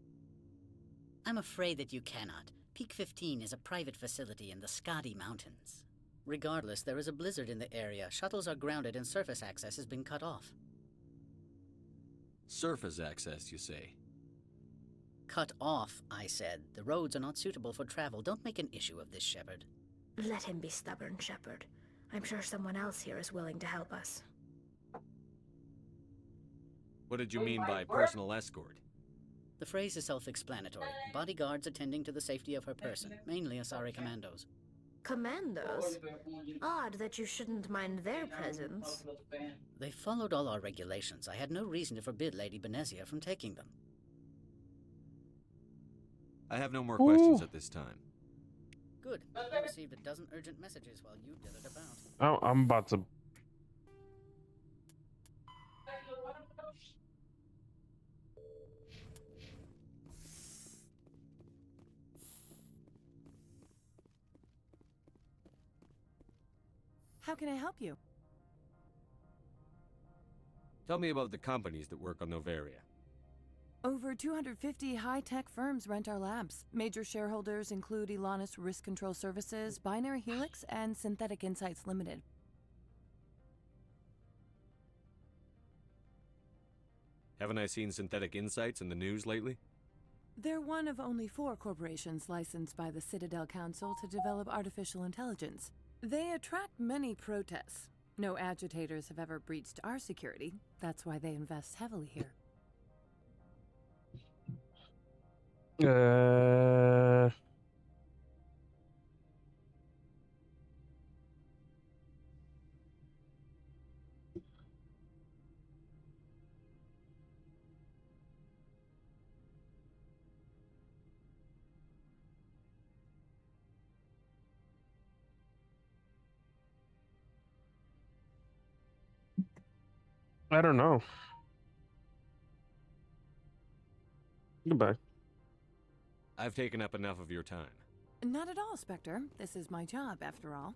I'm afraid that you cannot. Peak 15 is a private facility in the Skadi Mountains. Regardless, there is a blizzard in the area. Shuttles are grounded and surface access has been cut off. Surface access, you say? Cut off, I said. The roads are not suitable for travel. Don't make an issue of this, Shepard. Let him be stubborn, Shepard. I'm sure someone else here is willing to help us. What did you mean by personal escort? The phrase is self-explanatory. Bodyguards attending to the safety of her person, mainly Asari commandos. Commandos? Odd that you shouldn't mind their presence. They followed all our regulations. I had no reason to forbid Lady Benezia from taking them. I have no more questions at this time. Good. I received a dozen urgent messages while you dithered about. Oh, I'm about to. How can I help you? Tell me about the companies that work on Novaria. Over 250 high-tech firms rent our labs. Major shareholders include Elanus Risk Control Services, Binary Helix, and Synthetic Insights Limited. Haven't I seen Synthetic Insights in the news lately? They're one of only 4 corporations licensed by the Citadel Council to develop artificial intelligence. They attract many protests. No agitators have ever breached our security. That's why they invest heavily here. Uh, I don't know. Goodbye. I've taken up enough of your time. Not at all, Spectre. This is my job, after all.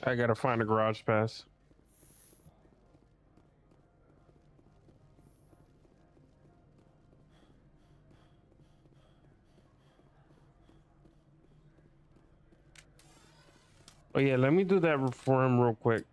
I gotta find a garage pass. Oh yeah, let me do that for him real quick.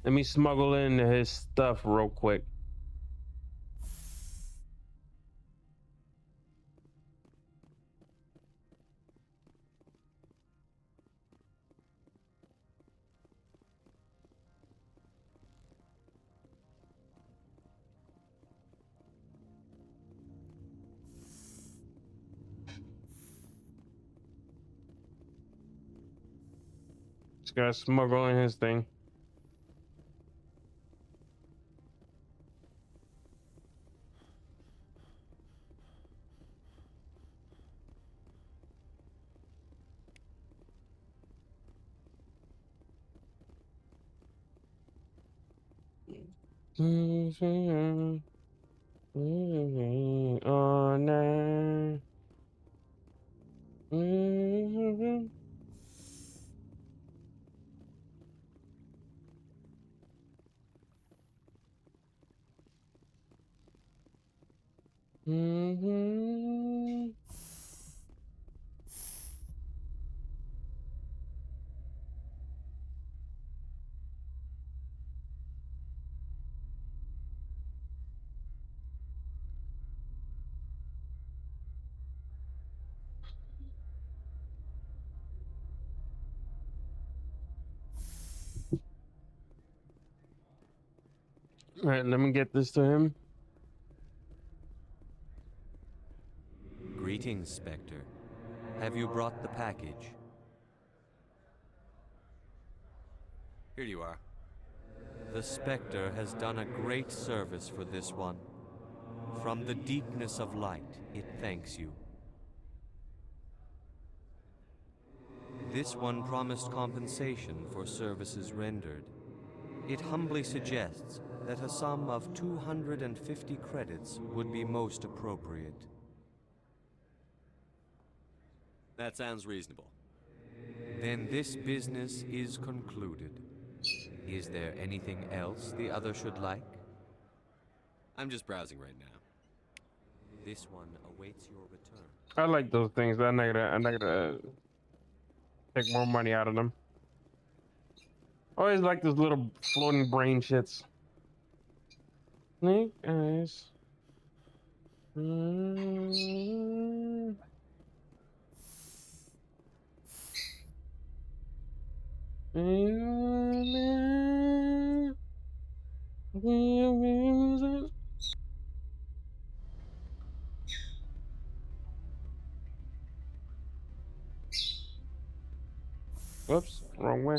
Let me smuggle in his stuff real quick. Just gotta smuggle in his thing. All night. All right, let me get this to him. Greetings, Spectre. Have you brought the package? Here you are. The Spectre has done a great service for this one. From the deepness of light, it thanks you. This one promised compensation for services rendered. It humbly suggests that a sum of 250 credits would be most appropriate. That sounds reasonable. Then this business is concluded. Is there anything else the other should like? I'm just browsing right now. This one awaits your return. I like those things. I'm not gonna take more money out of them. Always like those little floating brain shits. Snake eyes. Whoops, wrong way.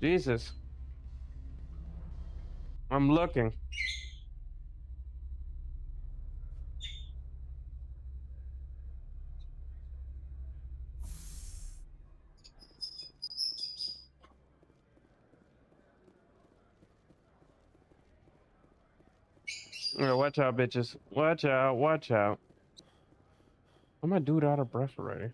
Jesus. I'm looking. Yeah, watch out, bitches. Watch out, watch out. I'm my dude out of breath already.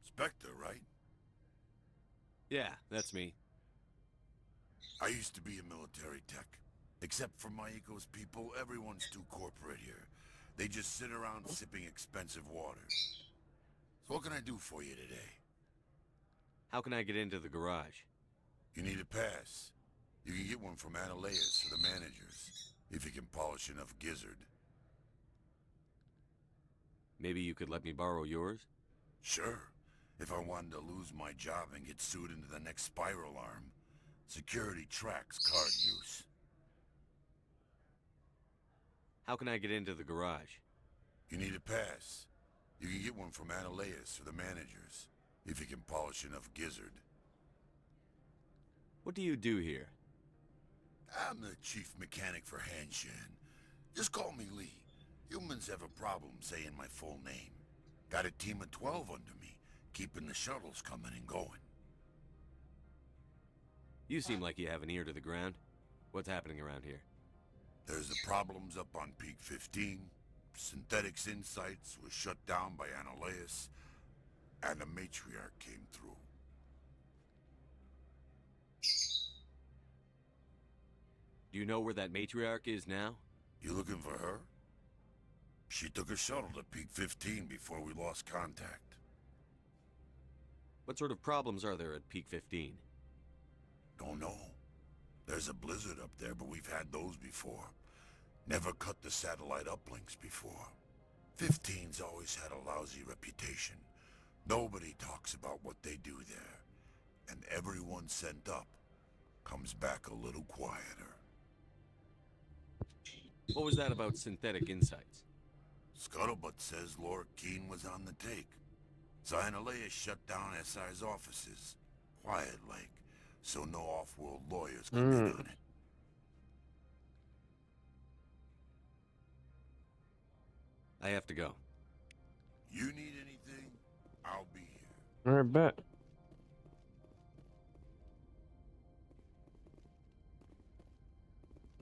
Spectre, right? Yeah, that's me. I used to be a military tech. Except for my Eco's people, everyone's too corporate here. They just sit around sipping expensive water. So what can I do for you today? How can I get into the garage? You need a pass. You can get one from Analeas or the managers, if you can polish enough gizzard. Maybe you could let me borrow yours? Sure. If I wanted to lose my job and get sued into the next spiral arm, security tracks card use. How can I get into the garage? You need a pass. You can get one from Analeas or the managers, if you can polish enough gizzard. What do you do here? I'm the chief mechanic for Hanshan. Just call me Lee. Humans have a problem saying my full name. Got a team of 12 under me, keeping the shuttles coming and going. You seem like you have an ear to the ground. What's happening around here? There's the problems up on Peak 15. Synthetics Insights was shut down by Analeas, and the matriarch came through. Do you know where that matriarch is now? You looking for her? She took a shuttle to Peak 15 before we lost contact. What sort of problems are there at Peak 15? Don't know. There's a blizzard up there, but we've had those before. Never cut the satellite uplinks before. 15's always had a lousy reputation. Nobody talks about what they do there. And everyone sent up comes back a little quieter. What was that about Synthetic Insights? Scuttlebutt says Laura Keene was on the take. So Analeas shut down SI's offices. Quiet-like, so no off-world lawyers can get on it. I have to go. You need anything? I'll be here. Alright, bet.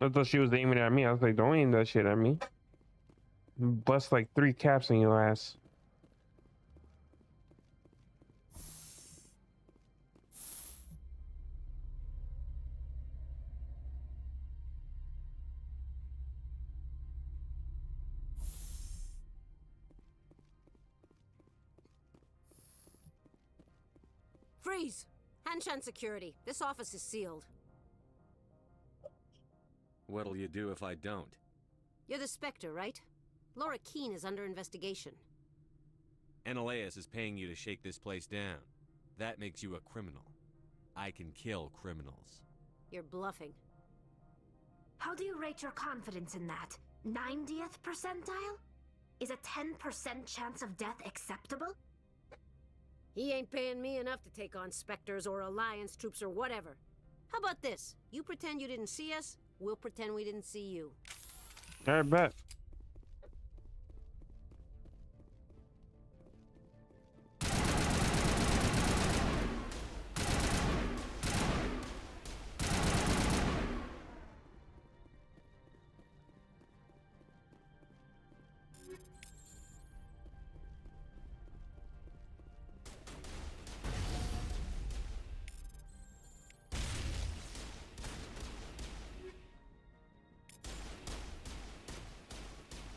I thought she was aiming at me. I was like, don't aim that shit at me. Bust like 3 caps in your ass. Freeze! Hanshan security. This office is sealed. What'll you do if I don't? You're the Spectre, right? Laura Keene is under investigation. Analeas is paying you to shake this place down. That makes you a criminal. I can kill criminals. You're bluffing. How do you rate your confidence in that? 90th percentile? Is a 10% chance of death acceptable? He ain't paying me enough to take on Spectres or Alliance troops or whatever. How about this? You pretend you didn't see us, we'll pretend we didn't see you. I bet.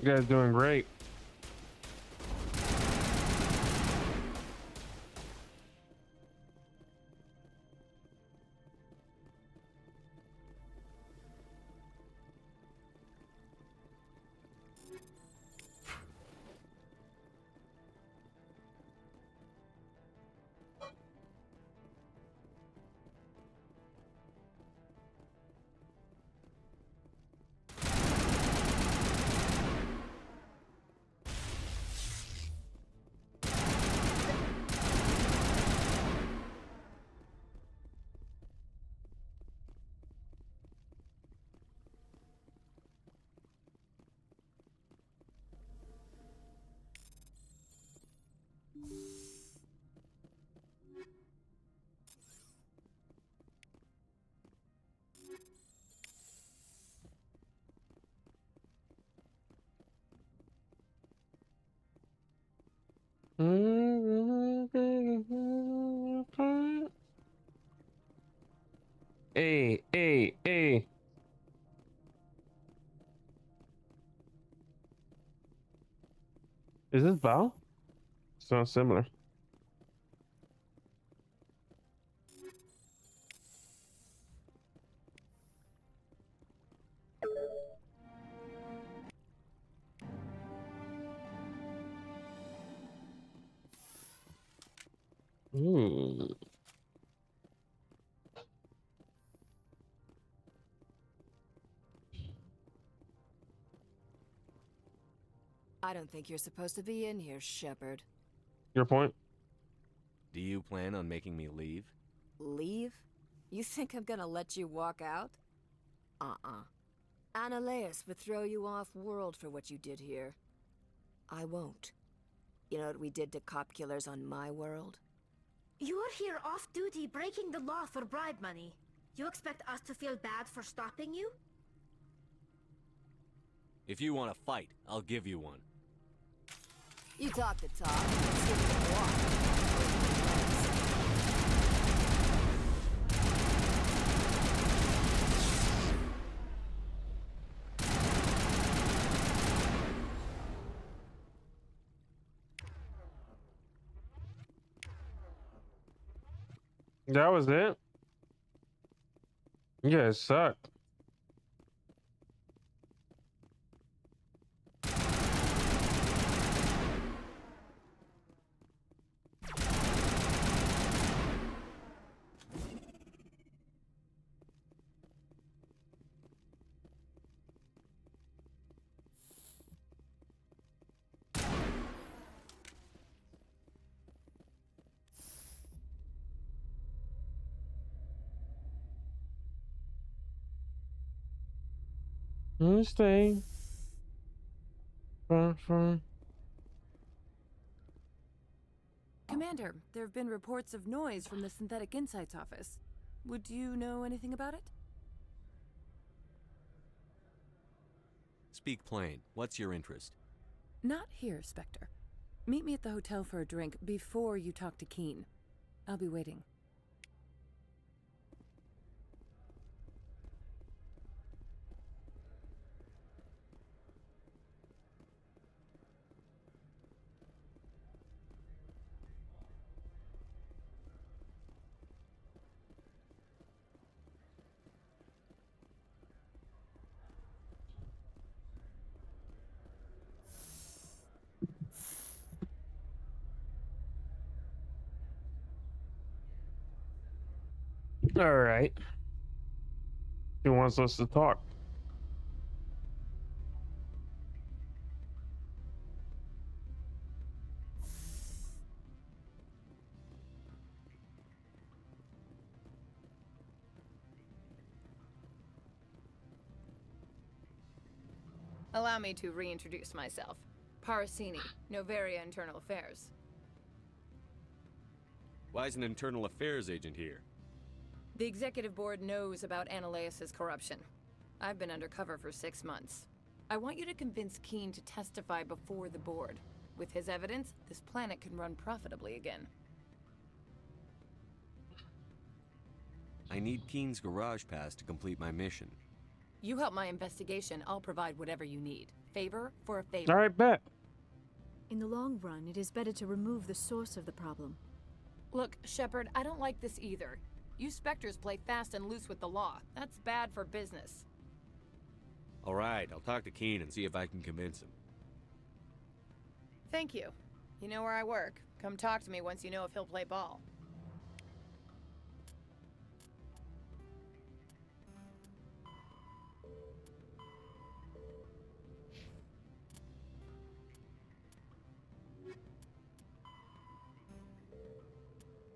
You guys doing great. Hey, hey, hey. Is this Val? Sounds similar. Hmm. I don't think you're supposed to be in here, Shepard. Your point? Do you plan on making me leave? Leave? You think I'm gonna let you walk out? Uh-uh. Annaleus would throw you off-world for what you did here. I won't. You know what we did to cop killers on my world? You're here off-duty breaking the law for bribe money. You expect us to feel bad for stopping you? If you want to fight, I'll give you one. You talk the talk, let's give it a walk. That was it? Yeah, it sucked. Stay. Commander, there have been reports of noise from the Synthetic Insights office. Would you know anything about it? Speak plain. What's your interest? Not here, Spectre. Meet me at the hotel for a drink before you talk to Keen. I'll be waiting. All right. He wants us to talk. Allow me to reintroduce myself. Parasini, Novaria Internal Affairs. Why is an internal affairs agent here? The executive board knows about Annaleus' corruption. I've been undercover for 6 months. I want you to convince Keen to testify before the board. With his evidence, this planet can run profitably again. I need Keen's garage pass to complete my mission. You help my investigation, I'll provide whatever you need. Favor for a favor. All right, bet. In the long run, it is better to remove the source of the problem. Look, Shepard, I don't like this either. You Spectres play fast and loose with the law. That's bad for business. All right, I'll talk to Keen and see if I can convince him. Thank you. You know where I work. Come talk to me once you know if he'll play ball.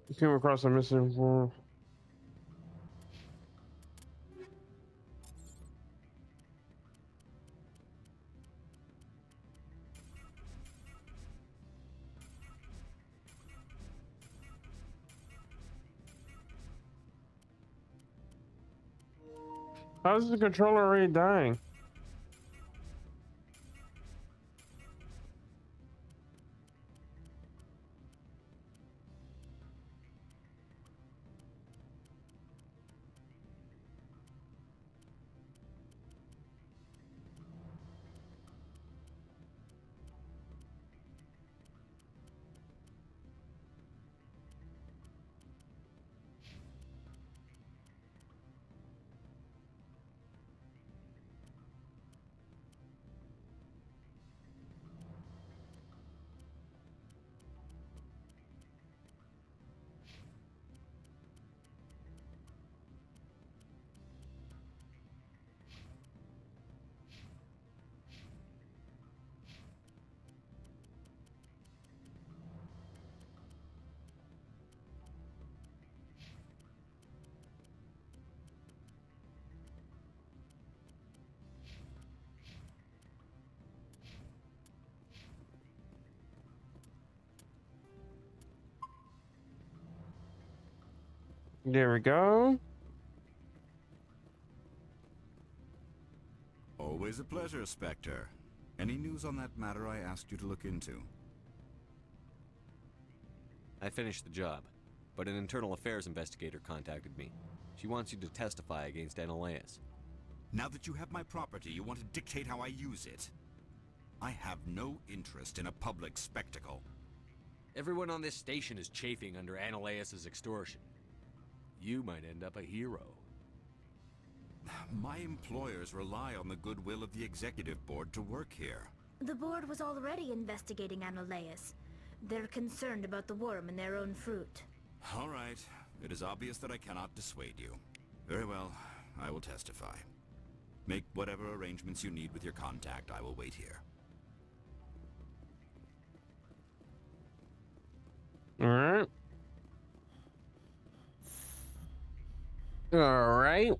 You came across a missing form. How's the controller already dying? There we go. Always a pleasure, Spectre. Any news on that matter I asked you to look into? I finished the job, but an internal affairs investigator contacted me. She wants you to testify against Analeus. Now that you have my property, you want to dictate how I use it. I have no interest in a public spectacle. Everyone on this station is chafing under Analeus's extortion. You might end up a hero. My employers rely on the goodwill of the executive board to work here. The board was already investigating Analeus. They're concerned about the worm in their own fruit. All right. It is obvious that I cannot dissuade you. Very well. I will testify. Make whatever arrangements you need with your contact. I will wait here. All right. All right.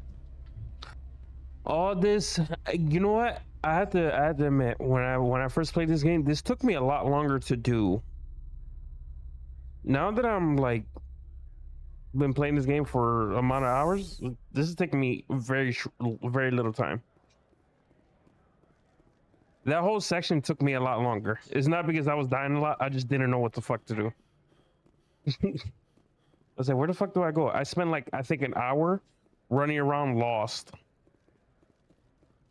All this, you know what? I have to admit, when I first played this game, this took me a lot longer to do. Now that I'm like been playing this game for amount of hours, this is taking me very little time. That whole section took me a lot longer. It's not because I was dying a lot. I just didn't know what the fuck to do. I was like, where the fuck do I go? I spent like, I think, an hour running around lost.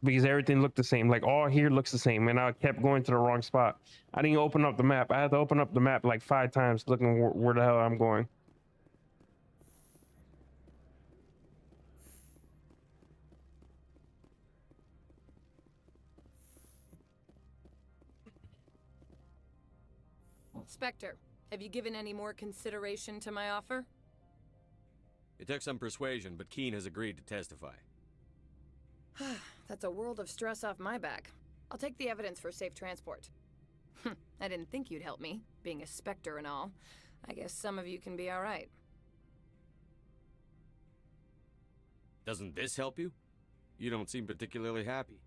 Because everything looked the same. Like all here looks the same. And I kept going to the wrong spot. I didn't open up the map. I had to open up the map like 5 times looking where the hell I'm going. Spectre, have you given any more consideration to my offer? It took some persuasion, but Keene has agreed to testify. That's a world of stress off my back. I'll take the evidence for safe transport. I didn't think you'd help me, being a Spectre and all. I guess some of you can be alright. Doesn't this help you? You don't seem particularly happy.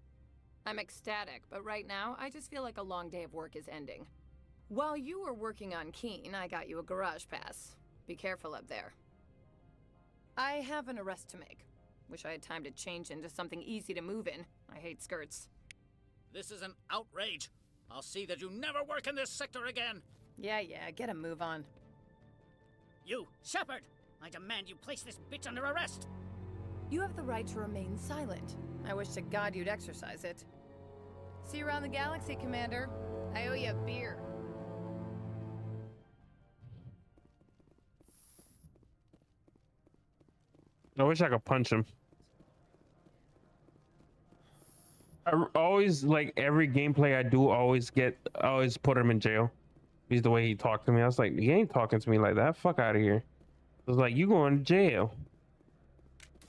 I'm ecstatic, but right now, I just feel like a long day of work is ending. While you were working on Keene, I got you a garage pass. Be careful up there. I have an arrest to make. Wish I had time to change into something easy to move in. I hate skirts. This is an outrage. I'll see that you never work in this sector again. Yeah, get a move on. You, Shepard! I demand you place this bitch under arrest! You have the right to remain silent. I wish to God you'd exercise it. See you around the galaxy, Commander. I owe you a beer. I wish I could punch him. I always, like, every gameplay I do, always put him in jail. He's the way he talked to me. I was like, he ain't talking to me like that. Fuck out of here. I was like, you going to jail.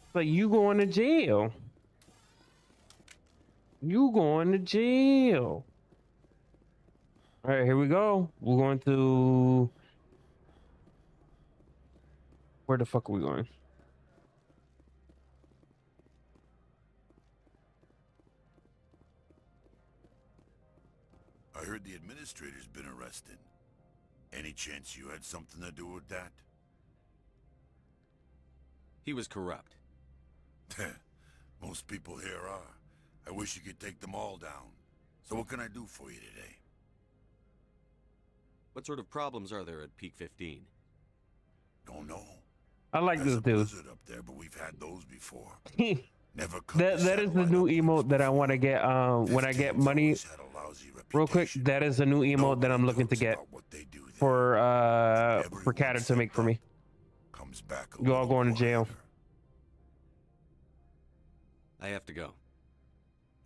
It's like, you going to jail. You going to jail. All right, here we go. We're going to... Where the fuck are we going? I heard the administrator's been arrested. Any chance you had something to do with that? He was corrupt. Most people here are. I wish you could take them all down. So what can I do for you today? What sort of problems are there at Peak 15? Don't know. I like There's this a dude. blizzard up there, but we've had those before. Never That is the new emote that I want to get when I get money. Real quick, that is a new emote that I'm looking to get for Catter to make for me. Comes back You all going to jail. I have to go.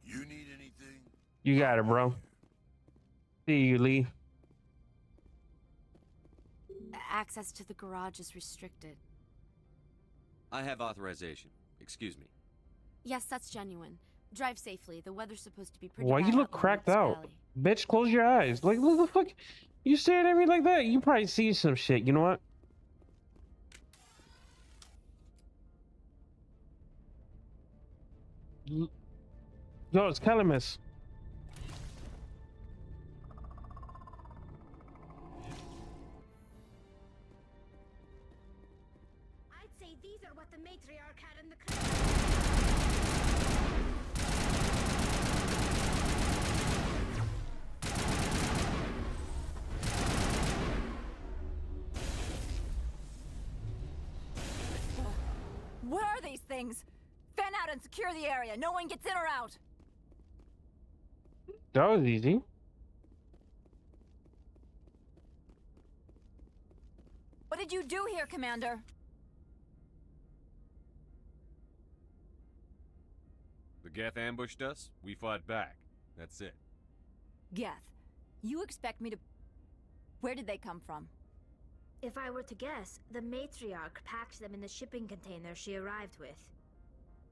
You need anything? You got it, bro. See you, Lee. Access to the garage is restricted. I have authorization. Excuse me. Yes, that's genuine. Drive safely. The weather's supposed to be pretty Why bad you look out in the cracked Woods out? Valley. Bitch, close your eyes. Like, look the fuck. You staring at me like that? You probably see some shit. You know what? Yo, it's Calamus. I'd say these what the matriarch had in the credit. What are these things? Fan out and secure the area. No one gets in or out. That was easy. What did you do here, Commander? The Geth ambushed us, we fought back. That's it. Geth, you expect me to... Where did they come from? If I were to guess, the matriarch packed them in the shipping container she arrived with.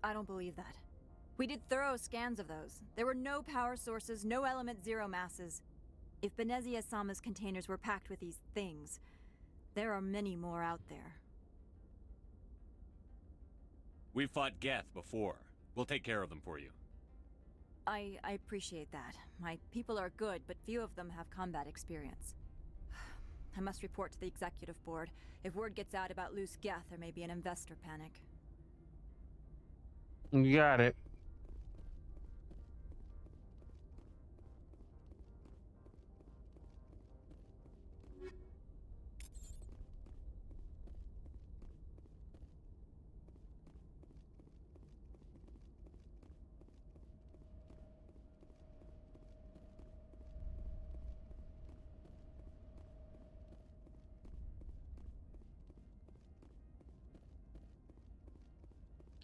I don't believe that. We did thorough scans of those. There were no power sources, no element zero masses. If Benezia Sama's containers were packed with these things, there are many more out there. We've fought Geth before. We'll take care of them for you. I appreciate that. My people are good, but few of them have combat experience. I must report to the executive board. If word gets out about loose Geth, there may be an investor panic. You got it.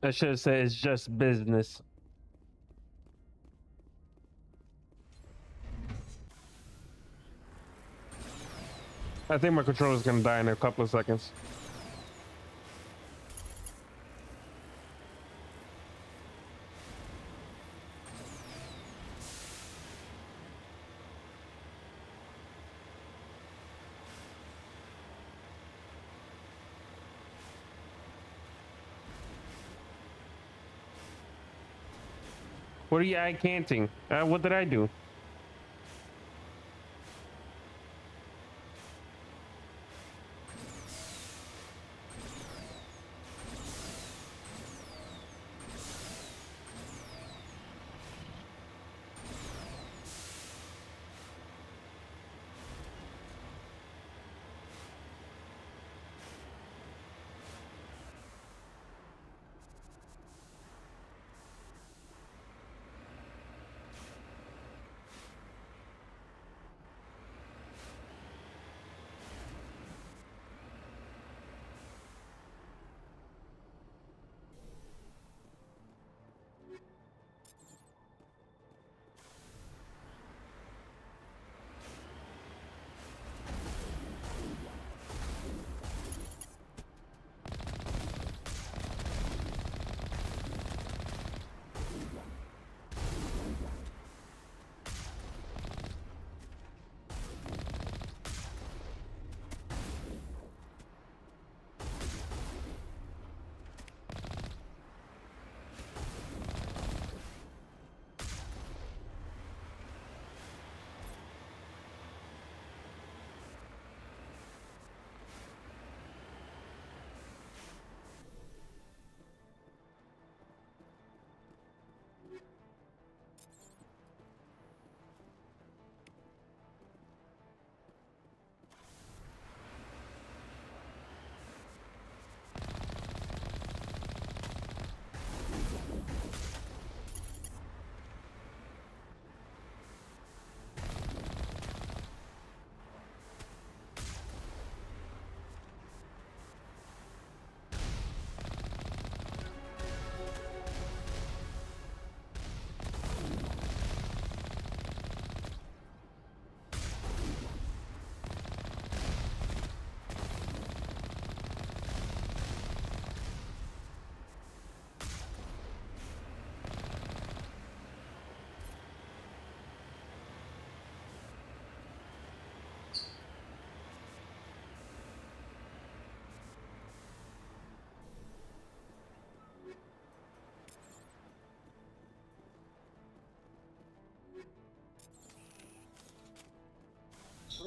I should have said it's just business. I think my controller's gonna die in a couple of seconds. What are you eye canting? What did I do?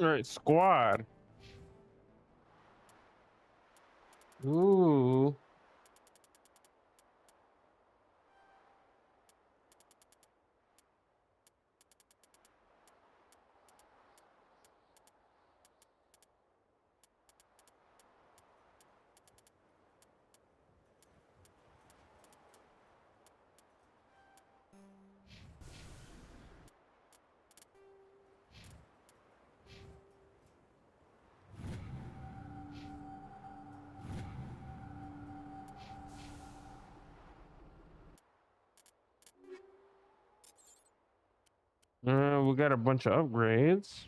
All right, squad. Ooh. got a bunch of upgrades.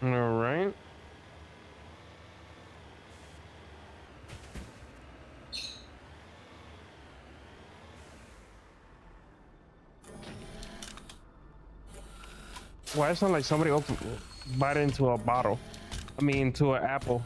All right. Why it sound like somebody bite into a bottle? I mean, into an apple.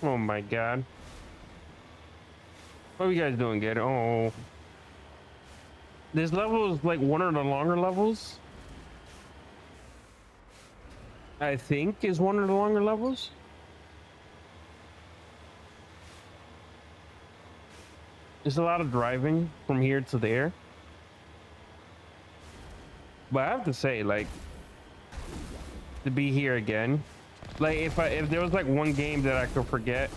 Oh my god. What are you guys doing, Gator? Oh. This level is like one of the longer levels. I think is one of the longer levels. There's a lot of driving from here to there. But I have to say, like, to be here again, like if there was like one game that I could forget,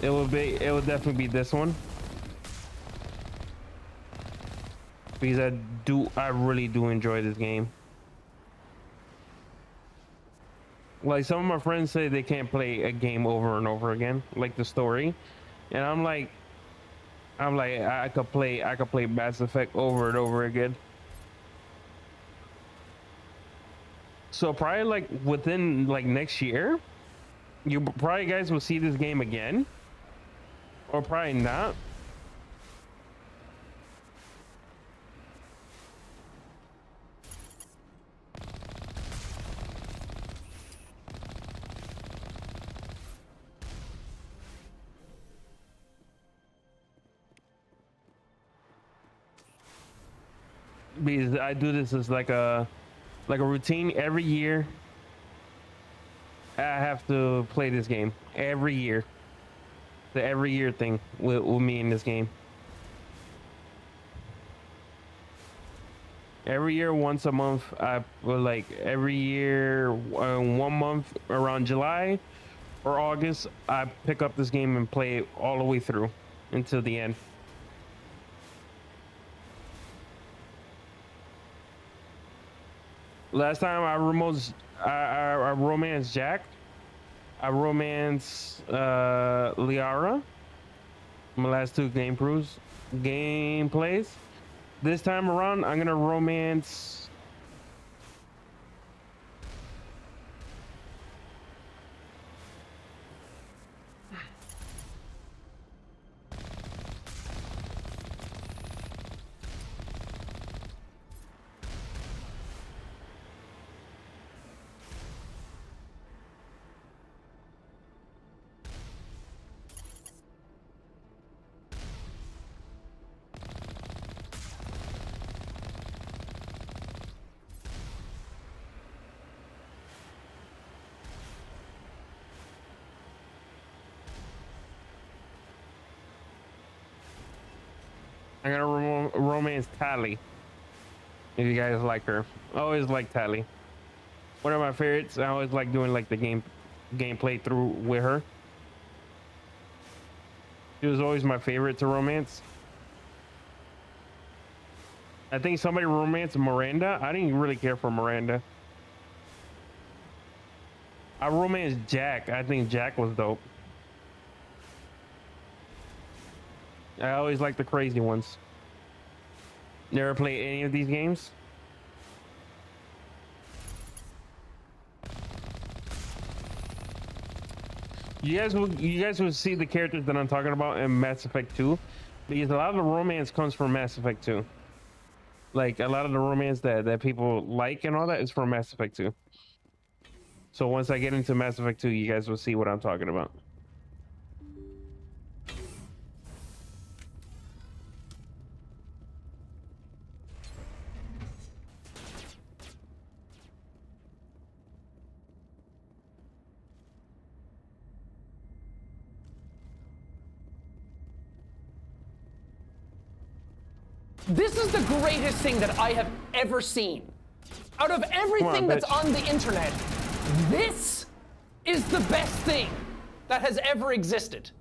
it would definitely be this one. Because I really do enjoy this game. Like some of my friends say they can't play a game over and over again, like the story, and I'm like I could play Mass Effect over and over again. So probably like within like next year, you probably guys will see this game again, or probably not. Because I do this as like a routine every year. I have to play this game every year. The every year thing with me in this game. Every year, once a month, every year, 1 month around July or August, I pick up this game and play it all the way through until the end. Last time I romanced Jack. I romanced Liara. My last two gameplays. This time around, I'm gonna romance. I got a romance Tally. If you guys like her, I always like Tally. One of my favorites. I always like doing like the gameplay through with her. She was always my favorite to romance. I think somebody romanced Miranda. I didn't really care for Miranda. I romanced Jack. I think Jack was dope. I always like the crazy ones. Never played any of these games? You guys will see the characters that I'm talking about in Mass Effect 2, because a lot of the romance comes from Mass Effect 2. Like a lot of the romance that people like and all that is from Mass Effect 2. So once I get into Mass Effect 2, you guys will see what I'm talking about. This is the greatest thing that I have ever seen. Out of everything that's on the internet, this is the best thing that has ever existed.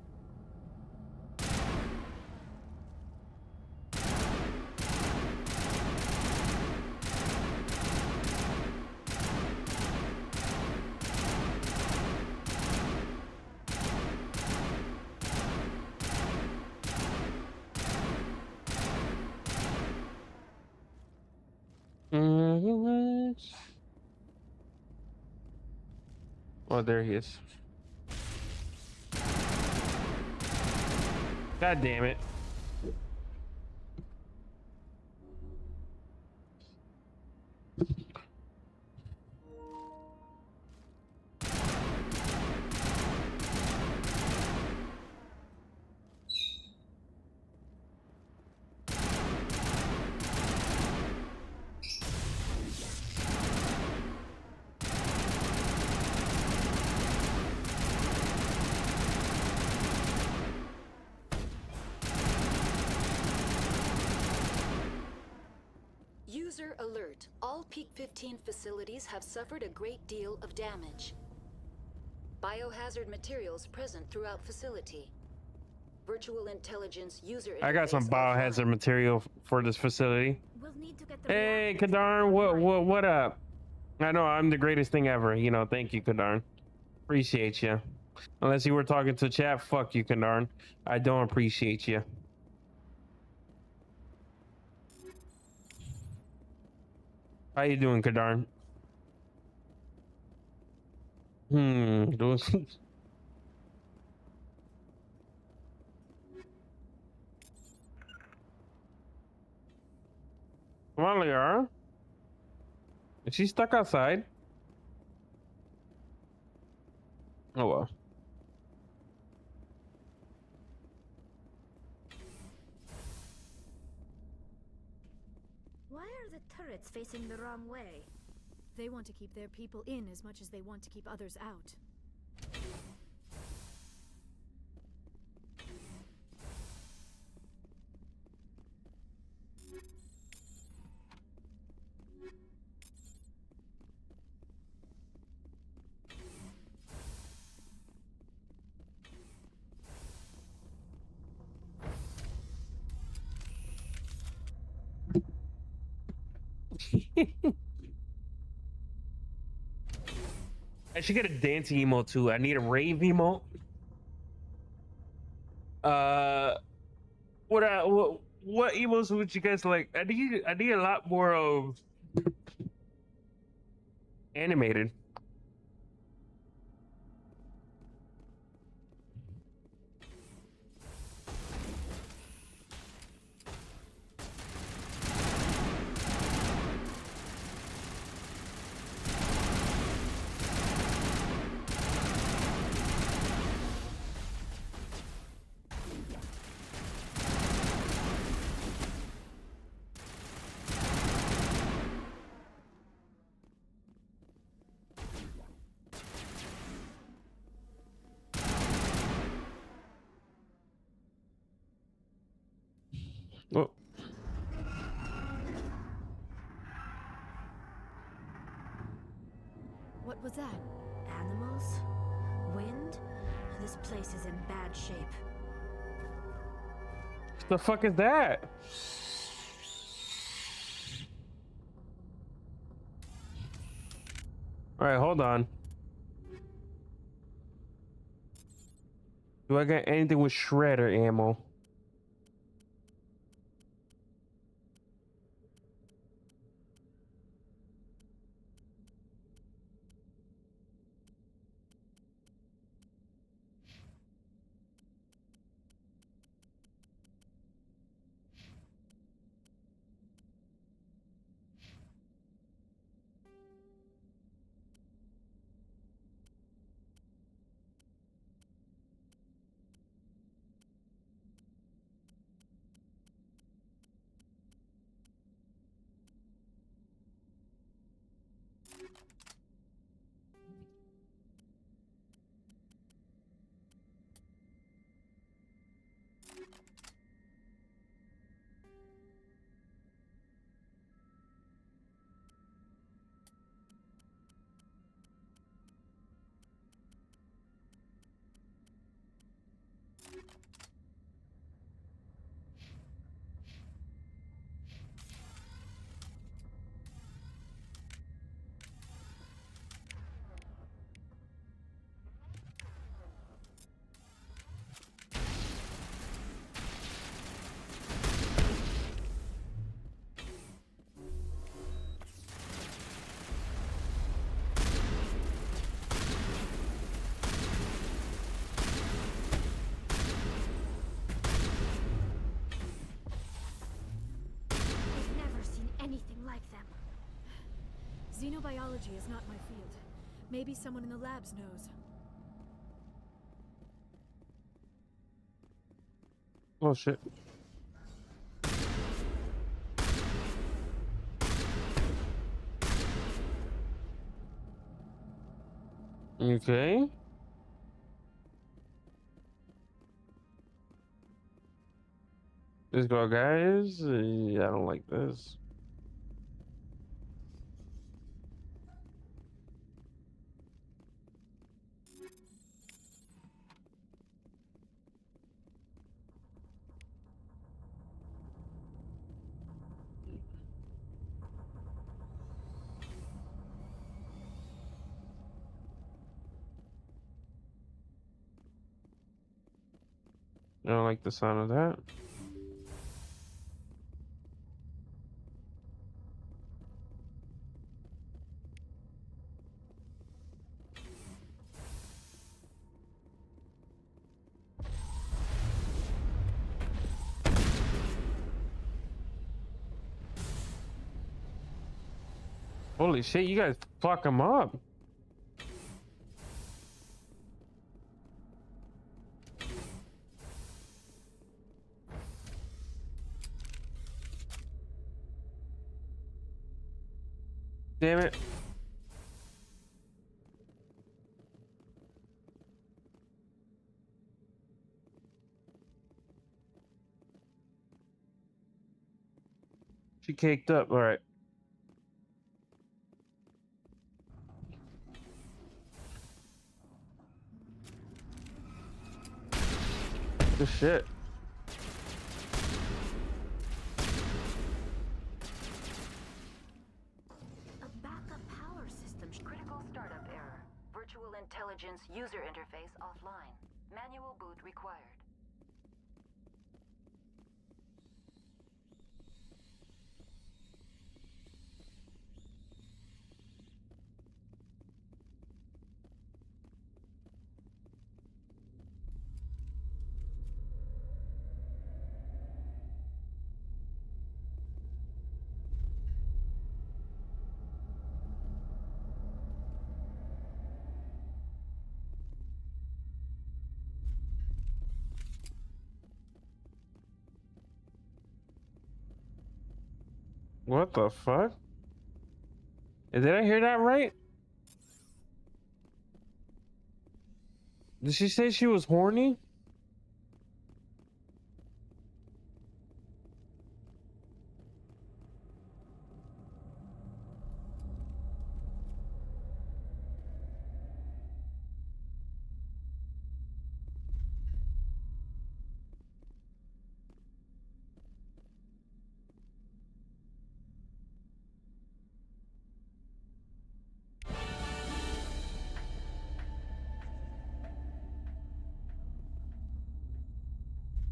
Oh, there he is. God damn it. User alert. All Peak 15 facilities have suffered a great deal of damage. Biohazard materials present throughout facility. Virtual intelligence user I got some biohazard material for this facility. We'll need to get the Hey, Kadarn, what up? I know I'm the greatest thing ever. You know, thank you, Kadarn. Appreciate you. Unless you were talking to chat, fuck you, Kadarn. I don't appreciate you. How you doing, Kadarn? Doing. Come on, Liara. Is she stuck outside? Oh well. Why are the turrets facing the wrong way? They want to keep their people in as much as they want to keep others out. I should get a dancing emote too. I need a rave emote. What emotes would you guys like? I need a lot more of animated. was that? Animals? Wind? This place is in bad shape. What the fuck is that? All right, hold on. Do I got anything with shredder ammo? I've never seen anything like them. Xenobiology is not my field. Maybe someone in the labs knows. Oh shit. Okay. Let's go, guys. I don't like this. I don't like the sound of that. Holy shit, you guys fuck them up. Damn it. She caked up. All right. Good shit. A backup power system. Critical startup error. Virtual intelligence user interface offline. Manual boot required. What the fuck? Did I hear that right? Did she say she was horny?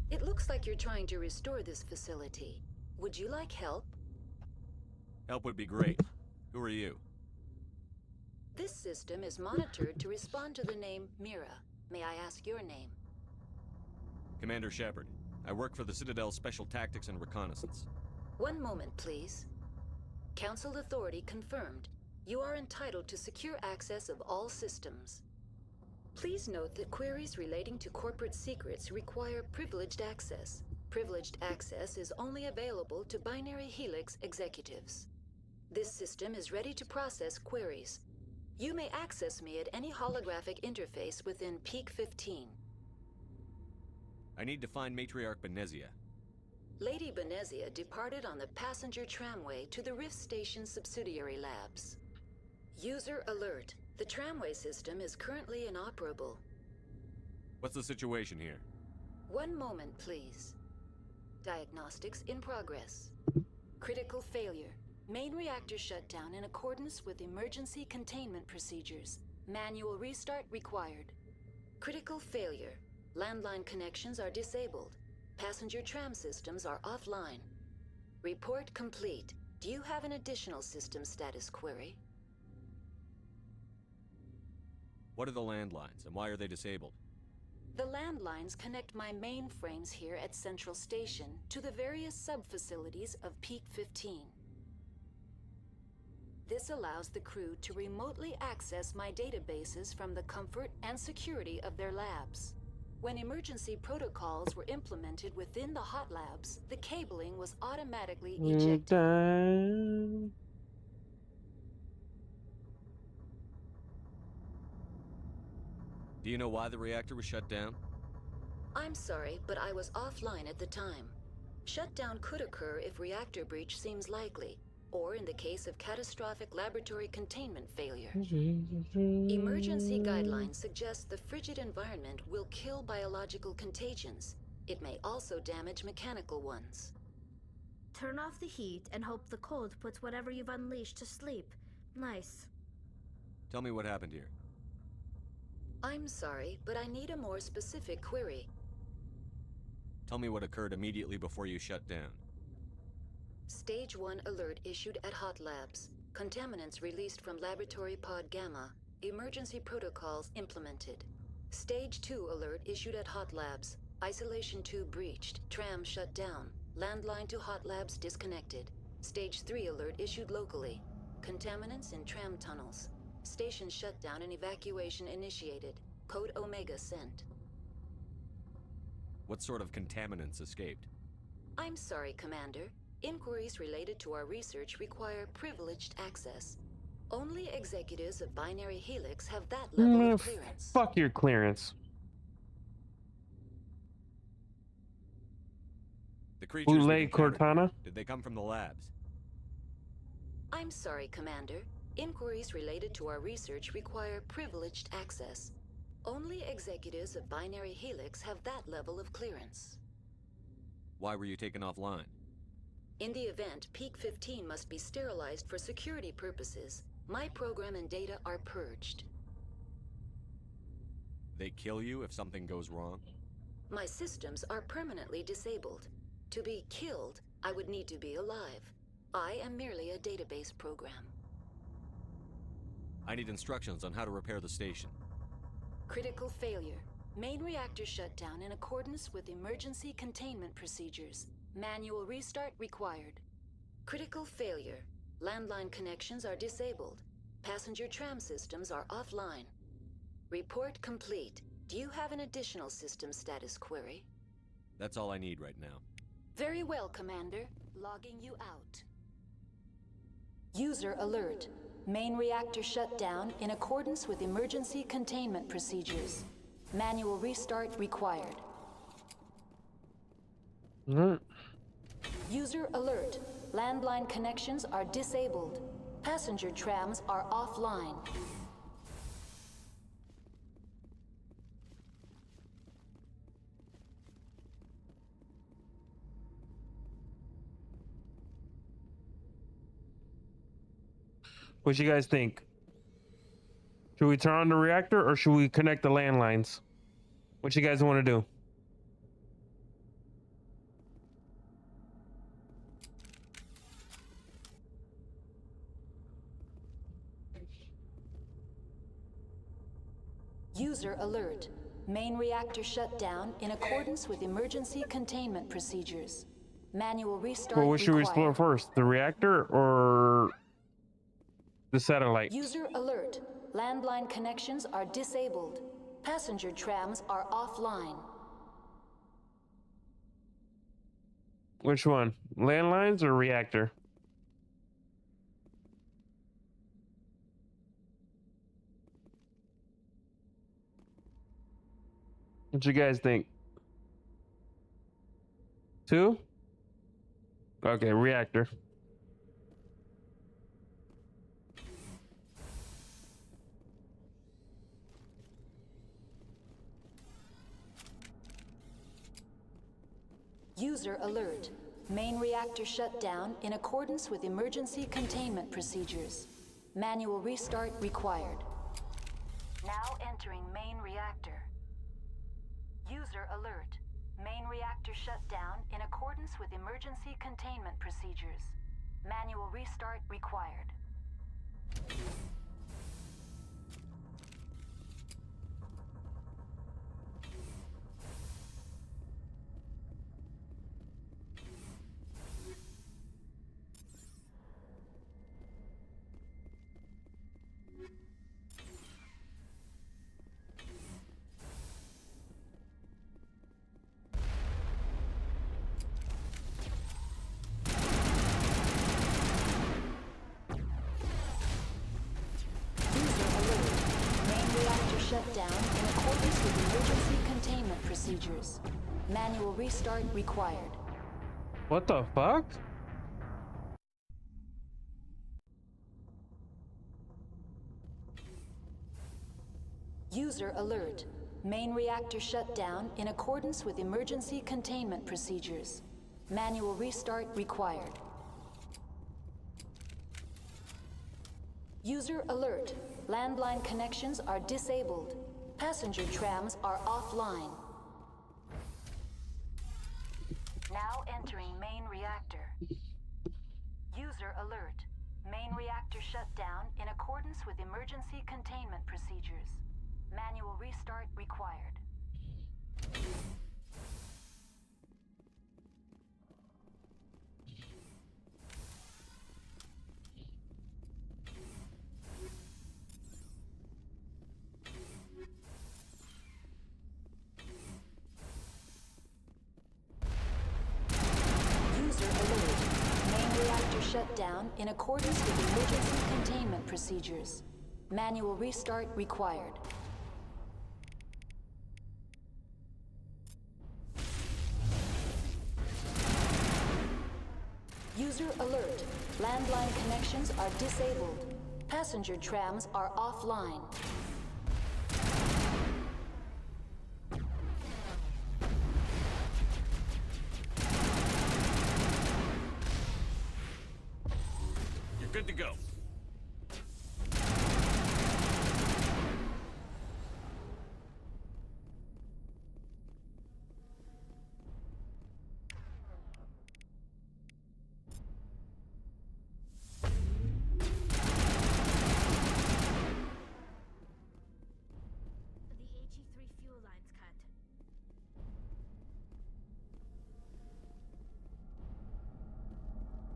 It looks like you're trying to restore this facility. Would you like help? Help would be great. Who are you? This system is monitored to respond to the name Mira. May I ask your name? Commander Shepard. I work for the Citadel Special Tactics and Reconnaissance. One moment, please. Council authority confirmed. You are entitled to secure access of all systems. Please note that queries relating to corporate secrets require privileged access. Privileged access is only available to Binary Helix executives. This system is ready to process queries. You may access me at any holographic interface within Peak 15. I need to find Matriarch Benezia. Lady Benezia departed on the passenger tramway to the Rift Station subsidiary labs. User alert. The tramway system is currently inoperable. What's the situation here? One moment, please. Diagnostics in progress. Critical failure. Main reactor shut down in accordance with emergency containment procedures. Manual restart required. Critical failure. Landline connections are disabled. Passenger tram systems are offline. Report complete. Do you have an additional system status query? What are the landlines, and why are they disabled? The landlines connect my mainframes here at Central Station to the various sub-facilities of Peak 15. This allows the crew to remotely access my databases from the comfort and security of their labs. When emergency protocols were implemented within the hot labs, the cabling was automatically ejected. Do you know why the reactor was shut down? I'm sorry, but I was offline at the time. Shutdown could occur if reactor breach seems likely, or in the case of catastrophic laboratory containment failure. Emergency guidelines suggest the frigid environment will kill biological contagions. It may also damage mechanical ones. Turn off the heat and hope the cold puts whatever you've unleashed to sleep. Nice. Tell me what happened here. I'm sorry, but I need a more specific query. Tell me what occurred immediately before you shut down. Stage 1 alert issued at Hot Labs. Contaminants released from Laboratory Pod Gamma. Emergency protocols implemented. Stage 2 alert issued at Hot Labs. Isolation 2 breached. Tram shut down. Landline to Hot Labs disconnected. Stage 3 alert issued locally. Contaminants in tram tunnels. Station shutdown and evacuation initiated. Code Omega sent. What sort of contaminants escaped? I'm sorry, Commander. Inquiries related to our research require privileged access. Only executives of Binary Helix have that level of clearance. Fuck your clearance. The creatures Boule we've encountered Cortana? here, did they come from the labs? I'm sorry, Commander. Inquiries related to our research require privileged access. Only executives of Binary Helix have that level of clearance. Why were you taken offline? In the event, Peak 15 must be sterilized for security purposes. My program and data are purged. They kill you if something goes wrong? My systems are permanently disabled. To be killed, I would need to be alive. I am merely a database program. I need instructions on how to repair the station. Critical failure. Main reactor shut down in accordance with emergency containment procedures. Manual restart required. Critical failure. Landline connections are disabled. Passenger tram systems are offline. Report complete. Do you have an additional system status query? That's all I need right now. Very well, Commander. Logging you out. User alert. Main reactor shut down in accordance with emergency containment procedures. Manual restart required. User alert. Landline connections are disabled. Passenger trams are offline. What you guys think? Should we turn on the reactor or should we connect the landlines? What you guys want to do? User alert. Main reactor shut down in accordance with emergency containment procedures. Manual restart Well, what should we explore required. first? The reactor or the satellite? User alert. Landline connections are disabled. Passenger trams are offline. Which one? Landlines or reactor? What you guys think? 2? Okay, reactor. User alert. Main reactor shut down in accordance with emergency containment procedures. Manual restart required. Now entering main reactor. User alert. Main reactor shut down in accordance with emergency containment procedures. Manual restart required. Shut down in accordance with emergency containment procedures. Manual restart required. What the fuck? User alert. Main reactor shut down in accordance with emergency containment procedures. Manual restart required. User alert. Landline connections are disabled. Passenger trams are offline. Now entering main reactor. User alert. Main reactor shut down in accordance with emergency containment procedures. Manual restart required. Shut down in accordance with emergency containment procedures. Manual restart required. User alert. Landline connections are disabled. Passenger trams are offline. Good to go. The HE3 fuel line's cut.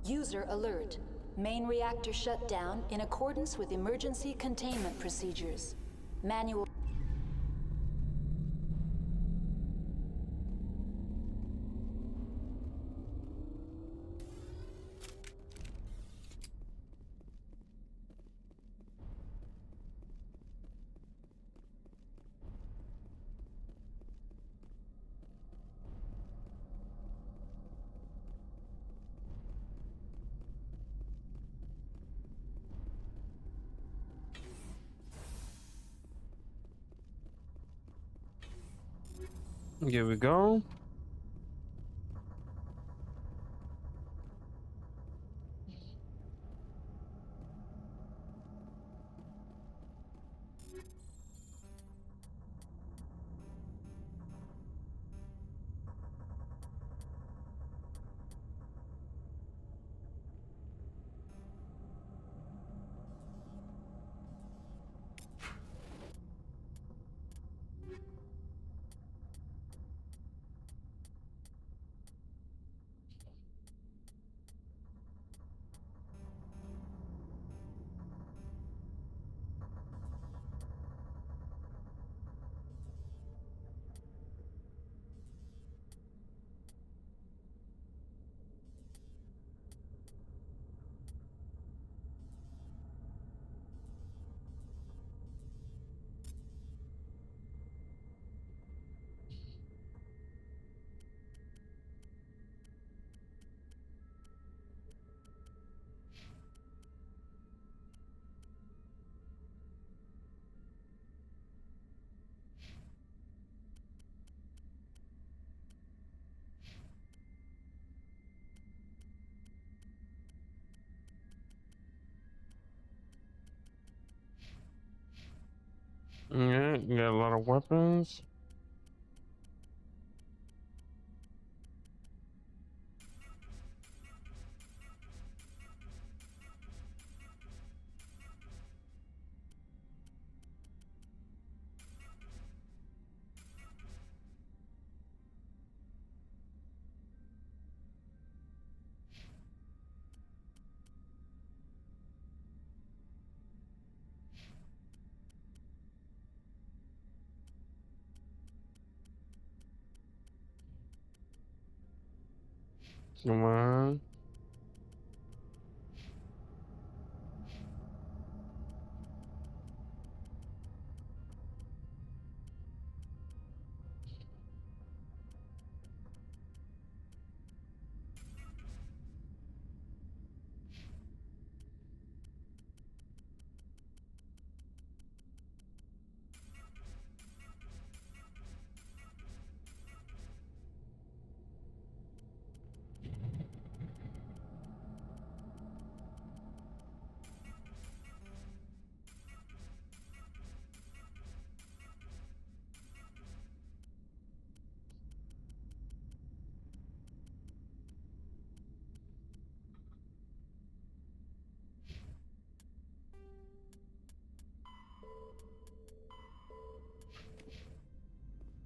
User alert. Main reactor shut down in accordance with emergency containment procedures. Manual. Here we go. Yeah, you got a lot of weapons. Come on.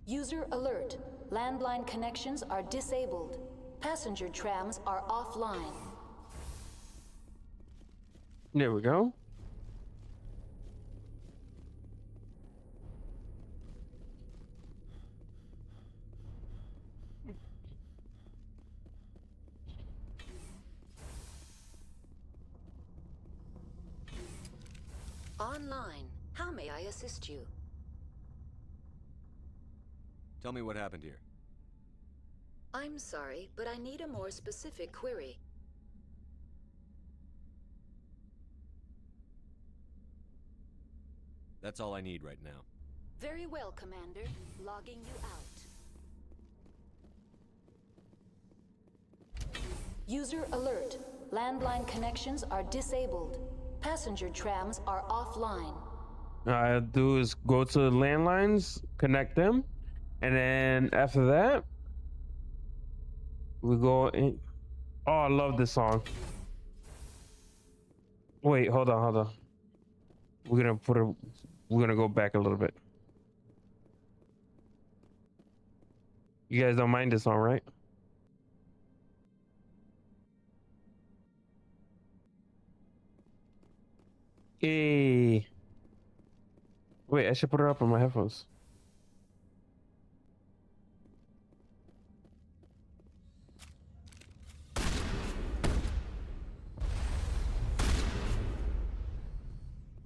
User alert. Landline connections are disabled. Passenger trams are offline. There we go. Online. How may I assist you? Tell me what happened here. I'm sorry, but I need a more specific query. That's all I need right now. Very well, Commander. Logging you out. User alert. Landline connections are disabled. Passenger trams are offline. All I do is go to the landlines, connect them, and then after that, we go in. Oh, I love this song. Wait, hold on. We're gonna go back a little bit. You guys don't mind this song, right? Hey. Wait, I should put it up on my headphones.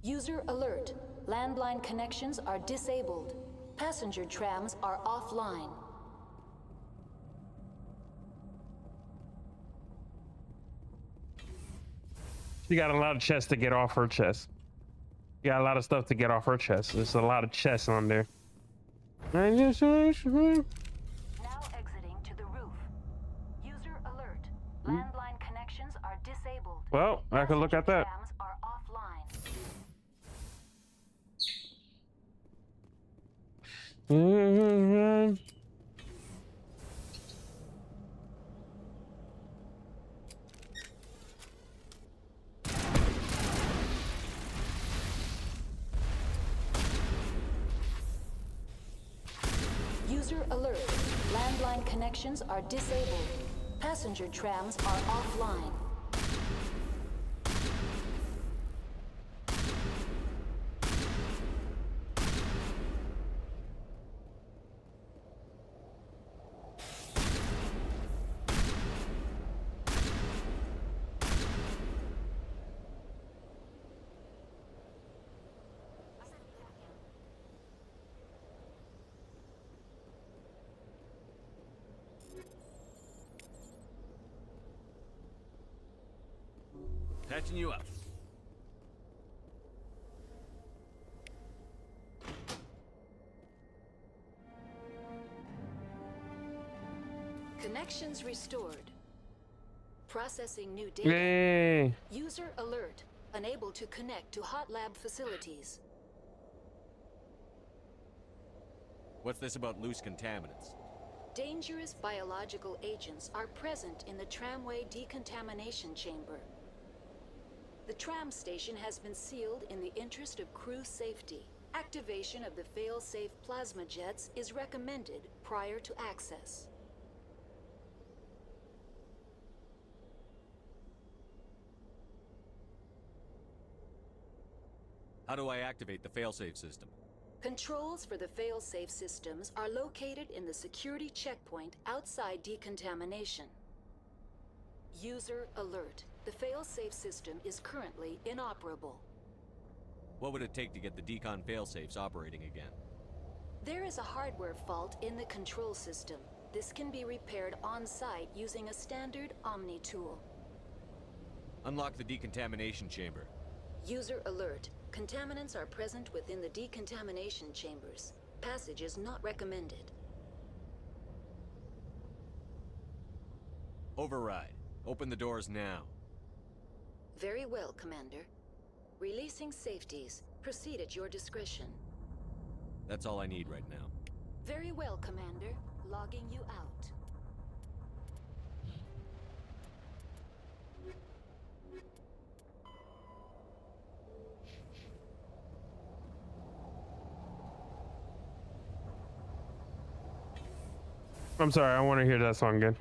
User alert. Landline connections are disabled. Passenger trams are offline. She got a lot of chest to get off her chest. She got a lot of stuff to get off her chest. There's a lot of chest on there. Now exiting to the roof. User alert. Landline connections are disabled. Well, I can look at that. Trams are offline. User alert. Landline connections are disabled. Passenger trams are offline. Patching you up. Connections restored. Processing new data. Yay. User alert. Unable to connect to hot lab facilities. What's this about loose contaminants? Dangerous biological agents are present in the tramway decontamination chamber. The tram station has been sealed in the interest of crew safety. Activation of the fail-safe plasma jets is recommended prior to access. How do I activate the failsafe system? Controls for the fail-safe systems are located in the security checkpoint outside decontamination. User alert. The fail-safe system is currently inoperable. What would it take to get the decon failsafes operating again? There is a hardware fault in the control system. This can be repaired on-site using a standard Omni tool. Unlock the decontamination chamber. User alert. Contaminants are present within the decontamination chambers. Passage is not recommended. Override. Open the doors now. Very well, Commander. Releasing safeties. Proceed at your discretion. That's all I need right now. Very well, Commander. Logging you out. I'm sorry, I want to hear that song again.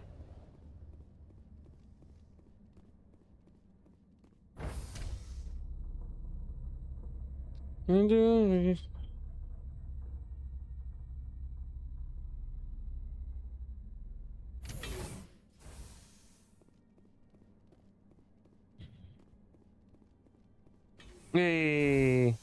Hey.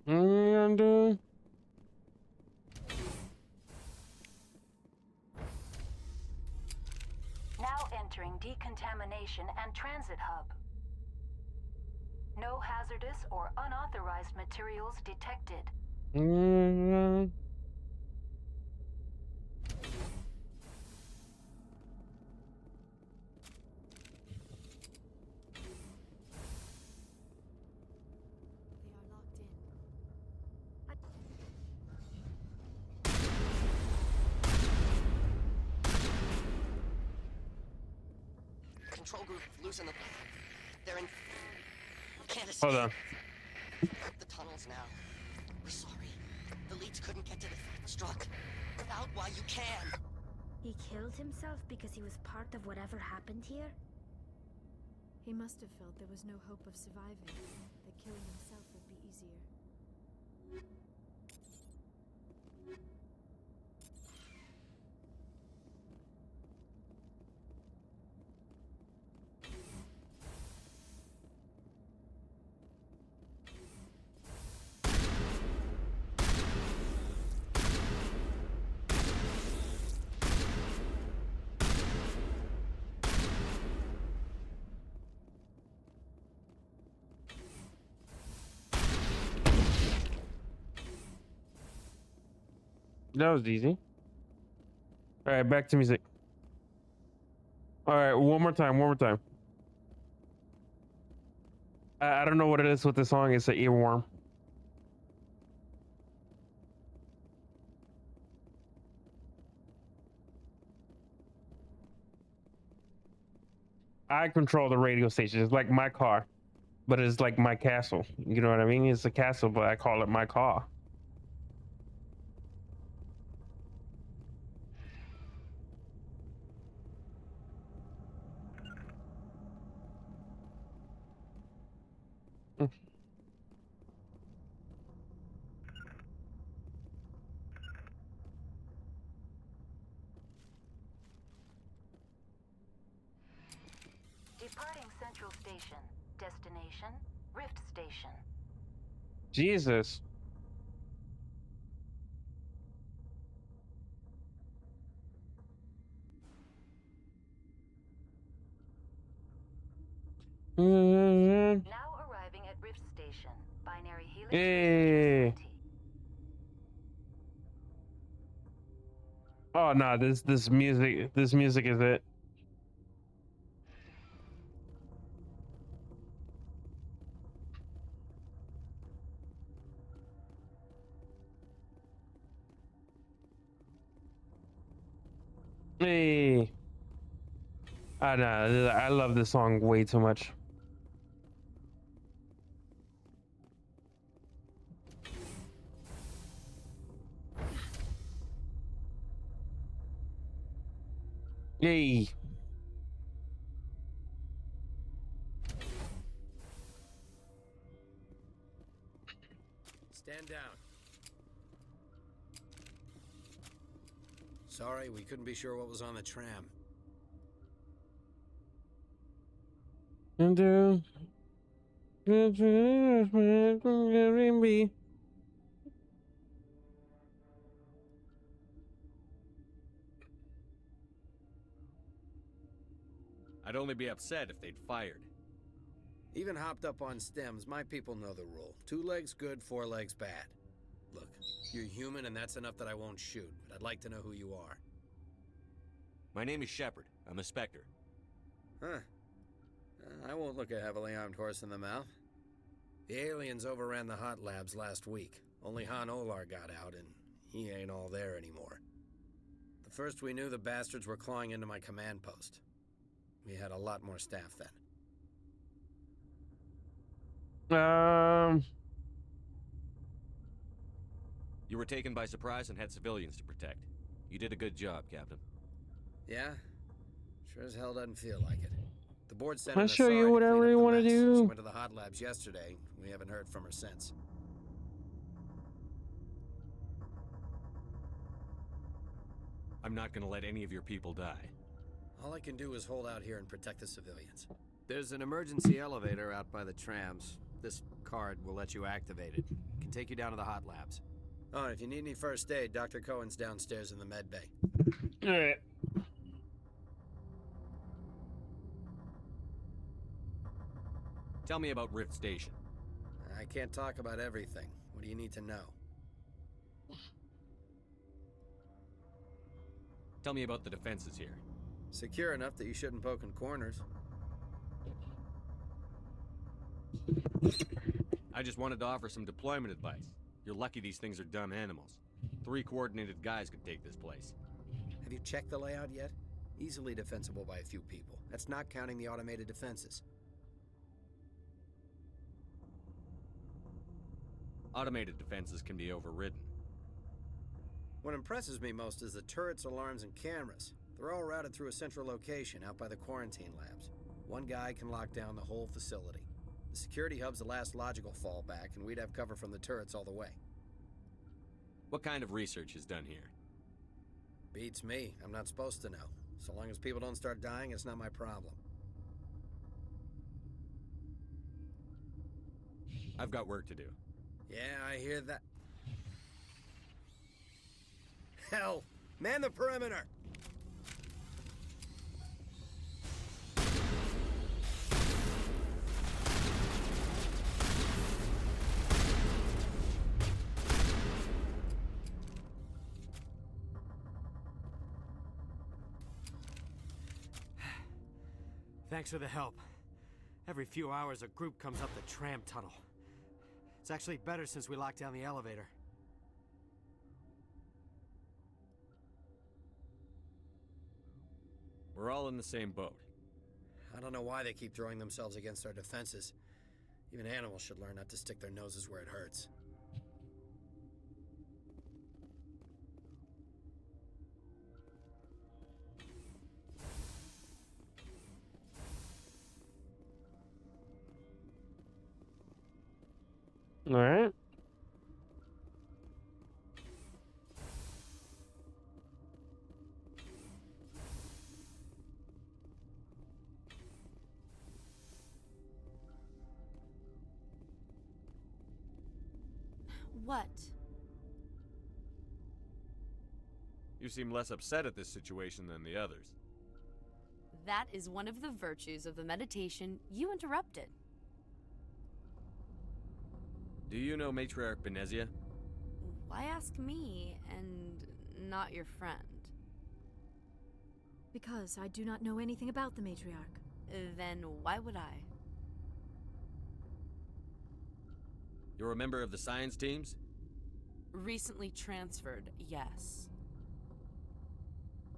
And Now entering decontamination and transit hub. No hazardous or unauthorized materials detected. Control group, loosen the... They're in... Can't escape. Hold on. The tunnels now. We're sorry. The leads couldn't get to the struck. Get out while you can. He killed himself because he was part of whatever happened here? He must have felt there was no hope of surviving, that killing himself would be easier. That was easy. All right, back to music. All right, one more time, one more time. I don't know what it is with this song. It's an earworm. I control the radio station. It's like my car, but it's like my castle. You know what I mean? It's a castle, but I call it my car. Departing Central Station. Destination, Rift Station. Jesus. Now arriving at Rift Station. Binary Helix. Hey. Oh no, this music is it. Hey. I know, I love this song way too much. Yay. Stand down. Sorry, we couldn't be sure what was on the tram. I'd only be upset if they'd fired. Even hopped up on stems, my people know the rule. 2 legs good, 4 legs bad. Look, you're human and that's enough that I won't shoot, but I'd like to know who you are. My name is Shepard. I'm a Spectre. Huh. I won't look a heavily armed horse in the mouth. The aliens overran the hot labs last week. Only Han Olar got out, and he ain't all there anymore. The first we knew, the bastards were clawing into my command post. We had a lot more staff then. You were taken by surprise and had civilians to protect. You did a good job, Captain. Yeah? Sure as hell doesn't feel like it. The board sent I'll an show Asari you to whatever clean up you the want to mess. She do. went to the hot labs yesterday. We haven't heard from her since. I'm not gonna let any of your people die. All I can do is hold out here and protect the civilians. There's an emergency elevator out by the trams. This card will let you activate it. It can take you down to the hot labs. Oh, and if you need any first aid, Dr. Cohen's downstairs in the med bay. Alright. Tell me about Rift Station. I can't talk about everything. What do you need to know? Tell me about the defenses here. Secure enough that you shouldn't poke in corners. I just wanted to offer some deployment advice. You're lucky these things are dumb animals. 3 coordinated guys could take this place. Have you checked the layout yet? Easily defensible by a few people. That's not counting the automated defenses. Automated defenses can be overridden. What impresses me most is the turrets, alarms, and cameras. They're all routed through a central location out by the quarantine labs. One guy can lock down the whole facility. The security hub's the last logical fallback, and we'd have cover from the turrets all the way. What kind of research is done here? Beats me. I'm not supposed to know. So long as people don't start dying, it's not my problem. I've got work to do. Yeah, I hear that. Hell! Man the perimeter! Thanks for the help. Every few hours, a group comes up the tram tunnel. It's actually better since we locked down the elevator. We're all in the same boat. I don't know why they keep throwing themselves against our defenses. Even animals should learn not to stick their noses where it hurts. All right. What? You seem less upset at this situation than the others. That is one of the virtues of the meditation you interrupted. Do you know Matriarch Benezia? Why ask me and not your friend? Because I do not know anything about the matriarch. Then why would I? You're a member of the science teams? Recently transferred, yes.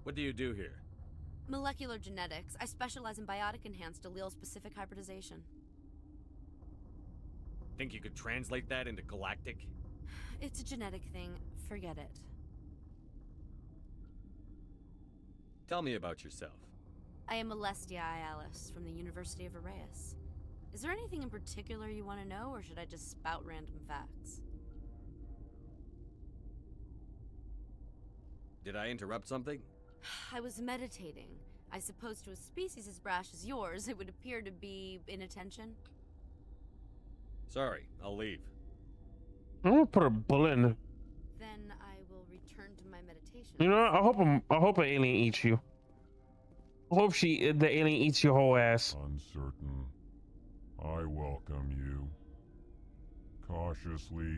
What do you do here? Molecular genetics. I specialize in biotic-enhanced allele-specific hybridization. Think you could translate that into galactic? It's a genetic thing. Forget it. Tell me about yourself. I am Alestia Alice from the University of Arraeus. Is there anything in particular you want to know, or should I just spout random facts? Did I interrupt something? I was meditating. I suppose to a species as brash as yours, it would appear to be inattention. Sorry, I'll leave. I'm gonna put a bullet in. Then I will return to my meditation. You know, I hope an alien eats you. I hope the alien eats your whole ass. Uncertain. I welcome you. Cautiously,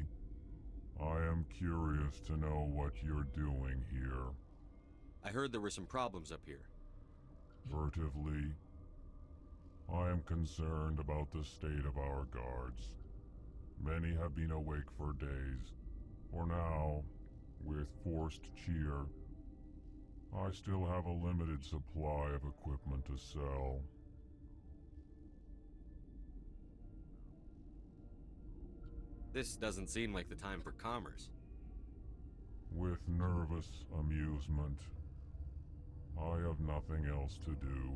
I am curious to know what you're doing here. I heard there were some problems up here. Furtively, I am concerned about the state of our guards. Many have been awake for days. For now, with forced cheer, I still have a limited supply of equipment to sell. This doesn't seem like the time for commerce. With nervous amusement. I have nothing else to do.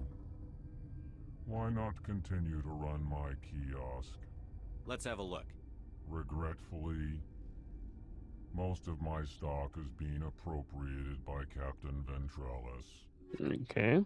Why not continue to run my kiosk? Let's have a look. Regretfully, most of my stock is being appropriated by Captain Ventrellis. Okay.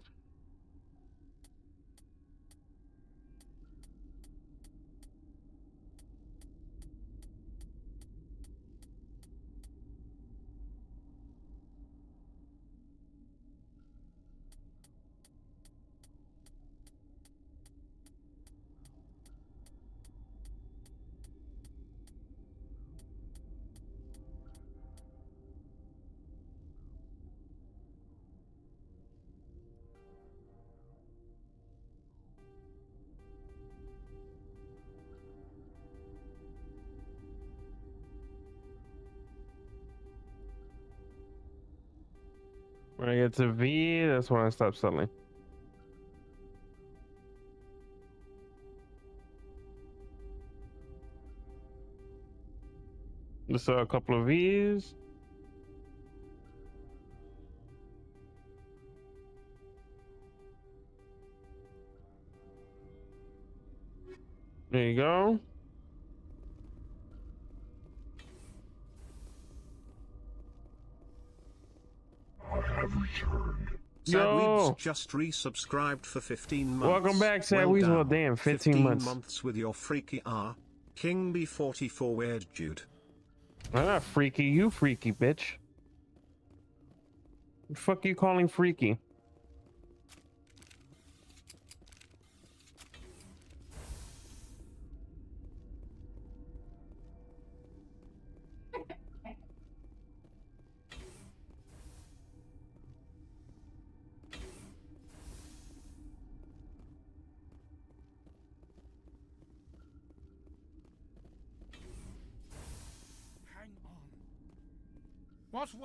When I get to V, that's when I stop selling. Just saw a couple of V's. There you go. Sadweeb's just resubscribed for 15 months. Welcome back, Sadweeb's. Well, damn, 15 months with your freaky R. King B44 weird dude. I'm not freaky, you freaky bitch. The fuck you calling freaky?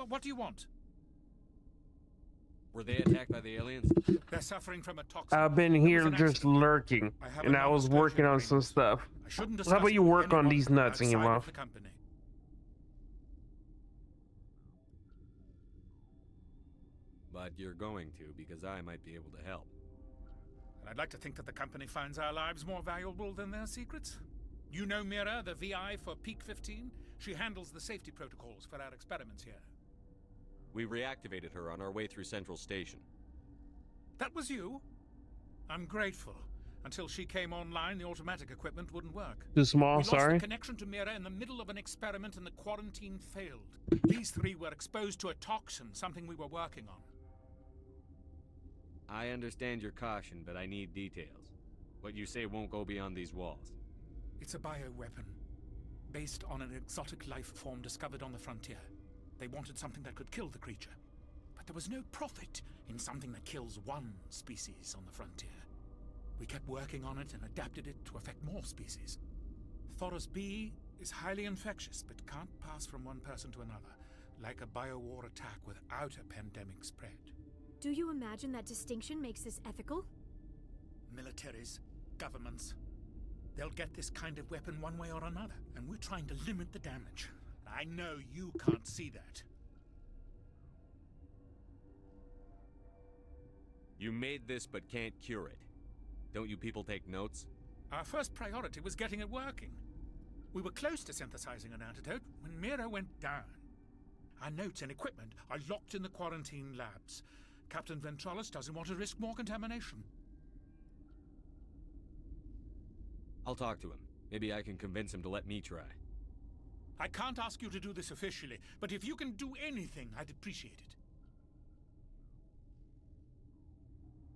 What do you want? Were they attacked by the aliens? They're suffering from a toxin. I've been here just lurking, and I was working on some stuff. How about you work on these nuts in your mouth? But you're going to, because I might be able to help. And I'd like to think that the company finds our lives more valuable than their secrets. You know Mira, the VI for Peak 15? She handles the safety protocols for our experiments here. We reactivated her on our way through Central Station. That was you? I'm grateful. Until she came online, the automatic equipment wouldn't work. Too small, we sorry. lost the connection to Mira in the middle of an experiment and the quarantine failed. These three were exposed to a toxin, something we were working on. I understand your caution, but I need details. What you say won't go beyond these walls. It's a bioweapon, based on an exotic life form discovered on the frontier. They wanted something that could kill the creature. But there was no profit in something that kills one species on the frontier. We kept working on it and adapted it to affect more species. Thoros B is highly infectious, but can't pass from one person to another, like a biowar attack without a pandemic spread. Do you imagine that distinction makes this ethical? Militaries, governments, they'll get this kind of weapon one way or another, and we're trying to limit the damage. I know you can't see that. You made this but can't cure it. Don't you people take notes? Our first priority was getting it working. We were close to synthesizing an antidote when Mira went down. Our notes and equipment are locked in the quarantine labs. Captain Ventralis doesn't want to risk more contamination. I'll talk to him. Maybe I can convince him to let me try. I can't ask you to do this officially, but if you can do anything, I'd appreciate it.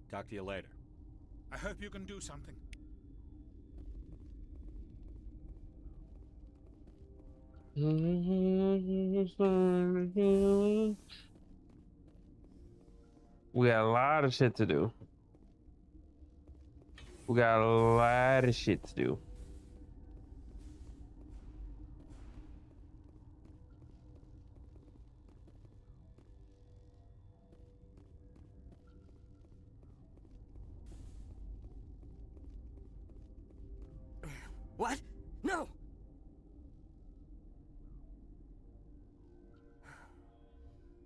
Talk to you later. I hope you can do something. We got a lot of shit to do. We got a lot of shit to do. What? No!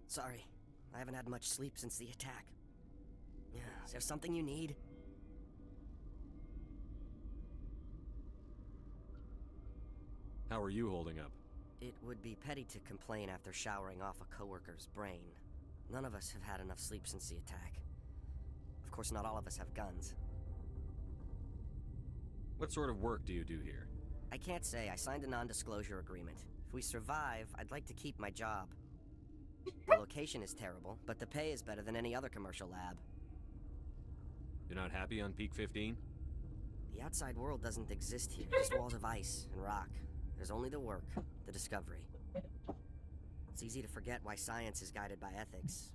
Sorry, I haven't had much sleep since the attack. Is there something you need? How are you holding up? It would be petty to complain after showering off a coworker's brain. None of us have had enough sleep since the attack. Of course, not all of us have guns. What sort of work do you do here? I can't say. I signed a non-disclosure agreement. If we survive, I'd like to keep my job. The location is terrible, but the pay is better than any other commercial lab. You're not happy on Peak 15? The outside world doesn't exist here, just walls of ice and rock. There's only the work, the discovery. It's easy to forget why science is guided by ethics.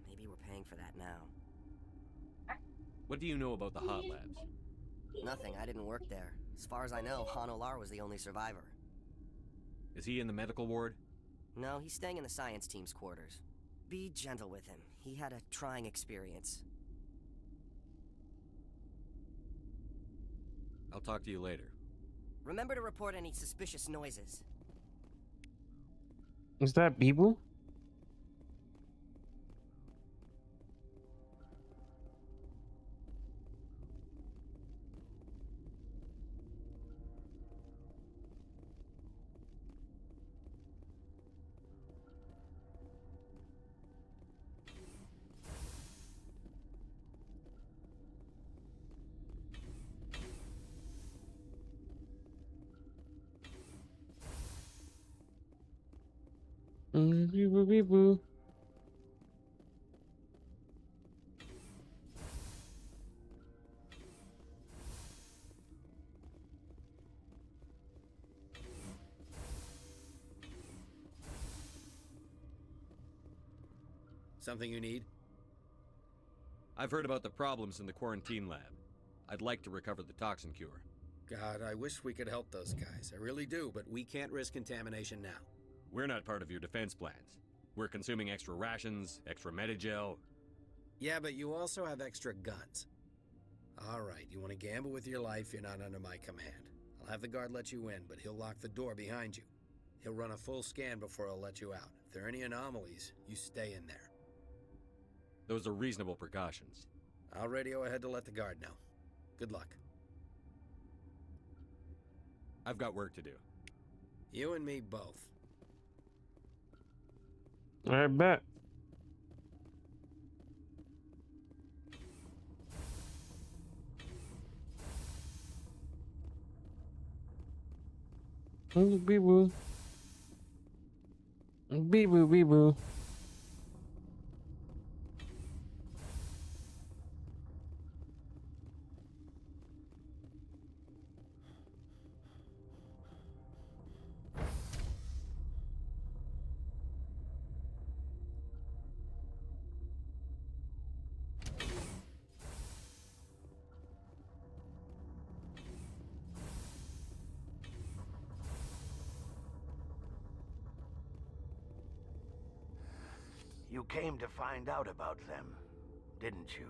Maybe we're paying for that now. What do you know about the hot labs? Nothing, I didn't work there. As far as I know, Han Olar was the only survivor. Is he in the medical ward? No, he's staying in the science team's quarters. Be gentle with him. He had a trying experience. I'll talk to you later. Remember to report any suspicious noises. Is that Bibu? Boo. Something you need? I've heard about the problems in the quarantine lab. I'd like to recover the toxin cure. God, I wish we could help those guys. I really do, but we can't risk contamination now. We're not part of your defense plans. We're consuming extra rations, extra Medigel. Yeah, but you also have extra guns. All right, you want to gamble with your life, you're not under my command. I'll have the guard let you in, but he'll lock the door behind you. He'll run a full scan before he'll let you out. If there are any anomalies, you stay in there. Those are reasonable precautions. I'll radio ahead to let the guard know. Good luck. I've got work to do. You and me both. I bet. Bee-boo. Bee-boo, bee-boo. You came to find out about them, didn't you?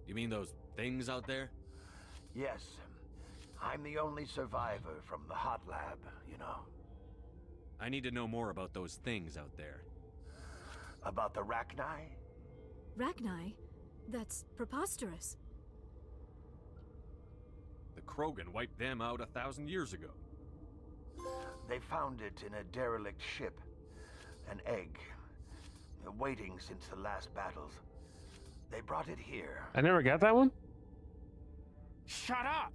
You mean those things out there? Yes. I'm the only survivor from the hot lab, you know. I need to know more about those things out there. About the Rachni? Rachni? That's preposterous. The Krogan wiped them out 1,000 years ago. They found it in a derelict ship. An egg. Waiting since the last battles. They brought it here. I never got that one? Shut up!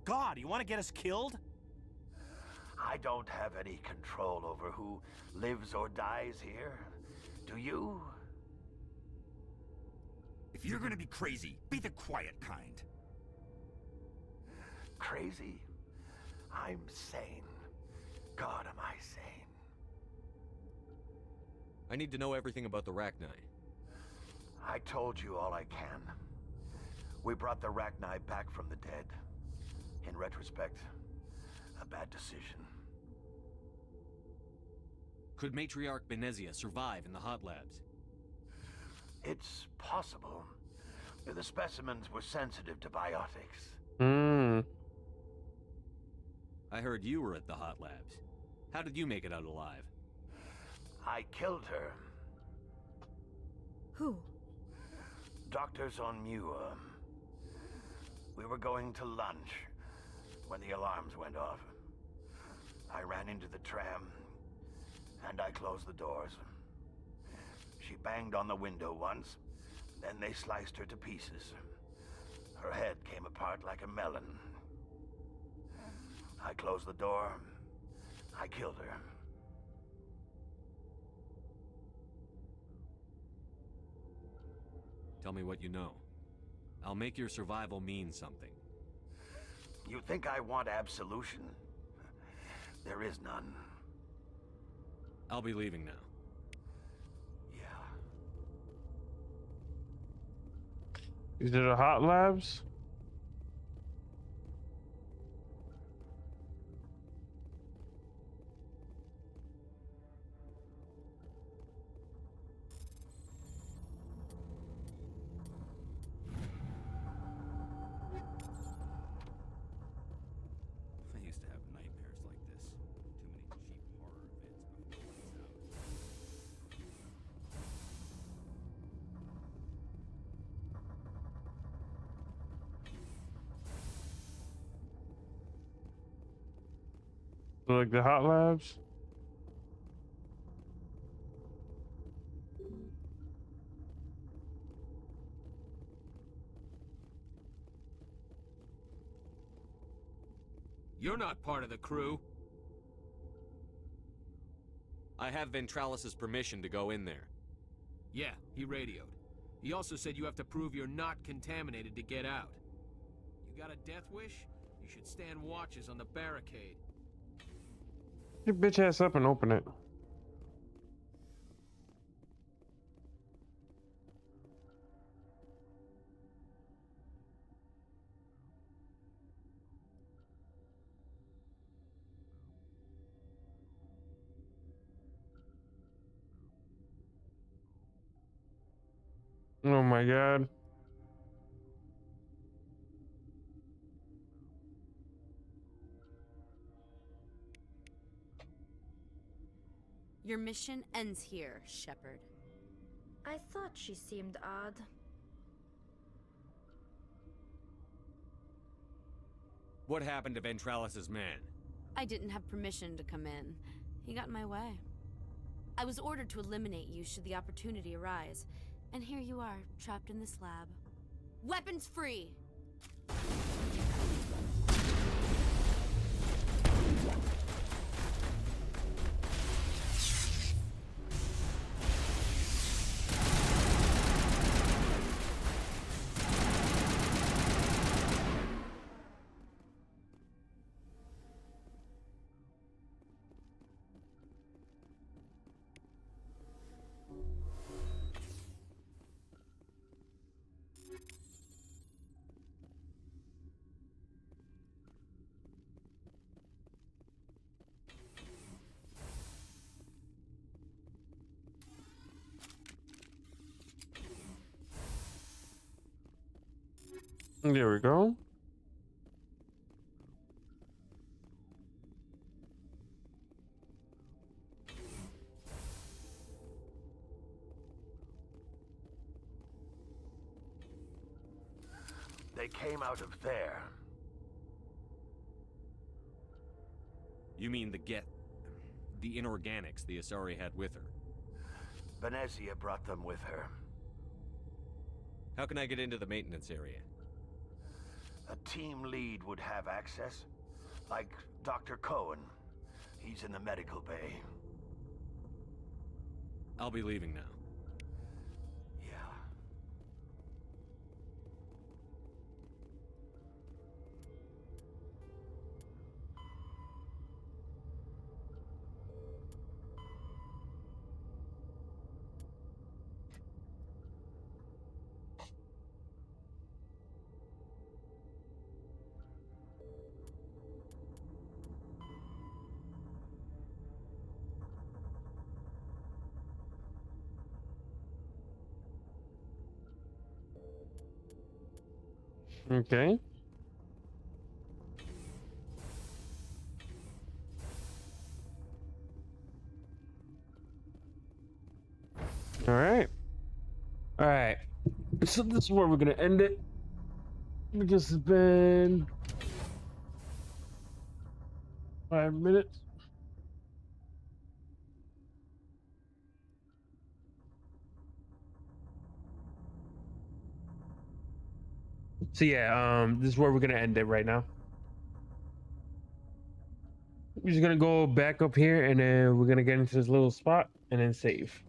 God, you want to get us killed? I don't have any control over who lives or dies here. Do you? If you're gonna be crazy, be the quiet kind. Crazy? I'm sane. God, am I sane. I need to know everything about the Rachni. I told you all I can. We brought the Rachni back from the dead. In retrospect, a bad decision. Could Matriarch Benezia survive in the hot labs? It's possible. The specimens were sensitive to biotics. I heard you were at the hot labs. How did you make it out alive? I killed her. Who? Doctors on Muir. We were going to lunch when the alarms went off. I ran into the tram, and I closed the doors. She banged on the window once, then they sliced her to pieces. Her head came apart like a melon. I closed the door. I killed her. Tell me what you know. I'll make your survival mean something. You think I want absolution? There is none. I'll be leaving now. Is it the hot labs? I used to have nightmares like this. Too many cheap horror vids before lights out. So like the hot labs? You're not part of the crew. I have Ventralis's permission to go in there. Yeah, he radioed. He also said you have to prove you're not contaminated to get out. You got a death wish? You should stand watches on the barricade. Get your bitch ass up and open it. Oh my god. Your mission ends here, Shepard. I thought she seemed odd. What happened to Ventralis's man? I didn't have permission to come in. He got in my way. I was ordered to eliminate you should the opportunity arise. And here you are, trapped in this lab. Weapons free! There we go. They came out of there. You mean the inorganics the Asari had with her? Venezia brought them with her. How can I get into the maintenance area? A team lead would have access. Like Dr. Cohen. He's in the medical bay. I'll be leaving now. Yeah. Okay. All right. All right. So this is where we're gonna end it because it's been 5 minutes. So yeah, this is where we're gonna end it right now. We're just gonna go back up here and then we're gonna get into this little spot and then save.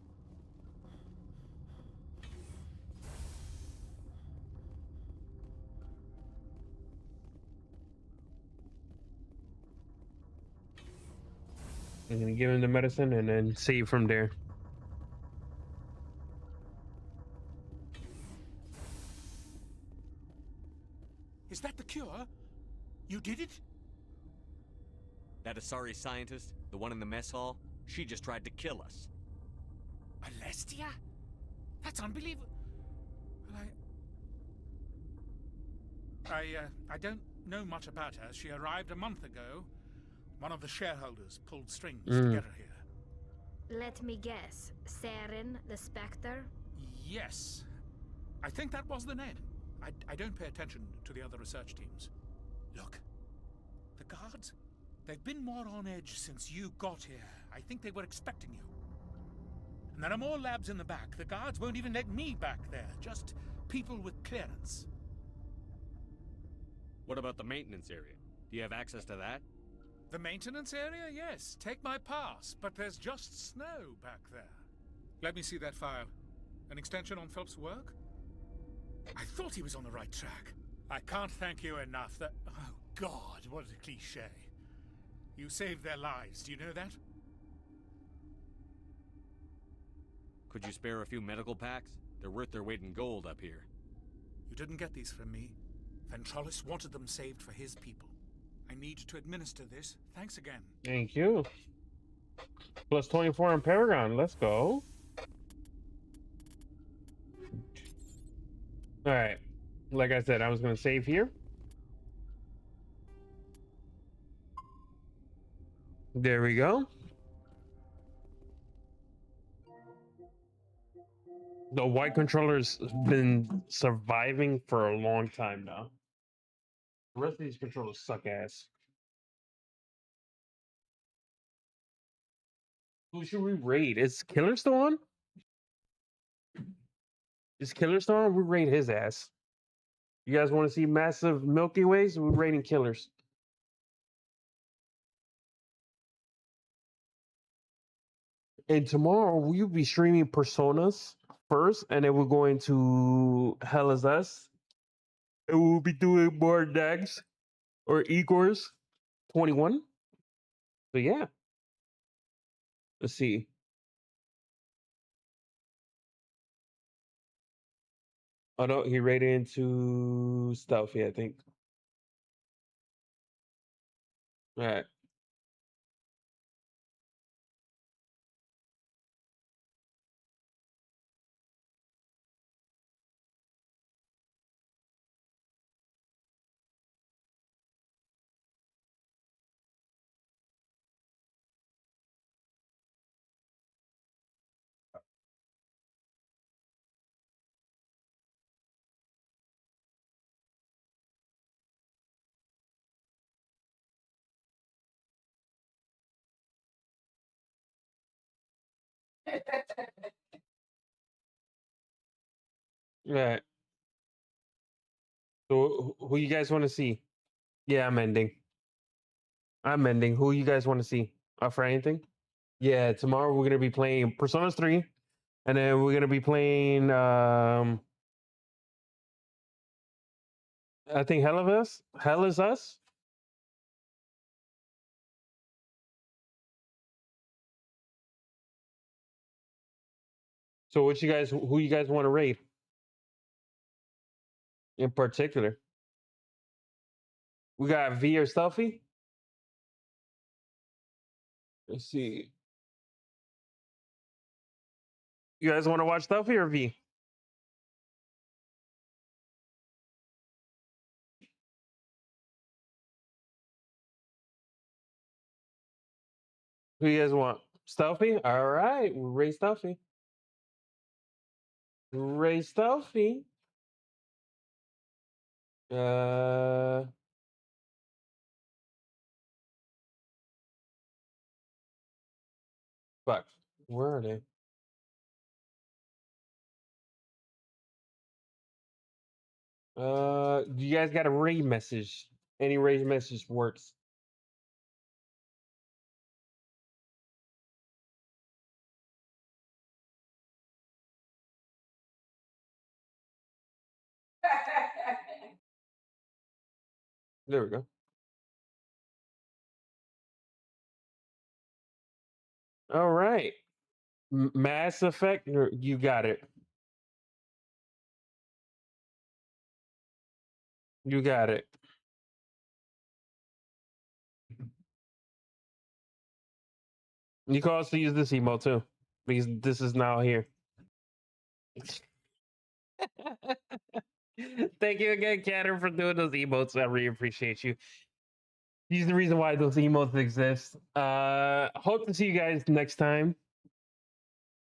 I'm gonna give him the medicine and then save from there. Is that the cure? You did it? That Asari scientist, the one in the mess hall, she just tried to kill us. Alestia? That's unbelievable. I don't know much about her. She arrived a month ago. One of the shareholders pulled strings to get her here. Let me guess. Saren, the Spectre? Yes. I think that was the name. I don't pay attention to the other research teams. Look, the guards, they've been more on edge since you got here. I think they were expecting you. And there are more labs in the back. The guards won't even let me back there. Just people with clearance. What about the maintenance area? Do you have access to that? The maintenance area? Yes. Take my pass. But there's just snow back there. Let me see that file. An extension on Phelps' work? I thought he was on the right track. I can't thank you enough that... Oh, God, what a cliché. You saved their lives, do you know that? Could you spare a few medical packs? They're worth their weight in gold up here. You didn't get these from me. Ventrolis wanted them saved for his people. I need to administer this. Thanks again. Thank you. Plus 24 on Paragon. Let's go. All right. Like I said, I was going to save here. There we go. The white controller's been surviving for a long time now. The rest of these controllers suck ass. Who should we raid? Is Killer still on? Is Killer still on? We raid his ass. You guys want to see massive Milky Ways? We're raiding Killers. And tomorrow we'll be streaming Personas first, and then we're going to Hell is Us. And we'll be doing more Dags or Igor's 21. So yeah. Let's see. Oh no, he raided into stealth, yeah, I think. All right. Yeah. So who you guys want to see? Yeah, I'm ending. I'm ending. Who you guys want to see? For anything? Yeah, tomorrow we're gonna be playing Personas 3, and then we're gonna be playing I think Hell of Us. Hell is Us. So what you guys who you guys want to rate in particular? We got V or Stealthy. Let's see. You guys want to watch Stealthy or V? Who you guys want? Stealthy? All right, we'll rate Stealthy. Rate Stealthy. Fuck. Where are they? You guys got a rate message? Any rate message works. There we go. All right. Mass Effect, you got it. You got it. You can also use this emote too, because this is now here. Thank you again, Catter, for doing those emotes. I really appreciate you. He's the reason why those emotes exist. Hope to see you guys next time.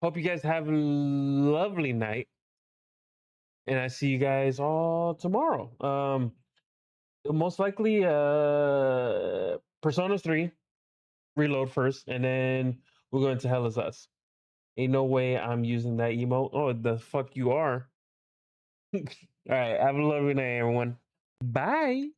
Hope you guys have a lovely night. And I see you guys all tomorrow. Most likely Persona 3 reload first, and then we're going to Hell is Us. Ain't no way I'm using that emote. Oh, the fuck you are. All right, have a lovely night, everyone. Bye.